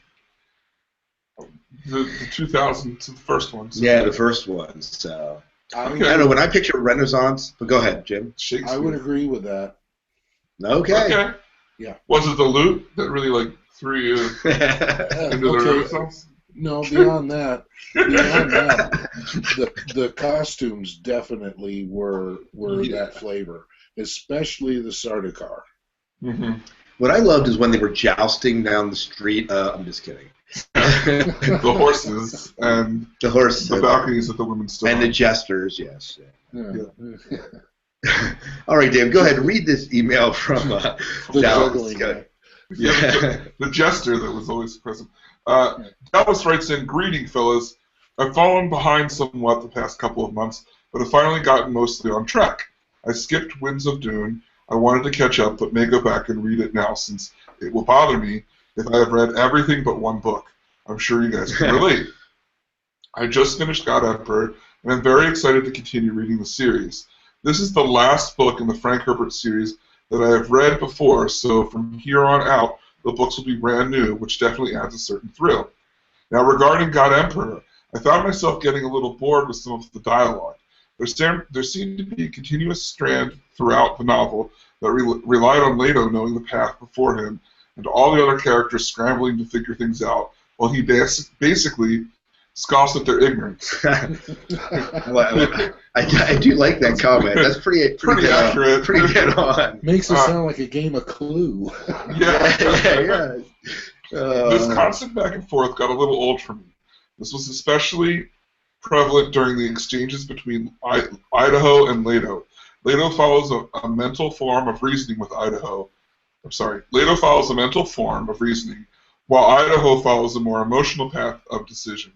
2000s, the first one. Yeah, the first one. So I Okay. I don't know. When I picture Renaissance, but go ahead, Jim. Shakespeare. I would agree with that. Okay. Yeah. Was it the loot that really like threw you into the Okay. Renaissance? No, beyond that, the costumes definitely were that flavor, especially the Sardaukar. Mm-hmm. What I loved is when they were jousting down the street. I'm just kidding. The horses and The horse, the balconies that the women stood and on. the jesters. Yes. Yeah. All right, Dave. Go ahead. Read this email from The Dallas. juggling guy. Yeah. The jester that was always present. Dallas writes in, "Greeting, fellas. I've fallen behind somewhat the past couple of months, but have finally gotten mostly on track. I skipped Winds of Dune. I wanted to catch up, but may go back and read it now since it will bother me if I have read everything but one book. I'm sure you guys can relate. I just finished God Emperor, and I'm very excited to continue reading the series. This is the last book in the Frank Herbert series that I have read before, so from here on out, the books will be brand new, which definitely adds a certain thrill. Now, regarding God Emperor, I found myself getting a little bored with some of the dialogue. There seemed to be a continuous strand throughout the novel that relied on Leto knowing the path before him and all the other characters scrambling to figure things out, while he basically scoffs at their ignorance." I do like that comment. That's pretty accurate. Pretty dead on. Makes it sound like a game of Clue. Yeah. Yeah. This constant back and forth got a little old for me. This was especially prevalent during the exchanges between Idaho and Leto. Leto follows a mental form of reasoning with Idaho. Leto follows a mental form of reasoning, while Idaho follows a more emotional path of discussion.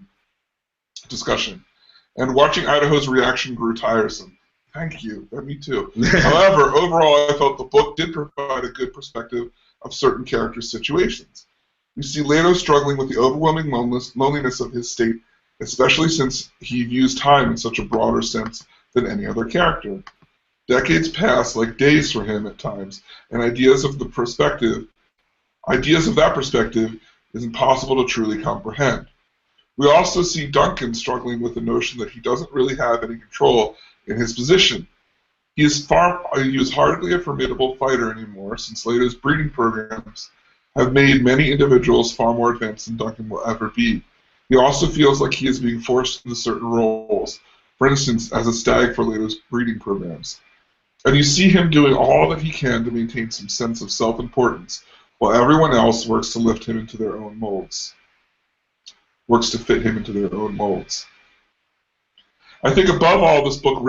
And watching Idaho's reaction grew tiresome. Thank you. Me too. However, overall, I felt the book did provide a good perspective of certain character situations. We see Leto struggling with the overwhelming loneliness of his state, especially since he views time in such a broader sense than any other character. Decades pass like days for him at times, and ideas of that perspective is impossible to truly comprehend. We also see Duncan struggling with the notion that he doesn't really have any control in his position. He is hardly a formidable fighter anymore, since Leto's breeding programs have made many individuals far more advanced than Duncan will ever be. He also feels like he is being forced into certain roles, for instance, as a stag for Leto's breeding programs. And you see him doing all that he can to maintain some sense of self-importance, while everyone else works to lift him into their own molds. Works to fit him into their own molds. I think above all, this book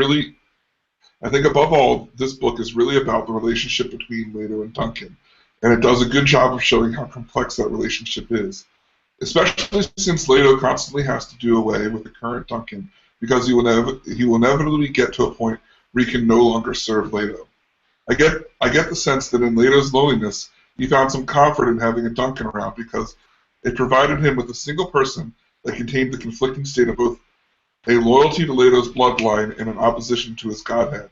is really about the relationship between Leto and Duncan, and it does a good job of showing how complex that relationship is, especially since Leto constantly has to do away with the current Duncan because he will inevitably get to a point where he can no longer serve Leto. I get the sense that in Leto's loneliness, he found some comfort in having a Duncan around because it provided him with a single person that contained the conflicting state of both a loyalty to Leto's bloodline and an opposition to his godhead.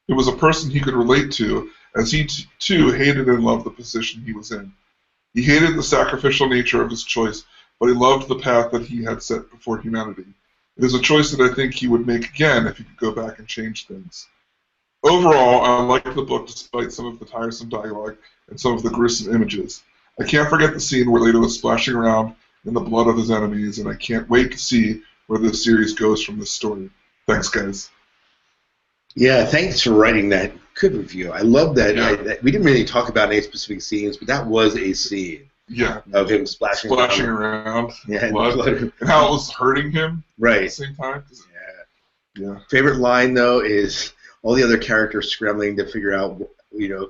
It was a person he could relate to, as he too hated and loved the position he was in. He hated the sacrificial nature of his choice, but he loved the path that he had set before humanity. It is a choice that I think he would make again if he could go back and change things. Overall, I liked the book despite some of the tiresome dialogue and some of the gruesome images. I can't forget the scene where Leto is splashing around in the blood of his enemies, and I can't wait to see where this series goes from this story. Thanks, guys. Yeah, thanks for writing that good review. I love that. Yeah. We didn't really talk about any specific scenes, but that was a scene of him splashing around. Yeah, blood. And how it was hurting him right at the same time. Yeah. Favorite line though is all the other characters scrambling to figure out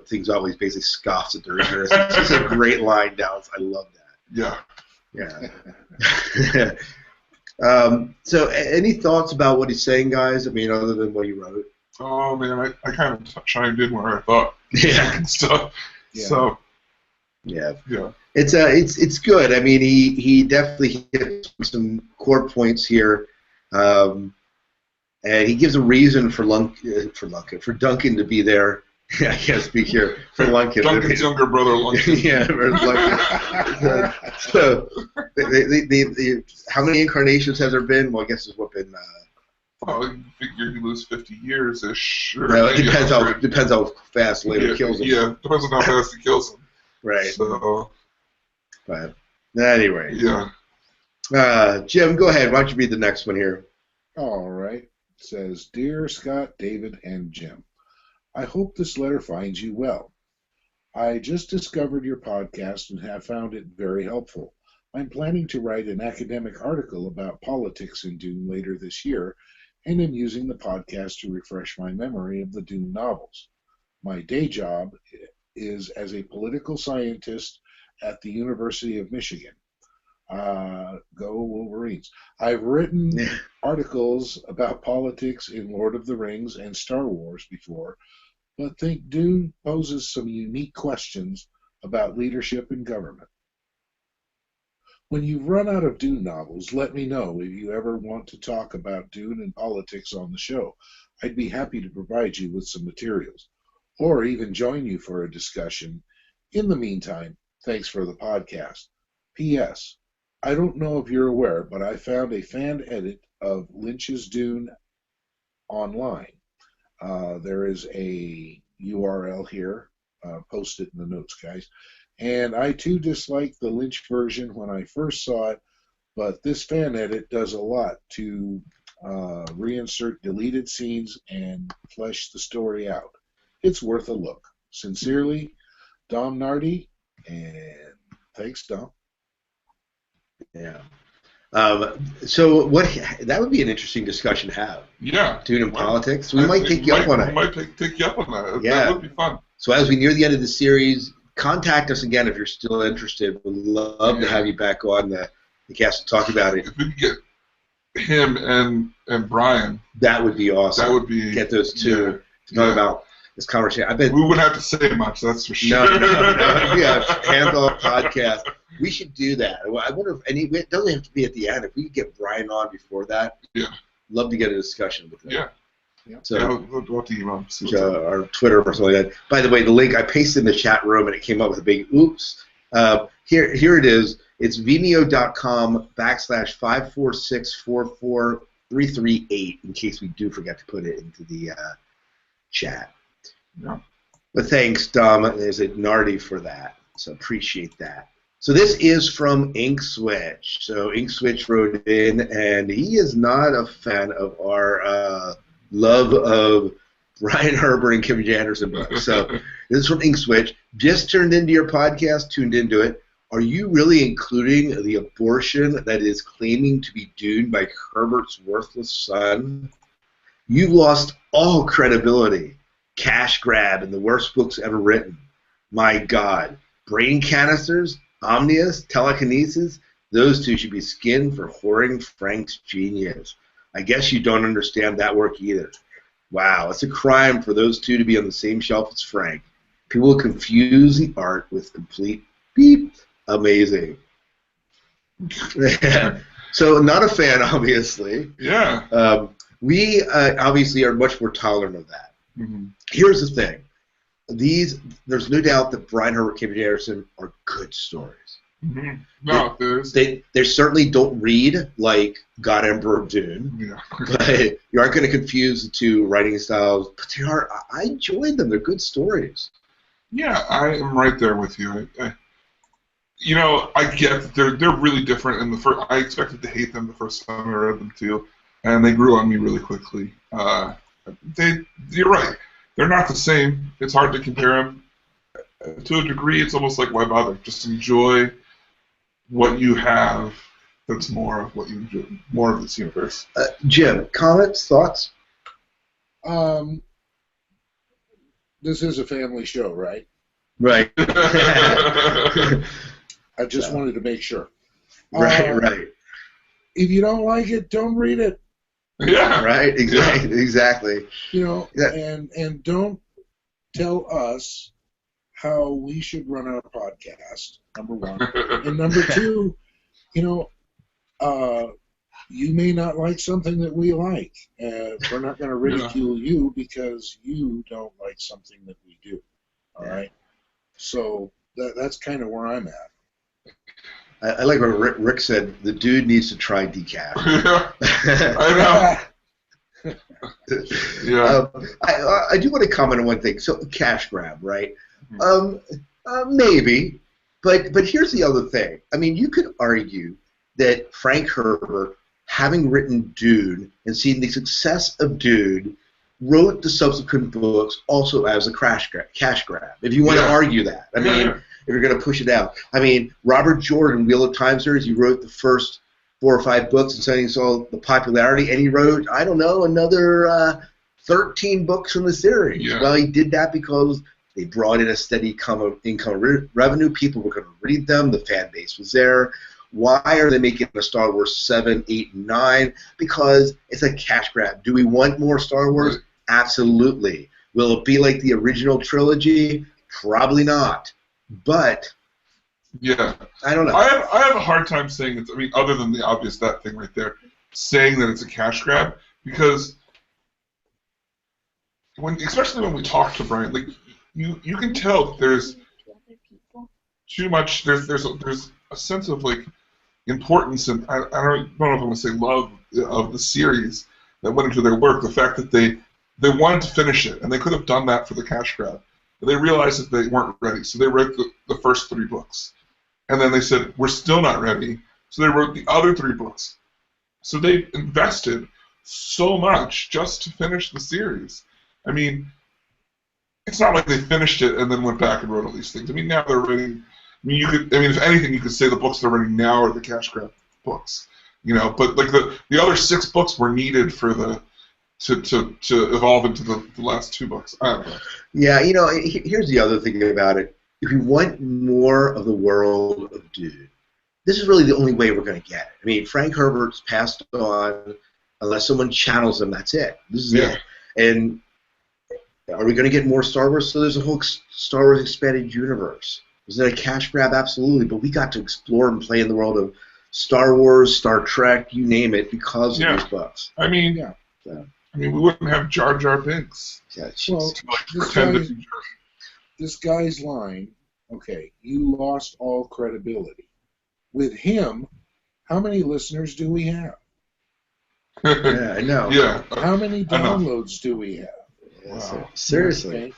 things. Always basically scoffs at their ignorance. It's just a great line, Dallas. I love that. Yeah. So, any thoughts about what he's saying, guys? I mean, other than what he wrote. Oh man, I kind of chimed in where I thought and stuff. Yeah. So yeah, it's good. I mean, he definitely hits some core points here, and he gives a reason for Duncan to be there. I can't speak here for Lunkin. Duncan's younger brother, Lunkin. Yeah, Lunkin. So, how many incarnations has there been? Well, I guess it's been Well, you figure you lose 50 years ish. No, it depends how fast Later kills him. Yeah, depends on how fast he kills him. Right. So. But anyway. Yeah. Jim, go ahead. Why don't you read the next one here? All right. It says, Dear Scott, David, and Jim, I hope this letter finds you well. I just discovered your podcast and have found it very helpful. I'm planning to write an academic article about politics in Dune later this year, and am using the podcast to refresh my memory of the Dune novels. My day job is as a political scientist at the University of Michigan. Go Wolverines. I've written articles about politics in Lord of the Rings and Star Wars before, but think Dune poses some unique questions about leadership and government. When you run out of Dune novels, let me know if you ever want to talk about Dune and politics on the show. I'd be happy to provide you with some materials, or even join you for a discussion. In the meantime, thanks for the podcast. P.S. I don't know if you're aware, but I found a fan edit of Lynch's Dune online. There is a URL here. Post it in the notes, guys. And I too disliked the Lynch version when I first saw it, but this fan edit does a lot to reinsert deleted scenes and flesh the story out. It's worth a look. Sincerely, Dom Nardi, and thanks, Dom. Yeah. So that would be an interesting discussion to have. Yeah. Dune and politics. We might take you up on it. We might take you up on that. Yeah. That would be fun. So as we near the end of the series, contact us again if you're still interested. We'd love to have you back on the cast to talk about it. If we could get him and Brian, that would be awesome. That would be get those two to talk about this conversation. I bet we wouldn't have to say much. That's for sure. No. Yeah, hands-off podcast. We should do that. I wonder if it doesn't have to be at the end. If we could get Brian on before that, love to get a discussion with him. Yeah. So we'll email our Twitter or something like that. By the way, the link I pasted in the chat room and it came up with a big oops. Here it is. It's vimeo.com/546443338 in case we do forget to put it into the chat. Yeah. But thanks, Dom. There's a Nardi for that. So appreciate that. So this is from Ink Switch. So Ink Switch wrote in, and he is not a fan of our love of Brian Herbert and Kim Janderson books. So this is from Ink Switch. Just tuned into your podcast, tuned into it. Are you really including the abortion that is claiming to be Dune by Herbert's worthless son? You've lost all credibility. Cash grab and the worst books ever written. My God. Brain canisters, omnius, telekinesis, those two should be skinned for whoring Frank's genius. I guess you don't understand that work either. Wow, it's a crime for those two to be on the same shelf as Frank. People confuse the art with complete beep. Amazing. So not a fan, obviously. Yeah. We obviously are much more tolerant of that. Mm-hmm. Here's the thing. There's no doubt that Brian Herbert, Kim Janderson are good stories. Mm-hmm. No, they certainly don't read like God Emperor of Dune. Yeah. But you aren't going to confuse the two writing styles. But they are. I enjoyed them. They're good stories. Yeah, I am right there with you. I get that they're really different. And I expected to hate them the first time I read them too, and they grew on me really quickly. You're right. They're not the same. It's hard to compare them. To a degree, it's almost like, why bother? Just enjoy what you have. That's more of what you enjoy, more of this universe. Jim, comments, thoughts? This is a family show, right? Right. I just wanted to make sure. Right. If you don't like it, don't read it. Yeah. Right. Exactly. And don't tell us how we should run our podcast. Number one, and number two, you may not like something that we like. We're not going to ridicule you because you don't like something that we do. All right. So that's kind of where I'm at. I like what Rick said. The dude needs to try decaf. I know. Yeah. I do want to comment on one thing. So cash grab, right? Mhm. Maybe, but here's the other thing. I mean, you could argue that Frank Herbert, having written Dune and seen the success of Dune, wrote the subsequent books also as a cash grab. If you want to Yeah. argue that, I mean, Yeah. if you're going to push it out, I mean, Robert Jordan, Wheel of Time series, he wrote the first 4 or 5 books, and suddenly saw the popularity, and he wrote, I don't know, another 13 books from the series. Yeah. Well, he did that because they brought in a steady income revenue. People were going to read them. The fan base was there. Why are they making a Star Wars 7, 8, and 9? Because it's a cash grab. Do we want more Star Wars? Right. Absolutely. Will it be like the original trilogy? Probably not. But Yeah. I don't know. I have a hard time saying it's. I mean, other than the obvious that thing right there, saying that it's a cash grab because especially when we talk to Brian, like you can tell that there's too much. There's a sense of like importance and I don't know if I'm gonna say love of the series that went into their work. The fact that they wanted to finish it and they could have done that for the cash grab, but they realized that they weren't ready, so they wrote the first 3 books. And then they said, we're still not ready. So they wrote the other 3 books. So they invested so much just to finish the series. I mean, it's not like they finished it and then went back and wrote all these things. I mean, now they're writing. I mean, if anything, you could say the books they're writing now are the cash grab books. But like the other 6 books were needed for the to evolve into the last 2 books. I don't know. Yeah, here's the other thing about it. If you want more of the world of Dune, this is really the only way we're going to get it. I mean, Frank Herbert's passed on. Unless someone channels him, that's it. This is it. And are we going to get more Star Wars? So there's a whole Star Wars expanded universe. Is it a cash grab? Absolutely. But we got to explore and play in the world of Star Wars, Star Trek, you name it, because of these books. I mean, So, I mean, we wouldn't have Jar Jar Binks. yeah, Well, To like pretend to be Jar. this guy's line, okay, you lost all credibility. With him, how many listeners do we have? yeah, I know. Yeah. How many I know. downloads do we have? Yeah, so, seriously. Okay?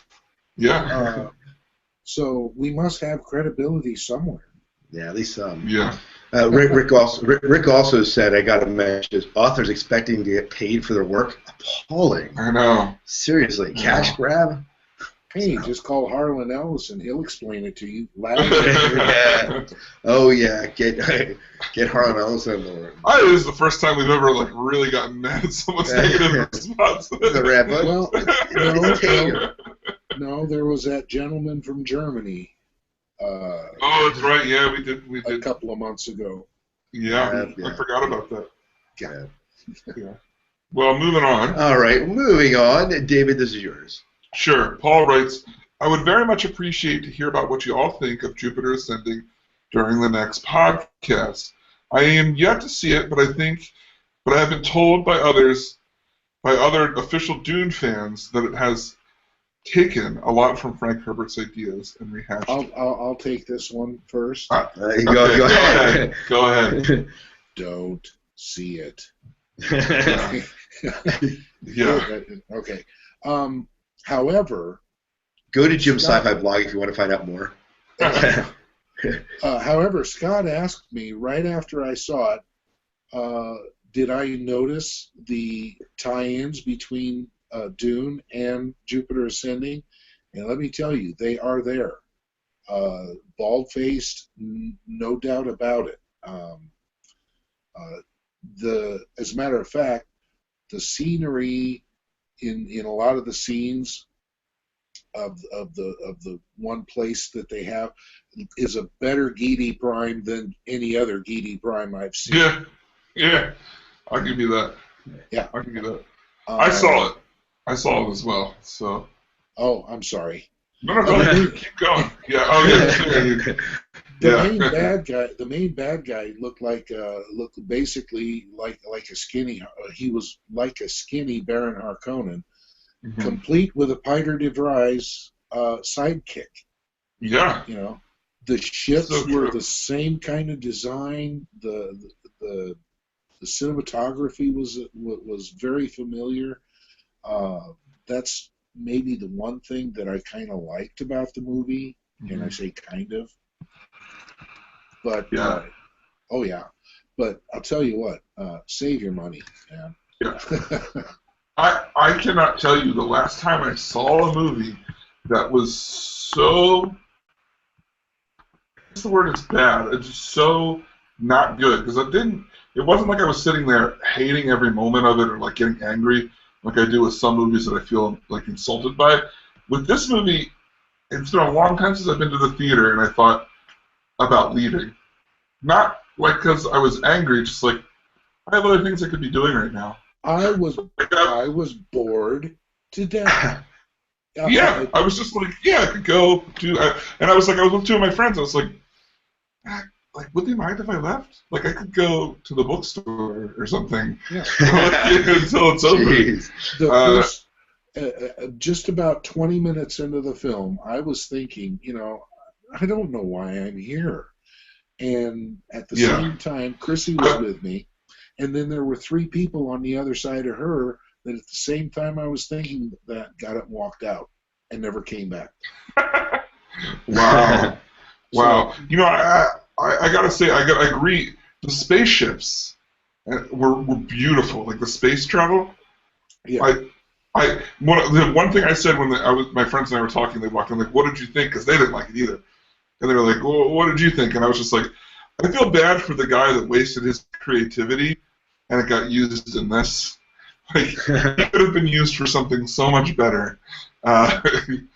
Yeah. So we must have credibility somewhere. Yeah, at least some. Yeah. Rick also said, I got to mention, authors expecting to get paid for their work. Appalling. I know. Seriously, cash grab? Hey, just call Harlan Ellison. He'll explain it to you. Yeah. Oh yeah, get Harlan Ellison on board. This is the first time we've ever like really gotten mad at someone's negative response. The rat bug. Well, no, there was that gentleman from Germany. Oh, that's right. Yeah, we did. A couple of months ago. Yeah, I forgot about that. Yeah. Yeah. Well, moving on. All right, moving on. David, this is yours. Sure. Paul writes, I would very much appreciate to hear about what you all think of Jupiter Ascending during the next podcast. I am yet to see it, but I have been told by other official Dune fans that it has taken a lot from Frank Herbert's ideas and rehashed. I'll take this one first. Go ahead. Go ahead. Don't see it. Yeah. Okay. However, go to Jim's Sci-Fi blog if you want to find out more. However, Scott asked me right after I saw it, did I notice the tie-ins between Dune and Jupiter Ascending? And let me tell you, they are there. Bald-faced, no doubt about it. As a matter of fact, the scenery in a lot of the scenes of the one place that they have is a better Giedi Prime than any other Giedi Prime I've seen. Yeah, I'll give you that. Yeah, I'll give you that. I saw it as well. So. Oh, I'm sorry. No, go ahead. Keep going. Yeah. Oh, yeah. The main bad guy looked basically like a skinny. He was like a skinny Baron Harkonnen, complete with a Piter de Vries sidekick. Yeah. The ships were the same kind of design. The The cinematography was very familiar. That's maybe the one thing that I kind of liked about the movie, and I say kind of. But Yeah. oh yeah, but I'll tell you what, save your money, man. Yeah. I cannot tell you the last time I saw a movie that was so. What's the word? It's bad. It's just so not good because it wasn't like I was sitting there hating every moment of it or like getting angry like I do with some movies that I feel like insulted by. With this movie, it's been a long time since I've been to the theater and I thought about leaving. Not like because I was angry, just like I have other things I could be doing right now. I was bored to death. Yeah, I was just like, yeah, I could go do, and I was with two of my friends. I was like, would they mind if I left? Like, I could go to the bookstore or something until it's over. The first, just about 20 minutes into the film, I was thinking, I don't know why I'm here. And at the same time, Chrissy was with me, and then there were 3 people on the other side of her that at the same time I was thinking that got up and walked out and never came back. Wow. Wow. I gotta say, I agree. The spaceships were beautiful. Like the space travel. Yeah. The one thing I said when my friends and I were talking, they walked in like, "What did you think?" Because they didn't like it either, and they were like, "Well, what did you think?" And I was just like, I feel bad for the guy that wasted his creativity and it got used in this. Like, it could have been used for something so much better. And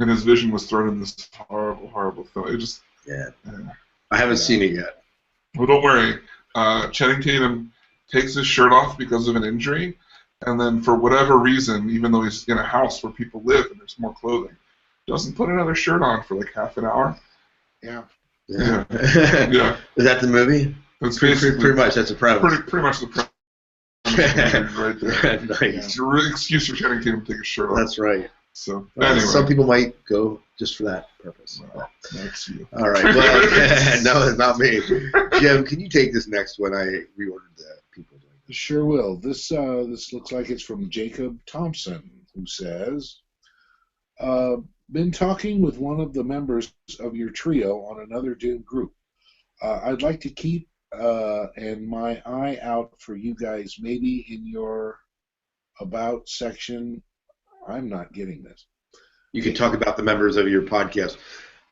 his vision was thrown in this horrible, horrible film. It just... Yeah. I haven't seen it yet. Well, don't worry. Channing Tatum takes his shirt off because of an injury, and then for whatever reason, even though he's in a house where people live and there's more clothing, doesn't put another shirt on for like half an hour. Yeah. Yeah. Yeah. Is that the movie? It's pretty much. That's a premise. Pretty much the premise. Right there. Nice. Excuse for Channing Tatum to take his shirt off. That's right. So anyway, some people might go just for that purpose. Well, that's you. All right. Well, no, it's not me. Jim, can you take this next one? I reordered the people doing this. Sure will. This looks like it's from Jacob Thompson, who says, been talking with one of the members of your trio on another Dune group. I'd like to keep and my eye out for you guys, maybe in your about section. I'm not getting this. You can talk about the members of your podcast.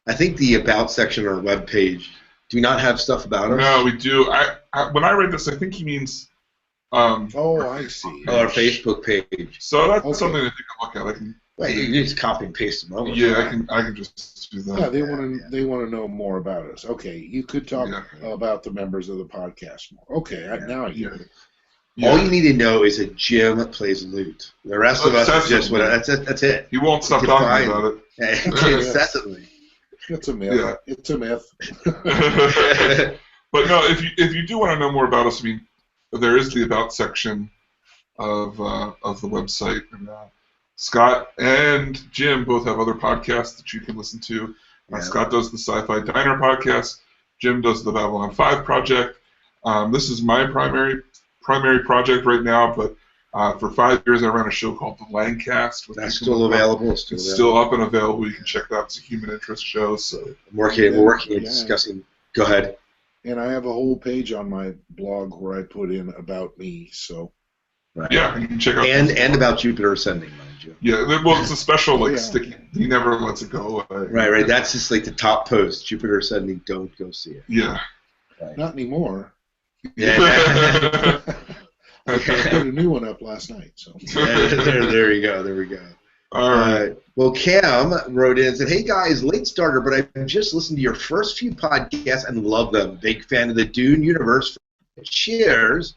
I think the about section on our webpage do not have stuff about us. No, we do. When I read this, I think he means. Oh, I see. Our Facebook page. So that's something to take a look at. I can. Well, you just copy and paste them over. Yeah, I can just do that. Yeah, they want to know more about us. Okay, you could talk about the members of the podcast more. Okay, now I get it. Yeah. All you need to know is that Jim plays lute. The rest of us is just whatever. That's it. He won't stop talking about it. Incessantly. It's a myth. Yeah. It's a myth. But no, if you do want to know more about us, I mean, there is the about section of the website, and Scott and Jim both have other podcasts that you can listen to. Scott does the Sci-Fi Diner podcast. Jim does the Babylon 5 project. This is my primary project right now, but for 5 years I ran a show called The Langcast. That's still available. It's still up and available. You can check it out. It's a human interest show. So we're working and discussing. Go ahead. And I have a whole page on my blog where I put in about me. So. Right. Yeah, you can check out. And about Jupiter Ascending, mind you. Yeah, well, it's a special sticky. He never lets it go away. Right. That's just like the top post. Jupiter Ascending. Don't go see it. Yeah. Right. Not anymore. Yeah. I put a new one up last night. So. There you go. There we go. All right. Well, Cam wrote in and said, "Hey guys, late starter, but I've just listened to your first few podcasts and love them. Big fan of the Dune universe. Cheers,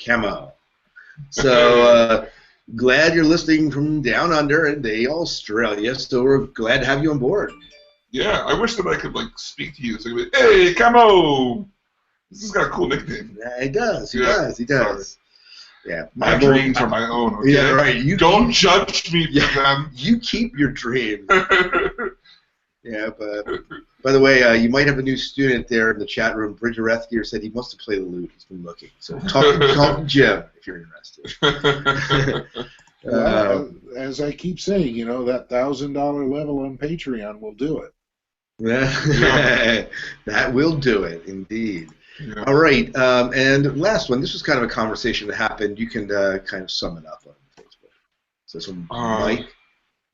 Camo." So glad you're listening from down under in Australia. So we're glad to have you on board. Yeah, I wish that I could speak to you. So I could be, hey, Camo. This has got a cool nickname. Yeah, he does. He does. Sorry. Yeah, my dreams are my own. Okay? Yeah, right. Don't judge me for them. You keep your dreams. Yeah, but by the way, you might have a new student there in the chat room. Bridger Ethgear said he wants to play the lute. He's been looking. So talk to Jim if you're interested. Well, as I keep saying, that $1,000 level on Patreon will do it. That will do it, indeed. Yeah. All right, and last one. This was kind of a conversation that happened. You can kind of sum it up on Facebook. So this one, Mike.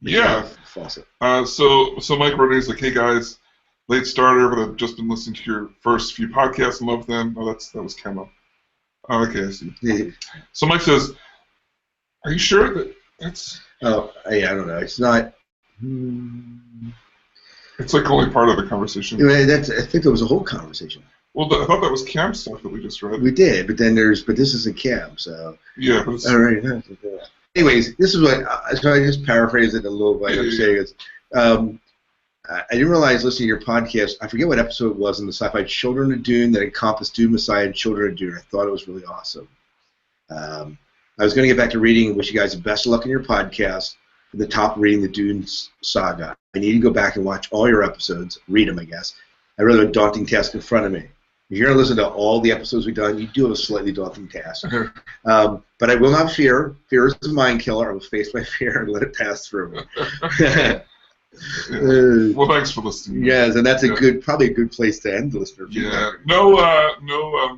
Yeah. Fawcett. So Mike wrote, he's like, hey guys, late starter, but I've just been listening to your first few podcasts and love them. Oh, that was Camo. Oh, okay, I see. Yeah. So Mike says, are you sure that that's... Oh, yeah, I don't know. It's not... It's like only part of the conversation. I think there was a whole conversation. Well, I thought that was Cam stuff that we just read. We did, but this isn't Cam, so... Yeah, but it's... All right. Anyways, this is what... So I just paraphrase it a little bit. I'm saying is, I didn't realize listening to your podcast, I forget what episode it was in the sci-fi Children of Dune that encompassed Dune Messiah and Children of Dune. I thought it was really awesome. I was going to get back to reading and wish you guys the best of luck in your podcast. At the top, reading the Dune Saga. I need to go back and watch all your episodes, read them, I guess. I really have a daunting task in front of me. If you're going to listen to all the episodes we've done, you do have a slightly daunting task. But I will not fear. Fear is a mind killer. I will face my fear and let it pass through. Well, thanks for listening. Yes, and that's probably a good place to end the listener feedback. Yeah.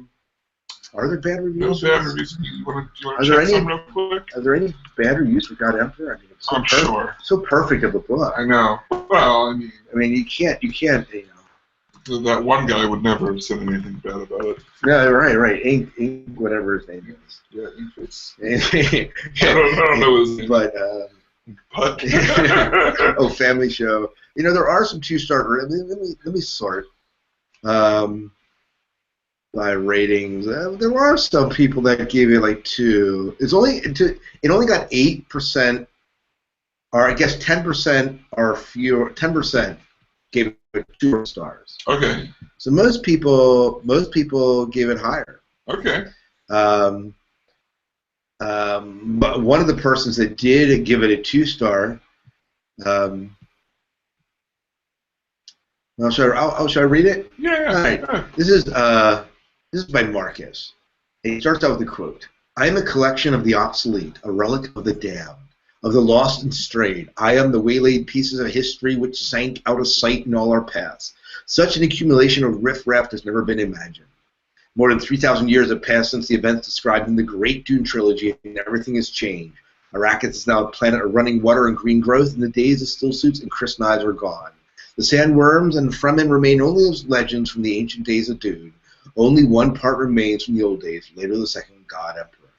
Are there bad reviews? No bad reviews. You want to check some real quick? Are there any bad reviews for God Emperor? I mean, it's sure. So perfect of a book. I know. Well, I mean, you can't. That one guy would never have said anything bad about it. No, right. Ink, whatever his name is. Yeah, Ink. I don't know his name. But. Oh, Family Show. There are some 2-star. Let me sort. By ratings, there are some people that gave it like 2. It only got 8%, or I guess 10% or fewer. 10% gave it 2 stars. Okay. So most people gave it higher. Okay. But one of the persons that did give it a 2-star. Should I read it? Yeah. All right. Yeah. This is by Marcus. And he starts out with a quote. I am a collection of the obsolete, a relic of the damned, of the lost and strayed. I am the waylaid pieces of history which sank out of sight in all our paths. Such an accumulation of riff-raff has never been imagined. More than 3,000 years have passed since the events described in the Great Dune Trilogy, and everything has changed. Arrakis is now a planet of running water and green growth, and the days of still suits and crisp knives are gone. The sandworms and Fremen remain only as legends from the ancient days of Dune. Only one part remains from the old days, Leto the Second, God Emperor.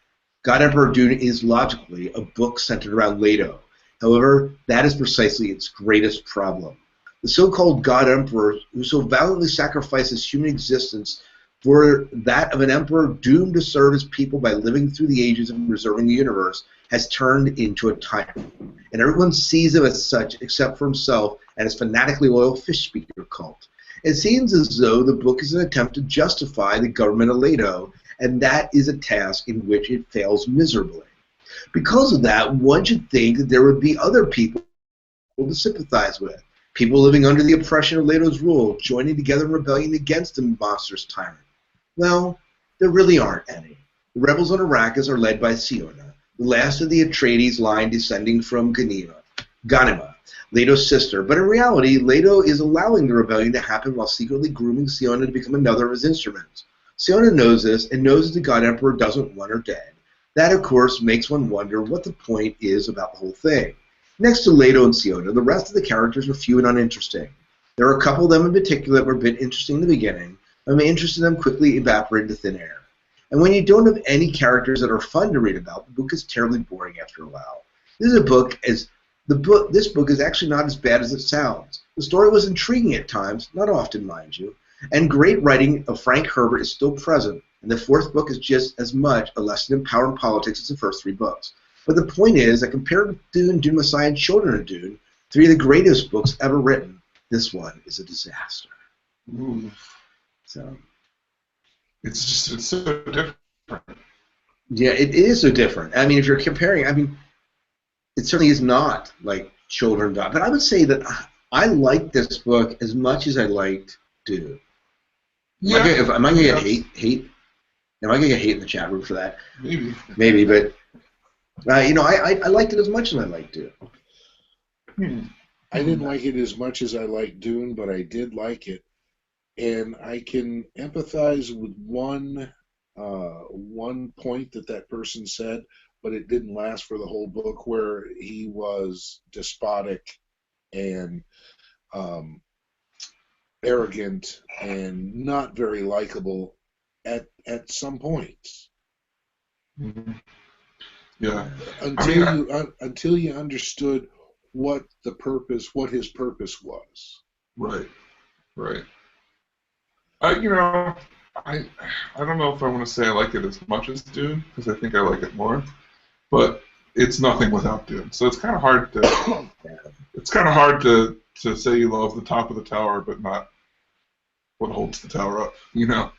God Emperor of Dune is logically a book centered around Leto. However, that is precisely its greatest problem. The so-called God Emperor, who so valiantly sacrifices human existence for that of an emperor doomed to serve his people by living through the ages and preserving the universe, has turned into a tyrant. And everyone sees him as such except for himself and his fanatically loyal fish speaker cult. It seems as though the book is an attempt to justify the government of Leto, and that is a task in which it fails miserably. Because of that, one should think that there would be other people to sympathize with, people living under the oppression of Leto's rule, joining together in rebellion against the monstrous tyrant. Well, there really aren't any. The rebels on Arrakis are led by Siona, the last of the Atreides line descending from Ghanima, Leto's sister, but in reality, Leto is allowing the rebellion to happen while secretly grooming Siona to become another of his instruments. Siona knows this, and knows that the God Emperor doesn't want her dead. That, of course, makes one wonder what the point is about the whole thing. Next to Leto and Siona, the rest of the characters are few and uninteresting. There are a couple of them in particular that were a bit interesting in the beginning, and my interest in them quickly evaporated into thin air. And when you don't have any characters that are fun to read about, the book is terribly boring after a while. This book is actually not as bad as it sounds. The story was intriguing at times, not often, mind you, and great writing of Frank Herbert is still present, and the 4th book is just as much a lesson in power and politics as the first 3 books. But the point is that compared with Dune, Dune Messiah, and Children of Dune, 3 of the greatest books ever written, this one is a disaster. Ooh. So it's so different. Yeah, it is so different. I mean, if you're comparing, it certainly is not like Children of Dune. But I would say that I liked this book as much as I liked Dune. Yeah. Am I gonna get hate? Am I gonna get hate in the chat room for that? Maybe, but I liked it as much as I liked Dune. I didn't like it as much as I liked Dune, but I did like it, and I can empathize with one point that person said, but it didn't last for the whole book, where he was despotic and arrogant and not very likable at some points. Mm-hmm. Yeah. Until you understood what his purpose was. Right. I don't know if I want to say I like it as much as Dune, because I think I like it more, but it's nothing without Dune. So it's kind of hard to say you love the top of the tower, but not what holds the tower up. Yeah.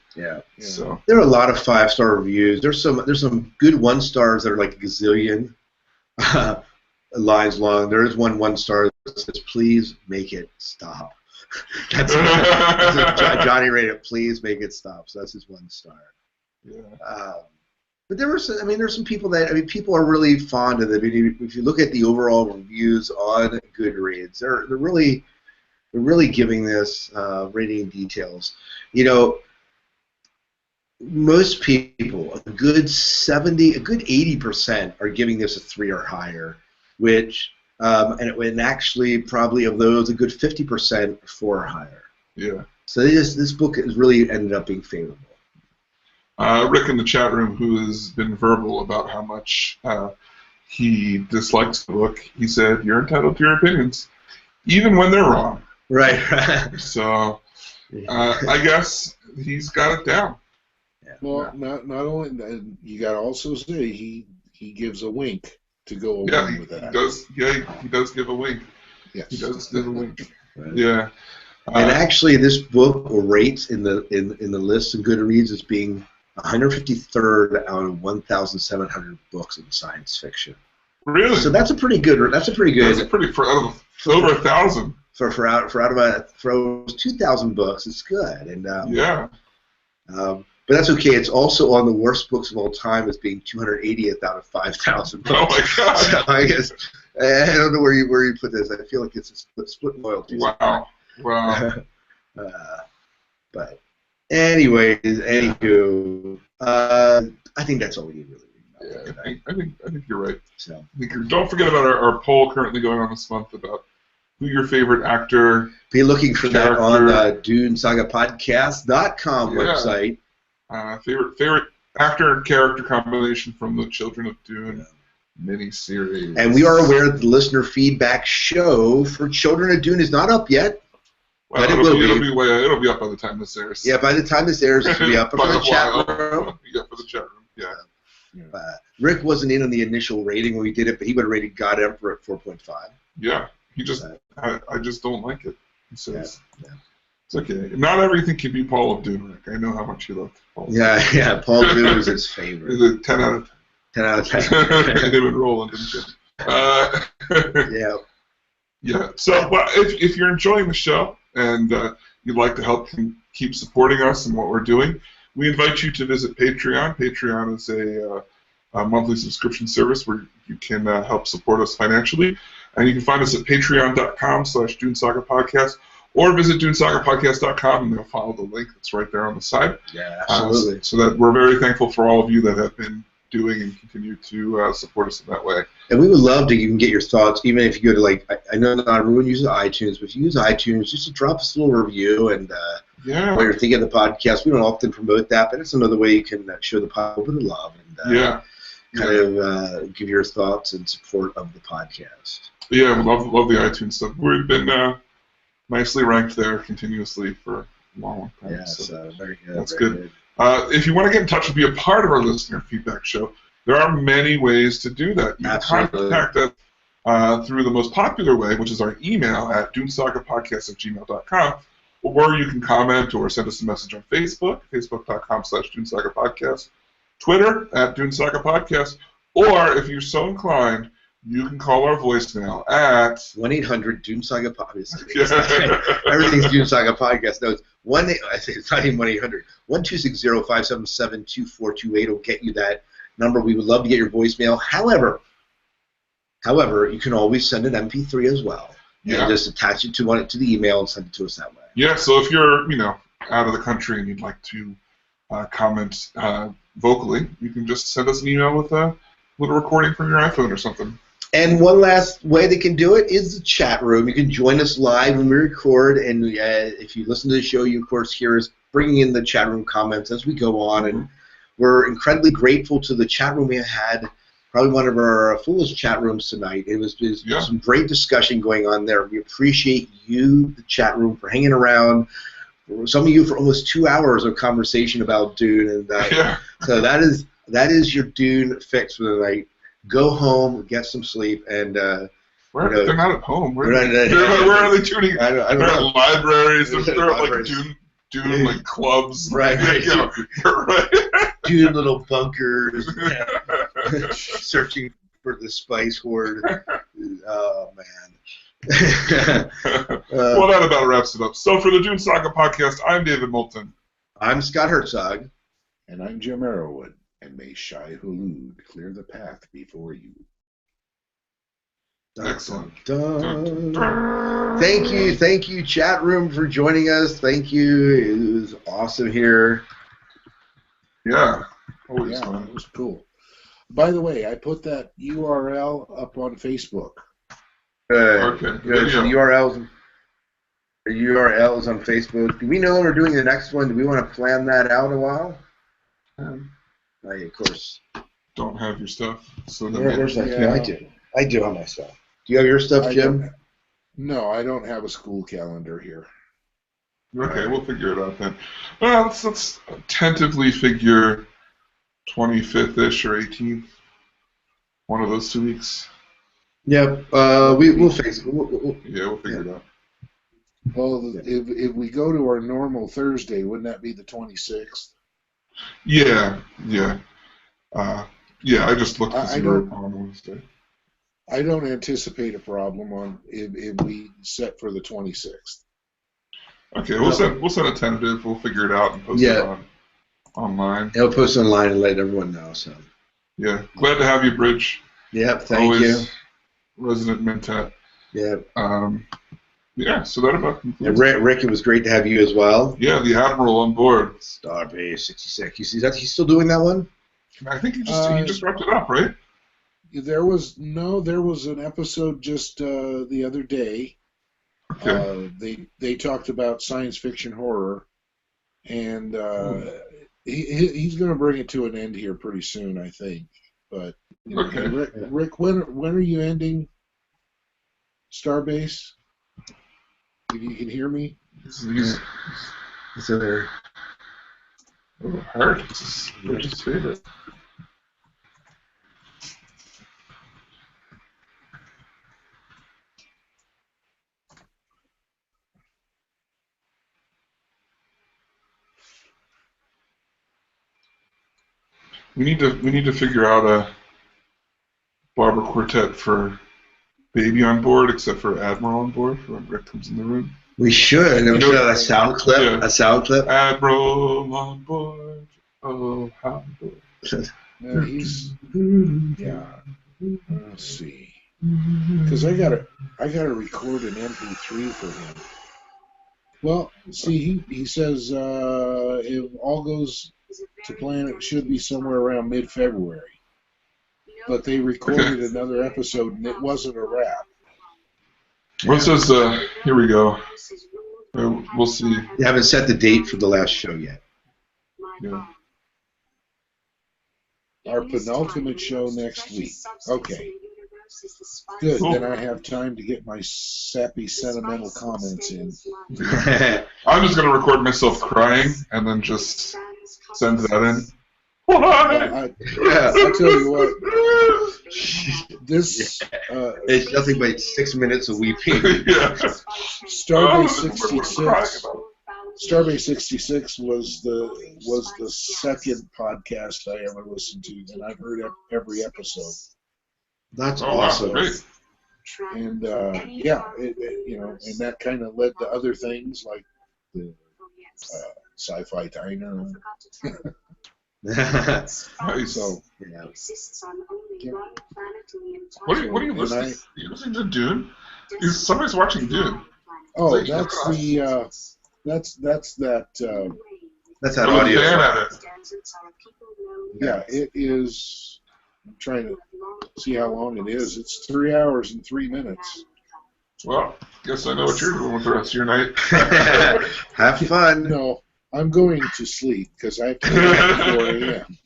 So there are a lot of 5-star reviews. There's some good 1-stars that are like a gazillion lines long. There is one 1-star that says, "Please make it stop." that's Johnny rated it. "Please make it stop." So that's his 1 star. Yeah. But there's some people people are really fond of it. If you look at the overall reviews on Goodreads, they're really giving this rating details. Most people, a good 80% are giving this a 3 or higher, which and actually probably of those, a good 50% 4 or higher. Yeah. So this book has really ended up being favorable. Rick in the chat room, who has been verbal about how much he dislikes the book, he said, "You're entitled to your opinions, even when they're wrong." Right. So I guess he's got it down. Well, not only you got to also say he gives a wink to go along with that. He does give a wink. Yes. He does give a wink. Right. Yeah. And actually, this book rates in the list of Goodreads as being 153rd out of 1,700 books in science fiction. Really? So that's a pretty good. For over 1,000. For out of 2,000 books, it's good. And yeah. But that's okay. It's also on the worst books of all time as being 280th out of 5,000 books. Oh my God! So I guess I don't know where you put this. I feel like it's a split loyalty. Wow. But anywho, I think that's all we need really. Yeah, I think you're right. So don't forget about our poll currently going on this month about who your favorite actor. Be looking for that on the DuneSagaPodcast.com website. Favorite actor and character combination from the Children of Dune miniseries. And we are aware that the listener feedback show for Children of Dune is not up yet. Well, but it'll be up by the time this airs. Yeah, by the time this airs, it'll be up for the chat room. Yeah, for the chat room. Yeah. Rick wasn't in on the initial rating when we did it, but he would have rated God Emperor at 4.5. Yeah, I just don't like it. He says. Yeah. It's okay. Not everything can be Paul of Dune, Rick. I know how much you love Paul. Yeah. Paul Dune is his favorite. Is it 10 out of 10? 10 out of 10. Him and Roland, didn't you? Yeah. Yeah. So, well, if you're enjoying the show and you'd like to help keep supporting us and what we're doing, we invite you to visit Patreon. Patreon is a monthly subscription service where you can help support us financially. And you can find us at patreon.com/Dune Saga Podcast, or visit DuneSagaPodcast.com and they'll follow the link that's right there on the side. Yeah, absolutely. So that we're very thankful for all of you that have been doing and continue to support us in that way. And we would love to even get your thoughts, even if you go to, I know not everyone uses iTunes, but if you use iTunes, just to drop us a little review and what you're thinking of the podcast. We don't often promote that, but it's another way you can show the podcast a bit of love and give your thoughts and support of the podcast. Yeah, we love the iTunes stuff. We've been nicely ranked there continuously for a long time. Yeah, so very good. That's good. If you want to get in touch and be a part of our listener feedback show, there are many ways to do that. You can contact us through the most popular way, which is our email at dunesagapodcast@gmail.com, or you can comment or send us a message on Facebook, facebook.com/DuneSagaPodcast, Twitter @DuneSagaPodcast, or if you're so inclined, you can call our voicemail at 1-800 Dune Saga Podcast. Everything's Dune Saga Podcast. No, I say it's not even 1-800. 1-260-577-2428 will get you that number. We would love to get your voicemail. However, you can always send an MP3 as well. Yeah. And just attach it to the email and send it to us that way. Yeah, so if you're, out of the country and you'd like to comment vocally, you can just send us an email with a little recording from your iPhone or something. And one last way they can do it is the chat room. You can join us live when we record, and if you listen to the show, you, of course, hear us bringing in the chat room comments as we go on. And we're incredibly grateful to the chat room we had. Probably one of our fullest chat rooms tonight. It was some great discussion going on there. We appreciate you, the chat room, for hanging around. Some of you for almost 2 hours of conversation about Dune, and so that is your Dune fix for the night. Go home, get some sleep, and they're not at home. Where are they tuning? I don't they're know. at libraries. They're at like Dune like clubs. Right. Right. Dune little bunkers. Searching for the spice hoard. Oh man. Well, that about wraps it up. So for the Dune Saga podcast, I'm David Moulton. I'm Scott Herzog. And I'm Jim Arrowwood. And may Shai Hulud clear the path before you. Excellent. Dun, dun. Thank you, chat room, for joining us. Thank you. It was awesome here. Yeah. Always fun. It was cool. By the way, I put that URL up on Facebook. Good. So the URL is on Facebook. Do we know when we're doing the next one? Do we want to plan that out a while? Of course. Don't have your stuff. So Where's that? Yeah, I do. I do have my stuff. Do you have your stuff, Jim? No, I don't have a school calendar here. Okay, we'll figure it out then. Well, let's tentatively figure 25th-ish or 18th. One of those 2 weeks. Yep. We'll fix it. We'll figure it out. Well, if we go to our normal Thursday, wouldn't that be the 26th? Yeah. I just looked to see on Wednesday. I don't anticipate a problem if we set for the 26th. Okay, we'll send a tentative. We'll figure it out and post it online. I'll post it online and let everyone know. So. Yeah, glad to have you, Bridge. Yep, thank you. Resident Mentat. Yep. So that about concludes. Rick, it was great to have you as well. Yeah, the Admiral on board. Starbase 66. He's still doing that one? I think he just wrapped it up, right? There was an episode just the other day. Okay. They talked about science fiction horror, and he's going to bring it to an end here pretty soon, I think. But okay. Rick, when are you ending Starbase? If you can hear me. He's there. Oh, Heart. It's his favorite. We need to figure out a barber quartet for Baby on board, except for Admiral on board when Rick comes in the room. We should. And we should have a sound clip. Yeah. A sound clip. Admiral on board. Oh, how good. Let's see. Because I gotta record an MP3 for him. Well, see, he says if all goes to plan, it should be somewhere around mid-February. But they recorded another episode, and it wasn't a wrap. What says, here we go. We'll see. You haven't set the date for the last show yet. Yeah. Our penultimate show next week. Okay. Good, Cool. then I have time to get my sappy, sentimental comments in. I'm just going to record myself crying and then just send that in. I'll tell you what. This it's nothing but 6 minutes of weeping. Yeah. Starbase 66. Starbase 66 was the second podcast I ever listened to, and I've heard every episode. That's Oh, wow, awesome. great. And yeah, and that kind of led to other things like the Sci-Fi Diner. Nice. So Yeah. yeah. What are you listening? Are you listening to Dune? Somebody's watching Dune. Oh, Is that that's the that's that. That's that I'm a audio fan file. of it. Yeah, it is. I'm trying to see how long it is. It's 3 hours and 3 minutes. Well, guess I know what you're doing with the rest of your night. Have fun. No, I'm going to sleep because I have to get up at 4 a.m.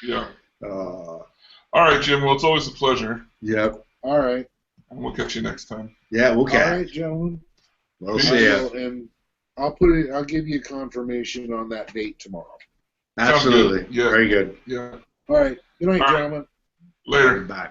Yeah. Uh, All right, Jim. Well, it's always a pleasure. yep. All right. And we'll catch you next time. Yeah, we'll All catch. right, gentlemen. We'll I see ya. And I'll give you confirmation on that date tomorrow. Absolutely. Yeah. Very good. Yeah. All right. Good night, All right. gentlemen. Later. Bye.